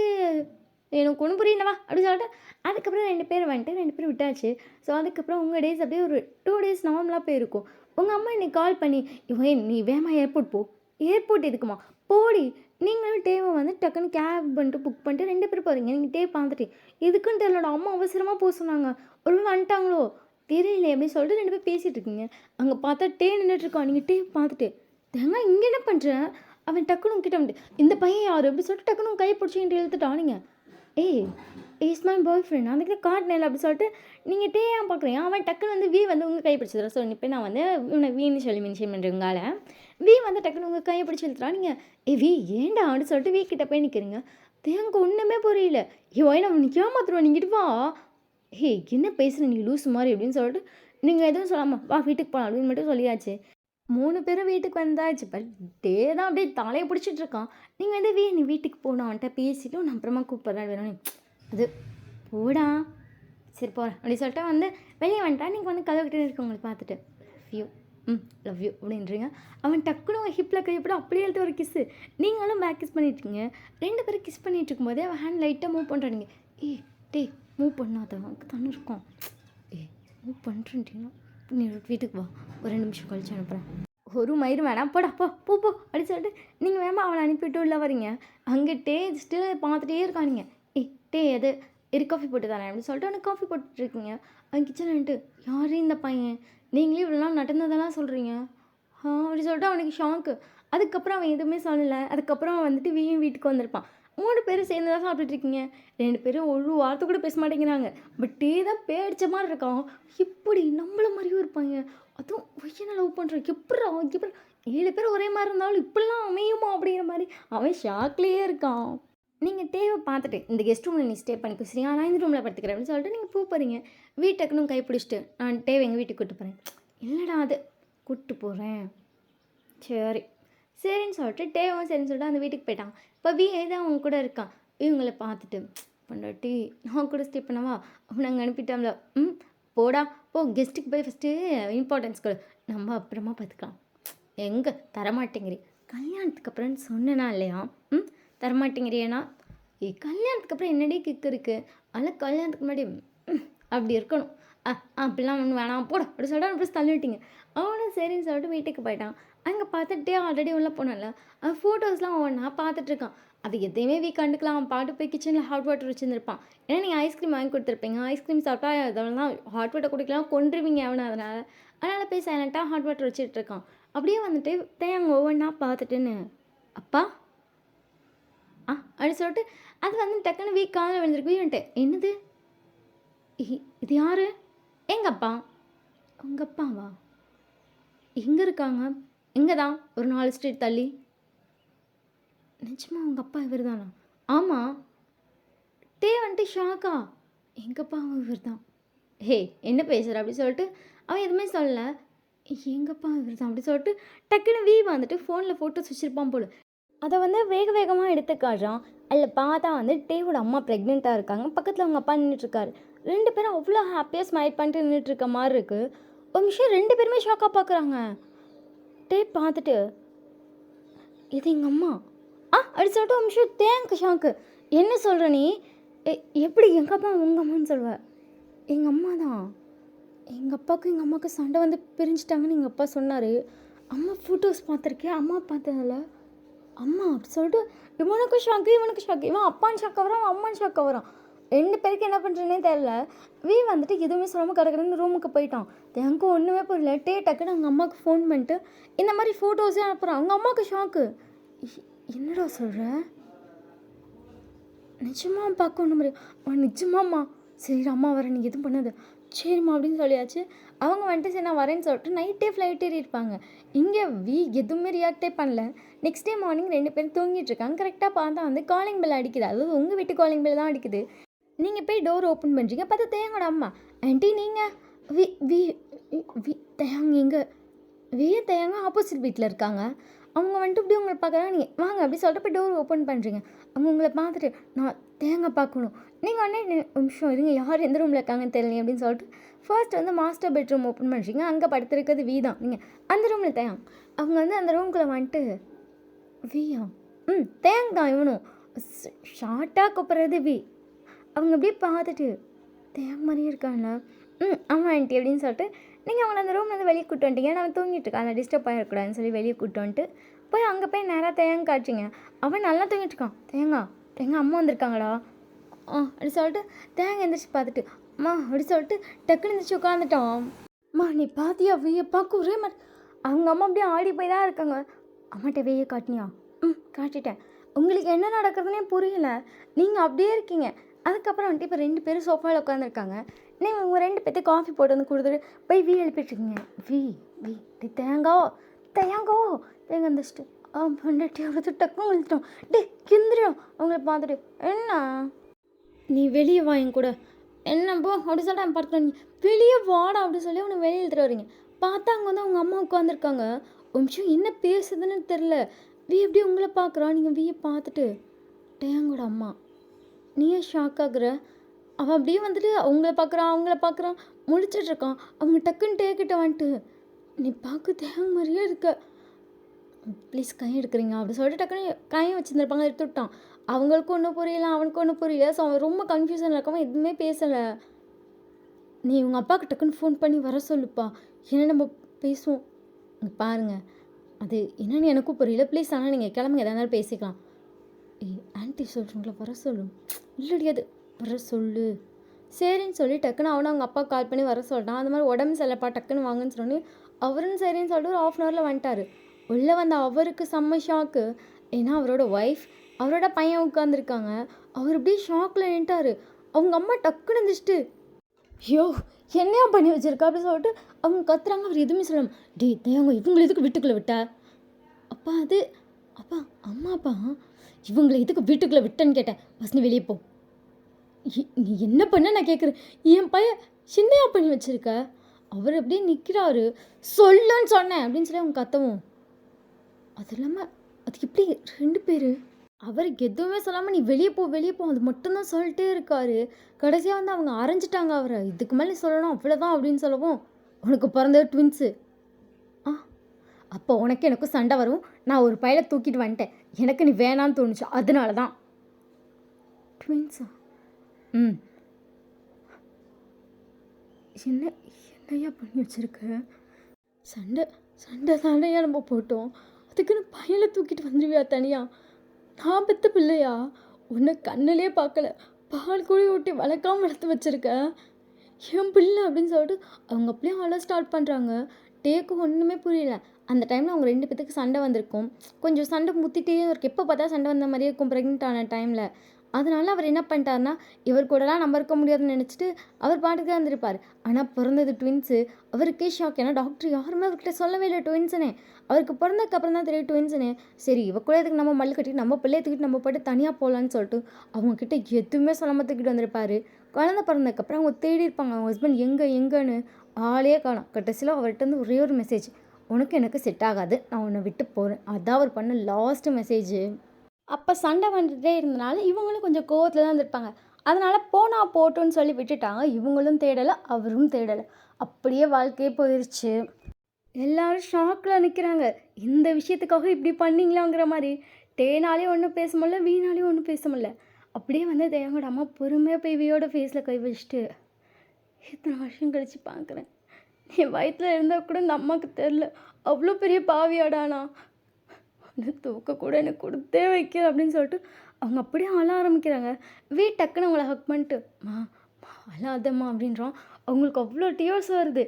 எனக்கு ஒன்றும் புரியலவா அப்படி சொல்லிட்டு அதுக்கப்புறம் 2 பேர் வந்துட்டு 2 பேரும் விட்டாச்சு. ஸோ அதுக்கப்புறம் உங்கள் டேஸ் அப்படியே ஒரு 2 டேஸ் நார்மலாக போயிருக்கும். உங்கள் அம்மா இன்னைக்கு கால் பண்ணி இவன் நீ வேமா ஏர்போர்ட் போ. ஏர்போர்ட் எதுக்குமா போடி. நீங்களும் டேவை வந்து டக்குன்னு கேப் பண்ணிட்டு புக் பண்ணிட்டு 2 பேரும் போகிறீங்க. நீங்கள் டே பார்த்துட்டு எதுக்குன்னு தெரியலோட அம்மா அவசரமாக போக சொன்னாங்க. ஒரு வந்துட்டாங்களோ தெரியல அப்படின்னு சொல்லிட்டு 2 பேர் பேசிகிட்டு இருக்கீங்க. அங்கே பார்த்தா டே நின்றுட்டுருக்கான். நீங்கள் டே பார்த்துட்டு தேங்க இங்கே என்ன பண்ணுறேன். அவன் டக்குனு கிட்ட வந்துட்டு இந்த பையன் யார் அப்படி சொல்லிட்டு டக்குனு கையை பிடிச்சிக்கிட்டு இழுத்துட்டான். நீங்கள் இஸ் மை பாய் ஃப்ரெண்ட் அதுக்கு காட்டினேன் அப்படி சொல்லிட்டு நீங்கள் டே ஏன் பார்க்குறீங்க. அவன் டக்குன்னு வந்து வி வந்து உங்கள் கையை பிடிச்சிடுறா. ஸோ இப்போ நான் வந்து இவனை வீன்னு சொல்லி மென்ஷன் பண்ணுறவங்கால வி வந்து டக்குன்னு உங்கள் கையை பிடிச்சி இழுத்துறா. நீங்கள் வி ஏண்டா அப்படின்னு சொல்லிட்டு வீ கிட்ட போய் நிற்கிறீங்க. தேங்க ஒன்றுமே புரியல. ஒயினா உனக்கு ஏமாத்துருவோம் நீங்கிட்டு வா. என்ன பேசுகிற நீ லூஸ் மாதிரி அப்படின்னு சொல்லிட்டு நீங்கள் எதுவும் சொல்லாமல் வா வீட்டுக்கு போகலாம் அப்படின்னு மட்டும் சொல்லியாச்சு. 3 பேரும் வீட்டுக்கு வந்தாச்சு. பட் டே தான் அப்படியே தலையை பிடிச்சிட்டு இருக்கான். நீங்கள் வந்து நீ வீட்டுக்கு போகணும் அவன்கிட்ட பேசிட்டு நான் அப்புறமா கூப்பிட்றேன் வேணும் அது போடா சரி போகிறேன் அப்படி சொல்லிட்டு வந்து வெளியே வந்துட்டா. நீங்கள் வந்து கதவு கிட்டே இருக்கவங்களை பார்த்துட்டு லவ் யூ அப்படின்றீங்க. அவன் டக்குனு உங்கள் ஹிப்பில் கைப்பட அப்படியே எழுத்து ஒரு கிஸ்ஸு. நீங்களும் பேக் கிஸ் பண்ணிட்டுருக்கீங்க. 2 பேரும் கிஸ் பண்ணிகிட்டு இருக்கும்போதே அவன் ஹேண்ட் லைட்டாக மூவ் பண்ணுறானுங்க. டே மூவ் பண்ணாதவனுக்கு தானே இருக்கும். மூவ் பண்ணுறேன்ட்டீங்கன்னா நீ வீட்டுக்கு வா ஒரு 2 நிமிஷம் கழிச்சு அனுப்புகிறேன். ஒரு மயிறு வேணாம் போடா போ அப்படி சொல்லிட்டு நீங்கள் வேமா அவனை அனுப்பிட்டு உள்ள வரீங்க. அங்கே டே ஸ்டில் பார்த்துட்டே இருக்கானுங்க. டே எது காஃபி போட்டு தானே அப்படின்னு சொல்லிட்டு அவனுக்கு காஃபி போட்டுட்ருக்கீங்க. அவன் கிச்சன்ட்டு யார் இந்த பையன் நீங்களே இவ்வளோ நாள் நடந்ததெல்லாம் சொல்கிறீங்க அப்படி சொல்லிட்டு அவனுக்கு ஷாக்கு. அதுக்கப்புறம் அவன் எதுவுமே சொல்லலை. அதுக்கப்புறம் வந்துட்டு வீட்டுக்கு வந்திருப்பான். 3 பேரும் சேர்ந்து தான் சாப்பிட்டுட்ருக்கீங்க. 2 பேரும் ஒரு வார்த்தை கூட பேச மாட்டேங்கிறாங்க. பட் டே தான் பேடிச்ச மாதிரி இருக்கான். இப்படி நம்மள மாதிரியும் இருப்பாங்க. அதுவும் ஒய்யனை லவ் பண்ணுறான். எப்படி 7 பேர் ஒரே மாதிரி இருந்தாலும் இப்படிலாம் அமையுமா அப்படிங்கிற மாதிரி அவன் ஷாக்லேயே இருக்கான். நீங்கள் டேவை பார்த்துட்டு இந்த கெஸ்ட் ரூமில் நீ ஸ்டே பண்ணிக்கோ சரியா நான் இந்த ரூமில் படுத்துக்கிறேன் அப்படின்னு சொல்லிட்டு நீங்கள் போகிறீங்க. வீட்டுக்குன்னு கை பிடிச்சிட்டு நான் டேவை எங்கள் வீட்டுக்கு கூப்பிட்டு போகிறேன். இல்லைடா அது கூப்பிட்டு போகிறேன் சரின்னு சொல்லிட்டு டேவும் சரின்னு சொல்லிட்டு அந்த வீட்டுக்கு போயிட்டான். இப்போ தான் அவங்க கூட இருக்கான். இவங்களை பார்த்துட்டு பொண்டாட்டி நான் கூட ஸ்டே பண்ணவா அவனை அங்கே அனுப்பிட்டாம்ல போடா போ கெஸ்ட்டுக்கு போய் ஃபஸ்ட்டு இம்பார்ட்டன்ஸ் கொடு நம்ம அப்புறமா பார்த்துக்கலாம். எங்கே தரமாட்டேங்கிறீ கல்யாணத்துக்கு அப்புறம்னு சொன்னேனா இல்லையா தரமாட்டேங்கிறியேனா கல்யாணத்துக்கு அப்புறம் என்னடி கிக்கு இருக்குது அதெல்லாம் கல்யாணத்துக்கு முன்னாடி அப்படி இருக்கணும் அப்படிலாம் ஒன்று வேணாம் போட அப்படி சொல்லிட்டு அவனை தள்ளி விட்டீங்க. அவனும் சரின்னு சொல்லிட்டு வீட்டுக்கு போயிட்டான். அங்கே பார்த்துட்டே ஆல்ரெடி உள்ளே போனால அவன் ஃபோட்டோஸ்லாம் ஒன்றா பார்த்துட்ருக்கான். அது எதையுமே கண்டுக்கலாம். அவன் பாட்டு போய் கிச்சனில் ஹாட் வாட்டர் வச்சுருந்துருப்பான். ஏன்னா நீங்கள் ஐஸ்கிரீம் வாங்கி கொடுத்துருப்பீங்க. ஐஸ்கிரீம் சாப்பிட்டா அதெல்லாம் ஹாட் வாட்டர் குடிக்கலாம் கொண்டுருவீங்க அவனை. அதனால் போய் சைலண்ட்டாக ஹாட் வாட்டர் வச்சுட்ருக்கான். அப்படியே வந்துட்டு தேங்க ஒவ்வொன்றா பார்த்துட்டுன்னு அப்பா அப்படி சொல்லிட்டு அது வந்து டக்குன்னு காலில் விழுந்துருக்கு. என்னது இது யார்? எங்கள் அப்பா. உங்கள் அப்பாவா? எங்கே இருக்காங்க? எங்கே தான் ஒரு 4 ஸ்ட்ரீட் தள்ளி. நிஜமா உங்கள் அப்பா இவர் தானா? ஆமாம். டே வந்துட்டு ஷாக்கா எங்கள் அப்பா இவர் தான். என்ன பேசுகிற அப்படி சொல்லிட்டு அவன் எதுவுமே சொல்லலை. எங்கள் அப்பா இவர் தான் அப்படி சொல்லிட்டு டக்குன்னு வந்துட்டு ஃபோனில் ஃபோட்டோஸ் வச்சுருப்பான் போல். அதை வந்து வேகமாக எடுத்து காட்டுறான். அதில் பார்த்தா வந்து டேவோட அம்மா ப்ரெக்னெண்ட்டாக இருக்காங்க. பக்கத்தில் அவங்க அப்பா நின்றுட்டுருக்காரு. 2 பேரும் அவ்வளோ ஹாப்பியாக ஸ்மைல் பண்ணிட்டு நின்றுட்டுருக்க மாதிரி இருக்குது. ஒரு நிமிஷம் 2 பேருமே ஷாக்காக பார்க்குறாங்க. டே பார்த்துட்டு இது எங்கள் அம்மா அப்படி சொல்லிட்டு ஒரு நிமிஷம் தேங்க் ஷாக்கு. என்ன சொல்கிற நீ எப்படி எங்கள் அப்பா உங்கள் அம்மான்னு சொல்லுவேன்? எங்கள் அம்மா தான். எங்கள் அப்பாவுக்கும் எங்கள் அம்மாவுக்கும் சண்டை வந்து பிரிஞ்சுட்டாங்கன்னு எங்கள் அப்பா சொன்னார். அம்மா ஃபோட்டோஸ் பார்த்துருக்கேன். அம்மா பார்த்ததில்ல அம்மா அப்படி சொல்லிட்டு இவனுக்கு ஷாக்கு இவன் அப்பான்னு ஷாக்க வரான் அவன் அம்மான்னு ஷாக்க வரான். 2 பேருக்கு என்ன பண்ணுறேன்னே தெரில. வந்துட்டு எதுவுமே சொல்லாமல் கடற்கடன்னு ரூமுக்கு போயிட்டான். எனக்கு ஒன்றுமே புரியல. டக்குன்னு அவங்க அம்மாவுக்கு ஃபோன் பண்ணிட்டு இந்த மாதிரி ஃபோட்டோஸே அனுப்புகிறான். அவங்க அம்மாவுக்கு ஷாக்கு. என்னடா சொல்கிற நிஜமா பார்க்க ஒன்று மாதிரி நிஜமாம்மா சரி அம்மா வரேன் நீங்கள் எதுவும் பண்ணாது சரிம்மா அப்படின்னு சொல்லியாச்சு. அவங்க வந்துட்டு சரி நான் வரேன்னு சொல்லிட்டு நைட்டே ஃப்ளைட் ஏறி இருப்பாங்க. இங்கே எதுவுமே ரியாக்டே பண்ணல. நெக்ஸ்ட் டே மார்னிங் 2 பேரும் தூங்கிட்டு இருக்காங்க. கரெக்டாக பார்த்தா வந்து காலிங் பெல் அடிக்குது. அதாவது உங்கள் வீட்டு காலிங் பெல் தான் அடிக்குது. நீங்கள் போய் டோர் ஓப்பன் பண்ணுறீங்க. பார்த்தா தேங்கோட அம்மா ஆண்டி நீங்கள் வி வி வி தேங்க எங்கே தேங்க ஆப்போசிட் வீட்டில் இருக்காங்க. அவங்க வந்துட்டு இப்படி உங்களை பார்க்குறாங்க. நீங்கள் வாங்க அப்படி சொல்லிட்டு போய் டோர் ஓப்பன் பண்ணுறீங்க. அவங்க உங்களை பார்த்துட்டு நான் தேங்க பார்க்கணும். நீங்கள் உடனே நிமிஷம் இருங்க யார் எந்த ரூமில் இருக்காங்கன்னு தெரியல அப்படின்னு சொல்லிட்டு ஃபர்ஸ்ட் வந்து மாஸ்டர் பெட்ரூம் ஓப்பன் பண்ணுறீங்க. அங்கே படுத்துருக்கிறது வீதான். நீங்கள் அந்த ரூமில் தேங்க. அவங்க வந்து அந்த ரூம்குள்ளே வந்துட்டு வீயா தேங்க தான் இவனும் ஷார்ட்டாக கூப்பிட்றது வி. அவங்க அப்படியே பார்த்துட்டு தேங்க மாதிரியே இருக்காங்களா ஆமாம் ஆண்டி அப்படின்னு சொல்லிட்டு நீங்கள் அவங்கள அந்த ரூம் வந்து வெளியே கூட்டு வந்துட்டீங்க. நான் தூங்கிட்டு இருக்கான் அதில் டிஸ்டர்ப் ஆகிடக்கூடாதுன்னு சொல்லி வெளியே கூட்டு வந்துட்டு போய் அங்கே போய் நேராக தேங்க காட்டுறீங்க. அவன் நல்லா தூங்கிட்டு இருக்கான். தேங்க அம்மா வந்திருக்காங்களா அப்படி சொல்லிட்டு தேங்க எந்திரிச்சு பார்த்துட்டு அம்மா அப்படி சொல்லிட்டு டக்குன்னு எந்திரிச்சு உட்காந்துட்டான். அம்மா நீ பார்த்தியா வெய்ய பார்க்க ஒரே மாதிரி அவங்க அம்மா அப்படியே ஆடி போய் தான் இருக்காங்க. அம்மாட்ட வெய்ய காட்டினியா காட்டிட்டேன். உங்களுக்கு என்ன நடக்கிறதுனே புரியல. நீங்கள் அப்படியே இருக்கீங்க. அதுக்கப்புறம் வந்துட்டு இப்போ 2 பேரும் சோஃபாவில் உட்காந்துருக்காங்க. நீங்கள் உங்கள் 2 பேர்த்து காஃபி போட்டு வந்து கொடுத்துட்டு போய் எழுப்பிட்டுருக்கீங்க. வி தேங்கோ எந்திரிச்சிட்டு பண்ணிட்டு அவ்வளோ டக்குன்னு விழுத்துட்டோம். கிந்திரியும் அவங்கள பார்த்துட்டு என்ன நீ வெளியே வா என் கூட என்ன போ அப்படி சொல்லிட்டு அவன் பார்த்துட்டு வெளியே வாடா அப்படி சொல்லி அவனை வெளியே எடுத்துகிட்டு வரீங்க. பார்த்தா அங்கே வந்து அவங்க அம்மா உட்காந்துருக்காங்க. ஒரு நிமிஷம் என்ன பேசுதுன்னு தெரில. எப்படி உங்களை பார்க்குறான். நீங்கள் வீயை பார்த்துட்டு டேங்கோட அம்மா நீயே ஷாக் ஆகுற. அவன் அப்படியே வந்துட்டு அவங்கள பார்க்குறான் முழிச்சிட்ருக்கான். அவங்க டக்குன்னு டேக்கிட்ட வந்துட்டு நீ பார்க்க தேங்க மாதிரியே இருக்க ப்ளீஸ் கை எடுக்கிறீங்க அப்படி சொல்லிட்டு டக்குன்னு கையை வச்சுருந்துருப்பாங்க எடுத்து விட்டான். அவங்களுக்கும் ஒன்றும் புரியல அவனுக்கும் ஒன்றும் புரியல. ஸோ அவன் ரொம்ப கன்ஃபியூஷனில் இருக்காமல் எதுவுமே பேசலை. நீ உங்கள் அப்பாவுக்கு டக்குன்னு ஃபோன் பண்ணி வர சொல்லுப்பா ஏன்னா நம்ம பேசுவோம். பாருங்கள் அது என்னென்னு எனக்கும் புரியல ப்ளீஸ் ஆனால் நீங்கள் கிளம்புங்க எதா இருந்தாலும் பேசிக்கலாம். ஆன்ட்டி சொல்கிறீங்களா வர சொல்லு இல்லடி அது வர சொல்லு சரின்னு சொல்லி டக்குன்னு அவனை அவங்க அப்பா கால் பண்ணி வர சொல்லிட்டான். அந்த மாதிரி உடம்பு செல்லப்பா டக்குன்னு வாங்கன்னு சொன்னோன்னே அவரும் சரின்னு சொல்லிட்டு ஒரு 1/2 hourல வந்துட்டார். உள்ளே வந்த அவருக்கு செம்ம ஷாக்கு. ஏன்னா அவரோட ஒய்ஃப் அவரோட பையன் உட்காந்துருக்காங்க. அவர் அப்படியே ஷாக்கில் நின்ட்டார். அவங்க அம்மா டக்குன்னு இருந்துச்சுட்டு ஐயோ என்னையா பண்ணி வச்சிருக்கா அப்படின்னு சொல்லிட்டு அவங்க கத்துறாங்க. அவர் எதுவுமே சொல்லணும். தேவங்க இவங்களை எதுக்கு வீட்டுக்குள்ளே விட்டா அப்பா அது அப்பா அம்மாப்பா இவங்களை எதுக்கு வீட்டுக்குள்ளே விட்டேன்னு கேட்டேன். ஃபஸ்ட் நீ வெளியே போ. நீ என்ன பண்ண நான் கேட்குறேன். என் பையன் சின்னையா பண்ணி வச்சிருக்க. அவர் அப்படியே நிற்கிறாரு. சொல்லுன்னு சொன்னேன் அப்படின்னு சொல்லி அவங்க கத்தவும் அது இல்லாமல் அதுக்கு எப்படி 2 பேர் அவருக்கு எதுவுமே சொல்லாமல் நீ வெளியே போ அது மட்டும்தான் சொல்லிட்டே இருக்காரு. கடைசியாக வந்து அவங்க அரைஞ்சிட்டாங்க அவரை. இதுக்கு மேலே சொல்லணும் அவ்வளோதான் அப்படின்னு சொல்லவும் உனக்கு பிறந்தது ட்வின்ஸு. அப்போ உனக்கு எனக்கும் சண்டை வரும். நான் ஒரு பையலை தூக்கிட்டு வந்துட்டேன். எனக்கு நீ வேணான்னு தோணுச்சு அதனால தான். ட்வின்ஸா என்னையா பண்ணி வச்சுருக்க. சண்டை தானையா நம்ம போட்டோம். அதுக்குன்னு பையனை தூக்கிட்டு வந்துடுவியா தனியா. நான் பெற்ற பிள்ளையா உன்னை கண்ணிலே பார்க்கல. பால் கூடி ஊட்டி வளர்க்காம வளர்த்து வச்சுருக்க என் பிள்ளை அப்படின்னு சொல்லிட்டு அவங்க அப்படியே அழ ஸ்டார்ட் பண்ணுறாங்க. டேக்கு ஒன்றுமே புரியல. அந்த டைமில் அவங்க 2 பேத்துக்கு சண்டை வந்திருக்கும். கொஞ்சம் சண்டை முத்திட்டே இருக்கு. எப்போ பார்த்தா சண்டை வந்த மாதிரியே இருக்கும் ப்ரெக்னென்ட் ஆன டைமில். அதனால அவர் என்ன பண்ணிட்டாருன்னா இவர் கூடலாம் நம்ம இருக்க முடியாதுன்னு நினச்சிட்டு அவர் பாட்டுக்கு தான் இருந்திருப்பார். ஆனால் பிறந்தது ட்வின்ஸு. அவருக்கே ஷாக். ஏன்னா டாக்டர் யாருமே அவர்கிட்ட சொல்லவே இல்லை ட்வின்ஸுனே. அவருக்கு பிறந்ததுக்கப்புறம் தான் தெரியும் ட்வின்ஸுனே. சரி இவ கூட எதுக்கு நம்ம மல்லு கட்டிட்டு நம்ம பிள்ளைய தூக்கிட்டு நம்ம போய்ட்டு தனியாக போகலான்னு சொல்லிட்டு அவங்கக்கிட்ட எதுவுமே சொல்லாமல் தூக்கிட்டு வந்திருப்பார். குழந்தை பிறந்ததுக்கப்புறம் அவங்க தேடி இருப்பாங்க அவங்க ஹஸ்பண்ட் எங்கேன்னு ஆளே காணோம். கடைசியில் அவர்கிட்ட வந்து ஒரே ஒரு மெசேஜ் உனக்கு எனக்கு செட் ஆகாது நான் உன்னை விட்டு போகிறேன். அதான் அவர் பண்ண லாஸ்ட்டு மெசேஜு. அப்போ சண்டை வந்துட்டே இருந்தனால இவங்களும் கொஞ்சம் கோவத்தில் தான் இருந்திருப்பாங்க. அதனால் போனா போட்டோன்னு சொல்லி விட்டுட்டாங்க. இவங்களும் தேடலை அவரும் தேடலை. அப்படியே வாழ்க்கையே போயிடுச்சு. எல்லாரும் ஷாக்கில் நிற்கிறாங்க. இந்த விஷயத்துக்காக இப்படி பண்ணிங்களாங்கிற மாதிரி. தேனாலே ஒன்றும் பேச முடியல வீணாலேயும் ஒன்றும் பேச முடியல. அப்படியே வந்து தேவங்களோட அம்மா பொறுமையாக போய் வியோட ஃபேஸில் கை வச்சுட்டு இத்தனை வருஷம் கழித்து பார்க்குறேன். என் வயிற்றில் இருந்தால் கூட இந்த அம்மாவுக்கு தெரில அவ்வளோ பெரிய பாவியாடானா தூக்க கூட எனக்கு கொடுத்தே வைக்க அப்படின்னு சொல்லிட்டு அவங்க அப்படியே அழ ஆரம்பிக்கிறாங்க. டக்குன்னு அவங்கள ஹக் பண்ணிட்டு மா அழாதம்மா அப்படின்றோம். அவங்களுக்கு அவ்வளோ டியர்ஸ் வருது.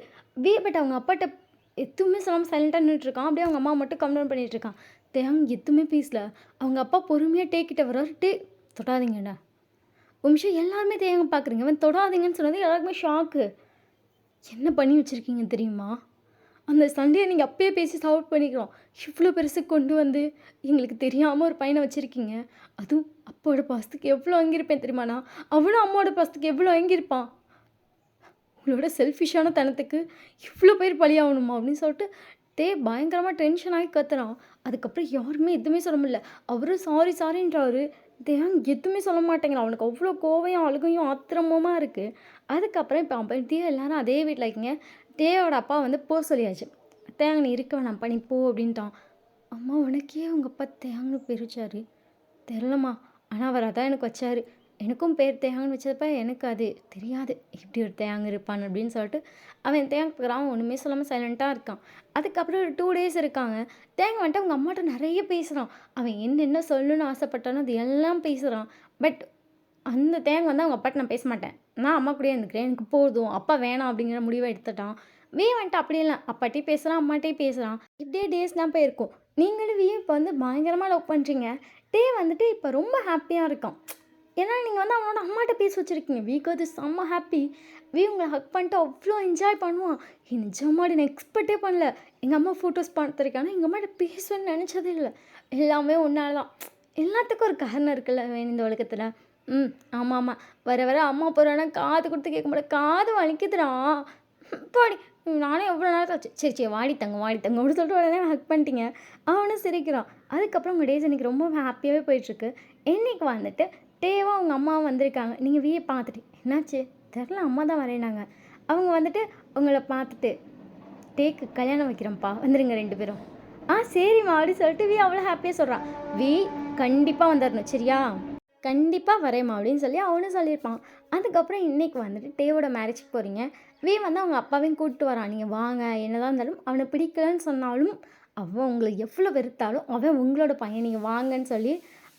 பட் அவங்க அப்பாட்ட எதுவுமே சொல்லாமல் சைலண்ட்டாக நின்றுட்டுருக்கான். அப்படியே அவங்க அம்மா மட்டும் கம்ப்ளைண்ட் பண்ணிகிட்ருக்கான். தேங்க எதுவுமே பேசல. அவங்க அப்பா பொறுமையாக டேக்கிட்ட வர்றாரு. தொட்டாதீங்கண்ணா ஒரு நிமிஷம் எல்லாருமே தேங்க பார்க்குறீங்க. அவன் தொடாதீங்கன்னு சொன்னது எல்லாருக்குமே ஷாக்கு. என்ன பண்ணி வச்சுருக்கீங்க தெரியுமா? அந்த சண்டைய நீங்க அப்பயே பேசி சால்வ் பண்ணிக்கலாம். இவ்ளோ பெருசு கொண்டு வந்து எங்களுக்கு தெரியாம ஒரு பையன வச்சிருக்கீங்க. அதுவும் அப்பாவோட பாசத்துக்கு எவ்ளோ வாங்கியிருப்பேன் தெரியுமா நான்? அவனும் அம்மாவோட பாசத்துக்கு எவ்ளோ வாங்கியிருப்பான். உங்களோட செல்ஃபிஷான தனத்துக்கு இவ்ளோ பேர் பலியாகணுமா? அப்படின்னு சொல்லிட்டு பயங்கரமா டென்ஷன் ஆகி கத்துறான். அதுக்கப்புறம் யாருமே எதுவுமே சொல்ல முடியல. அவரும் சாரி சாரின்றாரு. தேவன் எதுவுமே சொல்ல மாட்டேங்கிறான். அவனுக்கு அவ்ளோ கோவையும், அழுகையும், ஆத்திரமுமா இருக்கு. அதுக்கப்புறம் இப்போ அப்படியே எல்லாரும் அதே வீட்ல இருக்கீங்க. தேவோட அப்பா வந்து போ சொல்லியாச்சு. தேங்க நீ இருக்க வேணாம்ப்பா நீ போ அப்படின்ட்டான். அம்மா உனக்கே உங்க அப்பா தேங்கன்னு பேர் வச்சாரு. தெரிலம்மா. ஆனா அவர் அதான் எனக்கு வச்சாரு. எனக்கும் பேர் தேயாங்குன்னு வச்சப்ப எனக்கு அது தெரியாது. இப்படி ஒரு தேயாங்கு இருப்பான்னு அப்படின்னு சொல்லிட்டு அவன் தேங்க் பார்க்குறான். ஒன்றுமே சொல்லாமல் சைலண்ட்டாக இருக்கான். அதுக்கப்புறம் ஒரு 2 டேஸ் இருக்காங்க. தேங்க வந்துட்டு அவங்க அம்மாட்ட நிறைய பேசுகிறான். அவன் என்னென்ன சொல்லணும்னு ஆசைப்பட்டானோ அது எல்லாம் பேசுகிறான். பட் அந்த தேங்க வந்து அவங்க அப்பாட்ட நான் பேச மாட்டேன். நான் அம்மா கூடயே இருந்துக்கிறேன். எனக்கு போதும். அப்பா வேணாம் அப்படிங்கிற முடிவை எடுத்துட்டான். வந்துட்டு அப்படி இல்ல. அப்பாட்டயும் பேசுறான், அம்மாட்டயும் பேசுறான். இப்படியே டேஸ்லாம் போயிருக்கும். நீங்களும் இப்போ வந்து பயங்கரமா லவ் பண்றீங்க. வந்துட்டு இப்போ ரொம்ப ஹாப்பியா இருக்கான். ஏன்னா நீங்க வந்து அவனோட அம்மாட்ட பேச வச்சிருக்கீங்க. வீக்கு அது செம்ம ஹாப்பி. உங்கள ஹக் பண்ணிட்டு அவ்ளோ என்ஜாய் பண்ணுவான். நிஜமாடி நான் எக்ஸ்பெக்ட்டே பண்ணல. எங்க அம்மா ஃபோட்டோஸ் பார்த்துருக்கேன். ஆனா எங்க அம்மாட்ட பேசுவேன்னு நெனச்சதே இல்ல. எல்லாமே உன்னால தான். எல்லாத்துக்கும் ஒரு காரணம் இருக்குல்ல இந்த உலகத்துல. ஆமாமா. வர வர அம்மா போறான்னா காது குடுத்து கேட்க மாட்டேன். காது வலிக்குதுடா. போடி. நானே எவ்வளோ நேரம் ஆச்சு. சரி, சரி வாடி தங்கம், வாடி தங்கம் அப்படின்னு சொல்லிட்டு உடனே ஹக் பண்ணிட்டீங்க. அவனும் சிரிக்கிறான். அதுக்கப்புறம் உங்க டேஸ் இன்னைக்கு ரொம்ப ஹாப்பியாவே போயிட்டுருக்கு. இன்னைக்கு வந்துட்டு டேவும் அவங்க அம்மாவும் வந்திருக்காங்க. நீங்க பார்த்துட்டு என்னாச்சு? தெரில அம்மா தான் வரேன்னாங்க. அவங்க வந்துட்டு உங்கள பார்த்துட்டு டேக்கு கல்யாணம் வைக்கிறேன்ப்பா. வந்துருங்க 2 பேரும். சரிம்மா அப்படின்னு சொல்லிட்டு அவ்வளோ ஹாப்பியா சொல்றான். கண்டிப்பா வந்துரணும் சரியா? கண்டிப்பா வரேம்மா அப்படின்னு சொல்லி அவனும் சொல்லியிருப்பான். அதுக்கப்புறம் இன்னைக்கு வந்துட்டு டேவோட மேரேஜ்க்கு போறீங்க. வந்து அவங்க அப்பாவையும் கூட்டிட்டு வரான். நீங்க வாங்க. என்னதான் இருந்தாலும் அவன பிடிக்கலன்னு சொன்னாலும், அவன் உங்கள எவ்வளோ வெறுத்தாலும் அவன் உங்களோட பையன். நீங்க வாங்கன்னு சொல்லி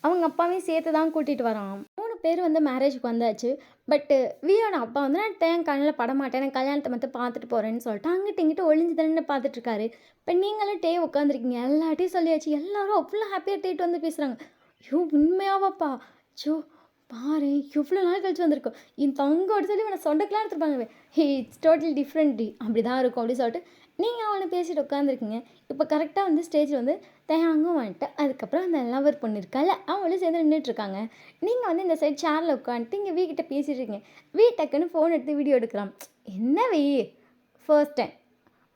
அவங்க அப்பாவையும் சேர்த்து தான் கூட்டிட்டு வரான். 3 பேர் வந்து மேரேஜ்க்கு வந்தாச்சு. பட்டு வியோட அப்பா வந்து நான் தேன் கண்ணில் படமாட்டேன். நான் கல்யாணத்தை மட்டும் பார்த்துட்டு போறேன்னு சொல்லிட்டு அங்கிட்டு இங்கிட்டு ஒளிஞ்சு தண்ணி பார்த்துட்டு இருக்காரு. இப்போ நீங்களும் உட்காந்துருக்கீங்க. எல்லார்ட்டையும் சொல்லியாச்சு. எல்லாரும் அவ்வளோ ஹாப்பியாக டேட் வந்து பேசுறாங்க. ஐயோ உண்மையாவாப்பா? அச்சோ! பாரேன் எவ்வளோ நாள் கழிச்சு வந்திருக்கோம். என் தங்கோட சொல்லி இவனை சொண்டக்கெல்லாம் எடுத்துருப்பாங்க. இட்ஸ் டோட்டல் டிஃப்ரெண்ட் அப்படி தான் இருக்கும் அப்படின்னு சொல்லிட்டு நீங்கள் அவனை பேசிட்டு உட்காந்துருக்கீங்க. இப்போ கரெக்டாக வந்து ஸ்டேஜில் வந்து தேங்கும் வந்துட்டு அதுக்கப்புறம் அந்த லவர் பொண்ணு இருக்கால அவங்களும் சேர்ந்து நின்றுட்டுருக்காங்க. நீங்கள் வந்து இந்த சைட் சேரில் உட்காந்துட்டு இங்கே வீக்கிட்ட பேசிட்டு இருக்கீங்க. டக்குன்னு ஃபோன் எடுத்து வீடியோ எடுக்கிறான். என்ன ஃபர்ஸ்ட் டைம்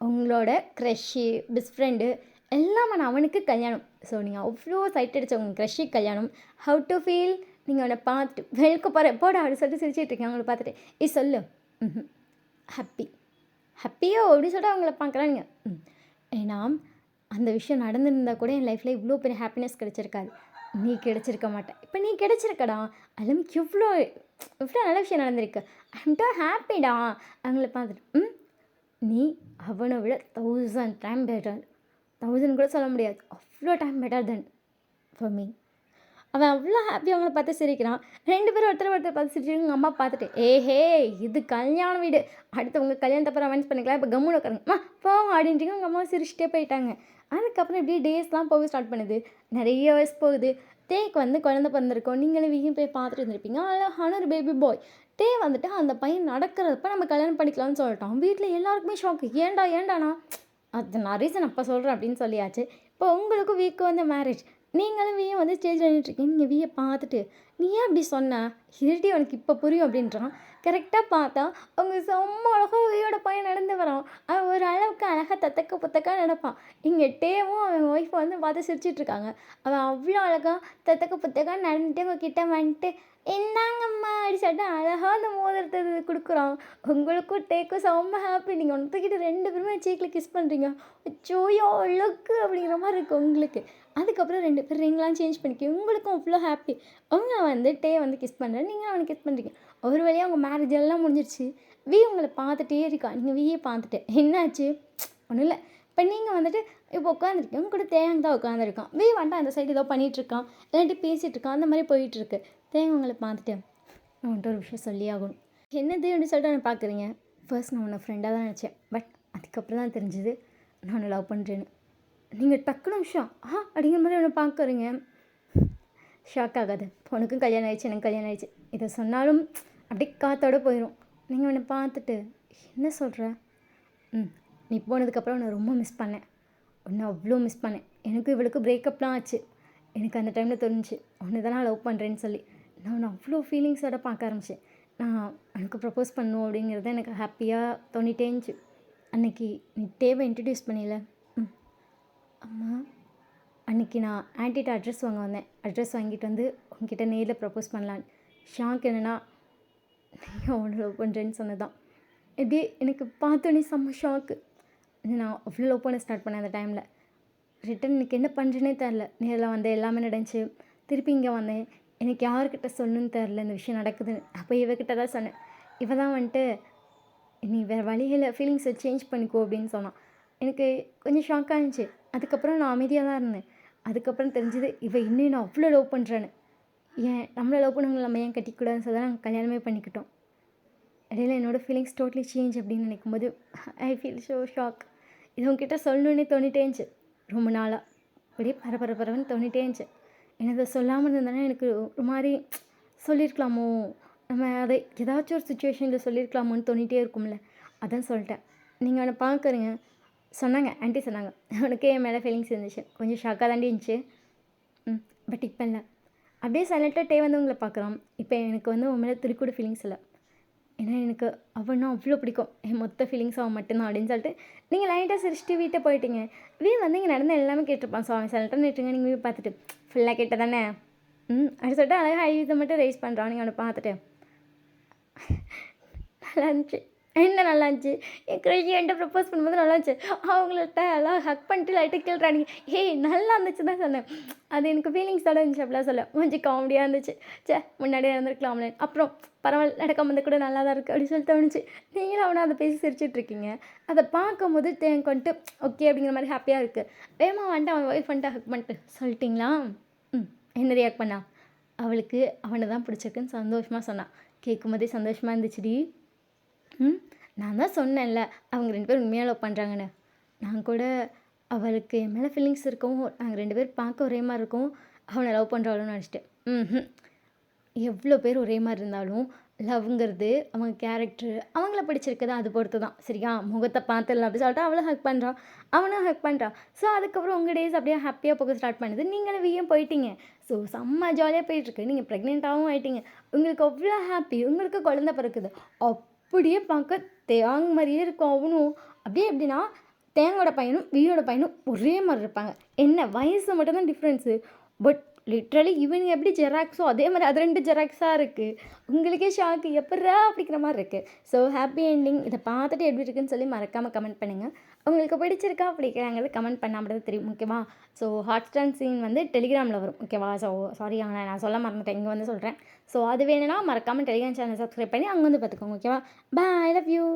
உங்களோட க்ரஷ்ஷு பெஸ்ட் ஃப்ரெண்டு எல்லாம் நான் அவனுக்கு கல்யாணம். ஸோ நீங்கள் அவ்வளோ சைட் அடித்த உங்கள் க்ரஷ்ஷுக்கு கல்யாணம். How to feel? நீங்கள் அவனை பார்த்துட்டு வெளுக்க போகிற போட அப்படின்னு சொல்லிட்டு சிரிச்சிட்ருக்கேன் அவங்கள பார்த்துட்டு சொல்லு. ஹாப்பி ஹாப்பியோ அப்படின்னு சொல்லிட்டு அவங்கள பார்க்குறாங்க. ஏன்னா அந்த விஷயம் நடந்துருந்தால் கூட என் லைஃப்பில் இவ்வளோ பெரிய ஹாப்பினஸ் கிடச்சிருக்காது. நீ கிடச்சிருக்க மாட்டேன். இப்போ நீ கிடச்சிருக்கடா. அதுலேயும் எவ்வளோ எவ்வளோ நல்ல விஷயம் நடந்திருக்கு. ஐம் டோ ஹாப்பிடா. அவங்கள பார்த்துட்டு நீ அவனை விட 1000 டைம் பெட்டர். 1000 கூட சொல்ல முடியாது. அவ்வளோ time better then for me. அவன் அவ்வளோ ஹாப்பி அவங்கள பார்த்து சிரிக்கிறான். 2 பேரும் ஒருத்தர் பார்த்து சிரிச்சு எங்கள் அம்மா பார்த்துட்டு ஏஹே இது கல்யாண வீடு. அடுத்து உங்கள் கல்யாணத்தை அப்புறம் அவைன்ஸ் பண்ணிக்கலாம். இப்போ கம்முன்னு உட்காருங்க போங்க அப்படின்ட்டு உங்கள் அம்மா சிரிச்சிட்டே போயிட்டாங்க. அதுக்கப்புறம் இப்படியே டேஸ்லாம் போக ஸ்டார்ட் பண்ணுது. நிறைய வயசு போகுது. வந்து குழந்தை பிறந்திருக்கோம். நீங்களும் வீயும் போய் பார்த்துட்டு இருந்திருப்பீங்க. அழகான ஒரு பேபி பாய். வந்துட்டு அந்த பையன் நடக்கிறப்ப நம்ம கல்யாணம் பண்ணிக்கலாம்னு சொல்லிட்டோம். வீட்டில் எல்லாருக்குமே ஷாக்கு. ஏண்டாண்ணா அது நான் ரீசன் அப்போ சொல்கிறேன் அப்படின்னு சொல்லியாச்சு. இப்போ உங்களுக்கும் வந்து மேரேஜ். நீங்களும் வந்து ஸ்டேஜில் நின்றுட்டுருக்கீங்க. நீங்கள் பார்த்துட்டு நீ ஏன் அப்படி சொன்ன? இருட்டி உனக்கு இப்போ புரியும் அப்படின்றான். கரெக்டாக பார்த்தா அவங்க செம்ம அழகாக வீயோட பையன் நடந்து வரான். அவன் ஒரு அளவுக்கு அழகாக தத்தக்க புத்தக்காக நடப்பான். இங்கே அவன் ஒய்ஃபை வந்து பார்த்து சிரிச்சிட்ருக்காங்க. அவன் அவ்வளோ அழகாக தத்தக்க புத்தக்காக நடந்துட்டு உங்கள் கிட்டே வந்துட்டு இந்தாங்கம்மா அப்படி சொல்லிட்டு அழகாக அந்த மோதிரத்தை கொடுக்குறான். உங்களுக்கும் செம்ம ஹாப்பி. நீங்கள் ஒன்று தூக்கிட்டு 2 பேருமே சீக்கில் கிஸ் பண்ணுறீங்க. அச்சோயோ லுக்கு அப்படிங்கிற மாதிரி இருக்குது உங்களுக்கு. அதுக்கப்புறம் 2 பேர் ரிங்லாம் சேஞ்ச் பண்ணிக்க உங்களுக்கும் அவ்வளோ ஹாப்பி. அவங்க வந்து வந்து கிஸ் பண்ணுறேன். நீங்கள் அவனை கிஸ் பண்ணுறீங்க. ஒரு வழியாக அவங்க மேரேஜ் எல்லாம் முடிஞ்சிருச்சு. உங்களை பார்த்துட்டே இருக்கா. நீங்கள் பார்த்துட்டு என்னாச்சு? ஒன்றும் இல்லை. இப்போ நீங்கள் வந்துட்டு இப்போ உட்காந்துருக்கீங்க. உங்க கூட தான் உட்காந்துருக்கான். வந்துட்டு அந்த சைடு ஏதோ பண்ணிகிட்ருக்கான். இல்லாட்டி பேசிகிட்டு இருக்கான். அந்த மாதிரி போயிட்டுருக்கு. உங்களை பார்த்துட்டு நான் வந்துட்டு ஒரு விஷயம் சொல்லி ஆகணும். என்னது அப்படின்னு சொல்லிட்டு நான் பார்க்குறீங்க. ஃபர்ஸ்ட் நான் உன்னை ஃப்ரெண்டாக தான் நினச்சேன். பட் அதுக்கப்புறம் தான் தெரிஞ்சுது நான் உன்னை லவ் பண்ணுறேன்னு. நீங்கள் டக்குனு விஷயம் அப்படிங்கிற மாதிரி ஒன்று பார்க்குறீங்க. ஷாக் ஆகாது. உனக்கும் கல்யாணம் ஆயிடுச்சு, எனக்கு கல்யாணம் ஆயிடுச்சு. இதை சொன்னாலும் அப்படியே காத்தோட போயிடும். நீங்கள் உன்னை பார்த்துட்டு என்ன சொல்கிற? நீ போனதுக்கப்புறம் நான் ரொம்ப மிஸ் பண்ணேன். உன்னை அவ்வளோ மிஸ் பண்ணேன். எனக்கும் இவளுக்கும் பிரேக்கப்லாம் ஆச்சு. எனக்கு அந்த டைமில் தோணுச்சு உன்னை தான் நான் லவ் பண்ணுறேன்னு சொல்லி. நான் உன்னை அவ்வளோ ஃபீலிங்ஸோட பார்க்க ஆரம்பித்தேன். நான் எனக்கு ப்ரப்போஸ் பண்ணணும் அப்படிங்கிறது எனக்கு ஹாப்பியாக தோணிட்டே இருந்துச்சு. அன்னைக்கு நீ தேவை இன்ட்ரடியூஸ் பண்ணியில. அம்மா, அன்றைக்கி நான் ஆன்ட்டிகிட்ட அட்ரஸ் வாங்க வந்தேன். அட்ரஸ் வாங்கிட்டு வந்து உங்ககிட்ட நேரில் ப்ரப்போஸ் பண்ணலான்னு. ஷாக் என்னென்னா நீங்கள் அவனை லவ் பண்ணுறேன்னு சொன்னதான். எப்படியே எனக்கு பார்த்தோன்னே செம்ம ஷாக்கு. நான் அவ்வளோ லவ் பண்ண ஸ்டார்ட் பண்ணேன் அந்த டைமில். ரிட்டன் எனக்கு என்ன பண்ணுறேனே தெரில. நேரில் வந்தேன், எல்லாமே நடந்துச்சு. திருப்பி இங்கே வந்தேன். எனக்கு யார்கிட்ட சொல்லணுன்னு தெரில இந்த விஷயம் நடக்குதுன்னு. அப்போ இவகிட்ட தான் சொன்னேன். இவ தான் வந்துட்டு நீ வேறு வழியில் ஃபீலிங்ஸை சேஞ்ச் பண்ணிக்கோ அப்படின்னு சொன்னான். எனக்கு கொஞ்சம் ஷாக்காக இருந்துச்சு. அதுக்கப்புறம் நான் அமைதியாக தான் இருந்தேன். அதுக்கப்புறம் தெரிஞ்சுது இவ இன்னும் நான் அவ்வளோ லவ் பண்ணுறேன்னு. ஏன் நம்மளை லவ் பண்ணவங்களை நம்ம ஏன் கட்டிக்கூடாதுன்னு சொல்லி நாங்கள் கல்யாணமே பண்ணிக்கிட்டோம். இடையில என்னோடய ஃபீலிங்ஸ் டோட்டலி சேஞ்ச் அப்படின்னு நினைக்கும் போது ஐ ஃபீல் ஸோ ஷாக். இது உங்ககிட்ட சொல்லணுன்னே தோணிட்டே இருந்துச்சு ரொம்ப நாளாக. அப்படியே பரபரன்னு தோணிட்டே இருந்துச்சு. எனக்கு அதை சொல்லாமல் இருந்ததுனால எனக்கு ஒரு மாதிரி சொல்லியிருக்கலாமோ, நம்ம அதை ஏதாச்சும் ஒரு சுச்சுவேஷனில் சொல்லியிருக்கலாமோன்னு தோணிகிட்டே இருக்கும்ல, அதான் சொல்லிட்டேன். நீங்கள் அவனை பார்க்குறீங்க சொன்னாங்க, ஆன்ட்டி சொன்னாங்க அவனுக்கு என் மேலே ஃபீலிங்ஸ் இருந்துச்சு. கொஞ்சம் ஷாக்காக தாண்டி இருந்துச்சு. பட் இப்போ இல்லை. அப்படியே சைலண்ட்டாக வந்து உங்களை பார்க்குறான். இப்போ எனக்கு வந்து உன் மேலே துளி கூட ஃபீலிங்ஸ் இல்லை. ஏன்னா எனக்கு அவனா அவ்வளோ பிடிக்கும். என் மொத்த ஃபீலிங்ஸ் அவன் மட்டும்தான் அப்படின்னு சொல்லிட்டு நீங்கள் லைட்டாக சிரிச்சிட்டு வீட்டை போயிட்டீங்க. வந்து இங்கே நடந்த எல்லாமே கேட்டிருப்பான். ஸோ அவன் சைலண்ட்டாக நிட்டுருங்க. நீங்கள் போய் பார்த்துட்டு ஃபுல்லாக கேட்ட தானே அப்படி சொல்லிட்டு அழகாக இதை மட்டும் ரைஸ் பண்ணுறான். நீங்கள் அவனை பார்த்துட்டு நல்லா இருந்துச்சு. என்ன நல்லா இருந்துச்சு, என் க்ரஷ் என்கிட்ட ப்ரப்போஸ் பண்ணும்போது நல்லா இருந்துச்சு. அவங்கள்ட்ட எல்லாம் ஹக் பண்ணிட்டு லைட்டாக கேள்றானுங்க. ஏய் நல்லா இருந்துச்சு தான் சொன்னேன். அது எனக்கு ஃபீலிங்ஸோட இருந்துச்சு அப்படிலாம் சொல்ல. கொஞ்சம் காமெடியாக இருந்துச்சு. முன்னாடியே இருந்திருக்கலாம்ல. அப்புறம் பரவாயில்ல நடக்காம வந்து கூட நல்லா தான் இருக்குது அப்படின்னு சொல்லி தோணுச்சு. நீங்களும் அவனை அதை பேசி சிரிச்சிட்ருக்கீங்க. அதை பார்க்கும்போது எனக்கு வந்துட்டு ஓகே அப்படிங்கிற மாதிரி ஹாப்பியாக இருக்குது. வேகமாக வந்துட்டு அவன் ஒய்ஃப் வந்துட்டு ஹக் பண்ணிட்டு சொல்லிட்டிங்களா? என்ன ரியாக்ட் பண்ணா? அவளுக்கு அவனை தான் பிடிச்சிருக்குன்னு சந்தோஷமாக சொன்னான். கேட்கும் போதே சந்தோஷமாக இருந்துச்சுடி. நான் தான் சொன்னேன்ல அவங்க 2 பேரும் உண்மையாக லவ் பண்ணுறாங்கன்னு. நான் கூட அவளுக்கு என் மேலே ஃபீலிங்ஸ் இருக்கவும் நாங்கள் 2 பேர் பார்க்க ஒரே மாதிரி இருக்கவும் அவனை லவ் பண்ணுறாளுன்னு நினச்சிட்டேன். எவ்வளோ பேர் ஒரே மாதிரி இருந்தாலும் லவ்ங்கிறது அவங்க கேரக்டர் அவங்கள பிடிச்சிருக்குது அது பொறுத்து தான். சரியா? முகத்தை பார்த்துடலாம் அப்படி சொல்லிட்டு அவளும் ஹக் பண்ணுறான், அவனும் ஹக் பண்ணுறான். ஸோ அதுக்கப்புறம் உங்கள் டேஸ் அப்படியே ஹாப்பியாக போக ஸ்டார்ட் பண்ணுது. நீங்களும் வீயும் போயிட்டீங்க. ஸோ செம்ம ஜாலியாக போயிட்டுருக்கு. நீங்கள் ப்ரெக்னெண்ட்டாகவும் ஆகிட்டீங்க. உங்களுக்கு அவ்வளோ ஹாப்பி. உங்களுக்கு குழந்தை பிறக்குது. அப்படியே பார்க்க தேங்க மாதிரியே இருக்கும் அவனும். அப்படியே எப்படின்னா தேங்கோட பையனும் வீயோட பையனும் ஒரே மாதிரி இருப்பாங்க. என்ன வயசு மட்டும்தான் டிஃப்ரென்ஸு. பட் லிட்ரலி இவனுங்க எப்படி ஜெராக்ஸோ அதே மாதிரி அது 2 ஜெராக்ஸாக இருக்குது. உங்களுக்கே ஷாக்கு எப்பட்றா அப்படிங்கிற மாதிரி இருக்குது. So happy ending. இதை பார்த்துட்டு எப்படி இருக்குன்னு சொல்லி மறக்காமல் கமெண்ட் பண்ணுங்கள். உங்களுக்கு பிடிச்சிருக்கா பிடிக்கிறாங்கிறது கமெண்ட் பண்ணாமல் தான் தெரியும். ஓகேவா? ஸோ ஹாட்ஸ்டார் சீன் வந்து டெலிகிராமில் வரும். ஓகேவா? ஸோ சாரி நான் சொல்ல மறந்துட்டேன். இங்கே வந்து சொல்கிறேன். ஸோ அது வேணும்னா மறக்காமல் டெலிகிராம் சேனல் சப்ஸ்கிரைப் பண்ணி அங்கே வந்து பார்த்துக்கோங்க. ஓகேவா? பாய், லவ் யூ.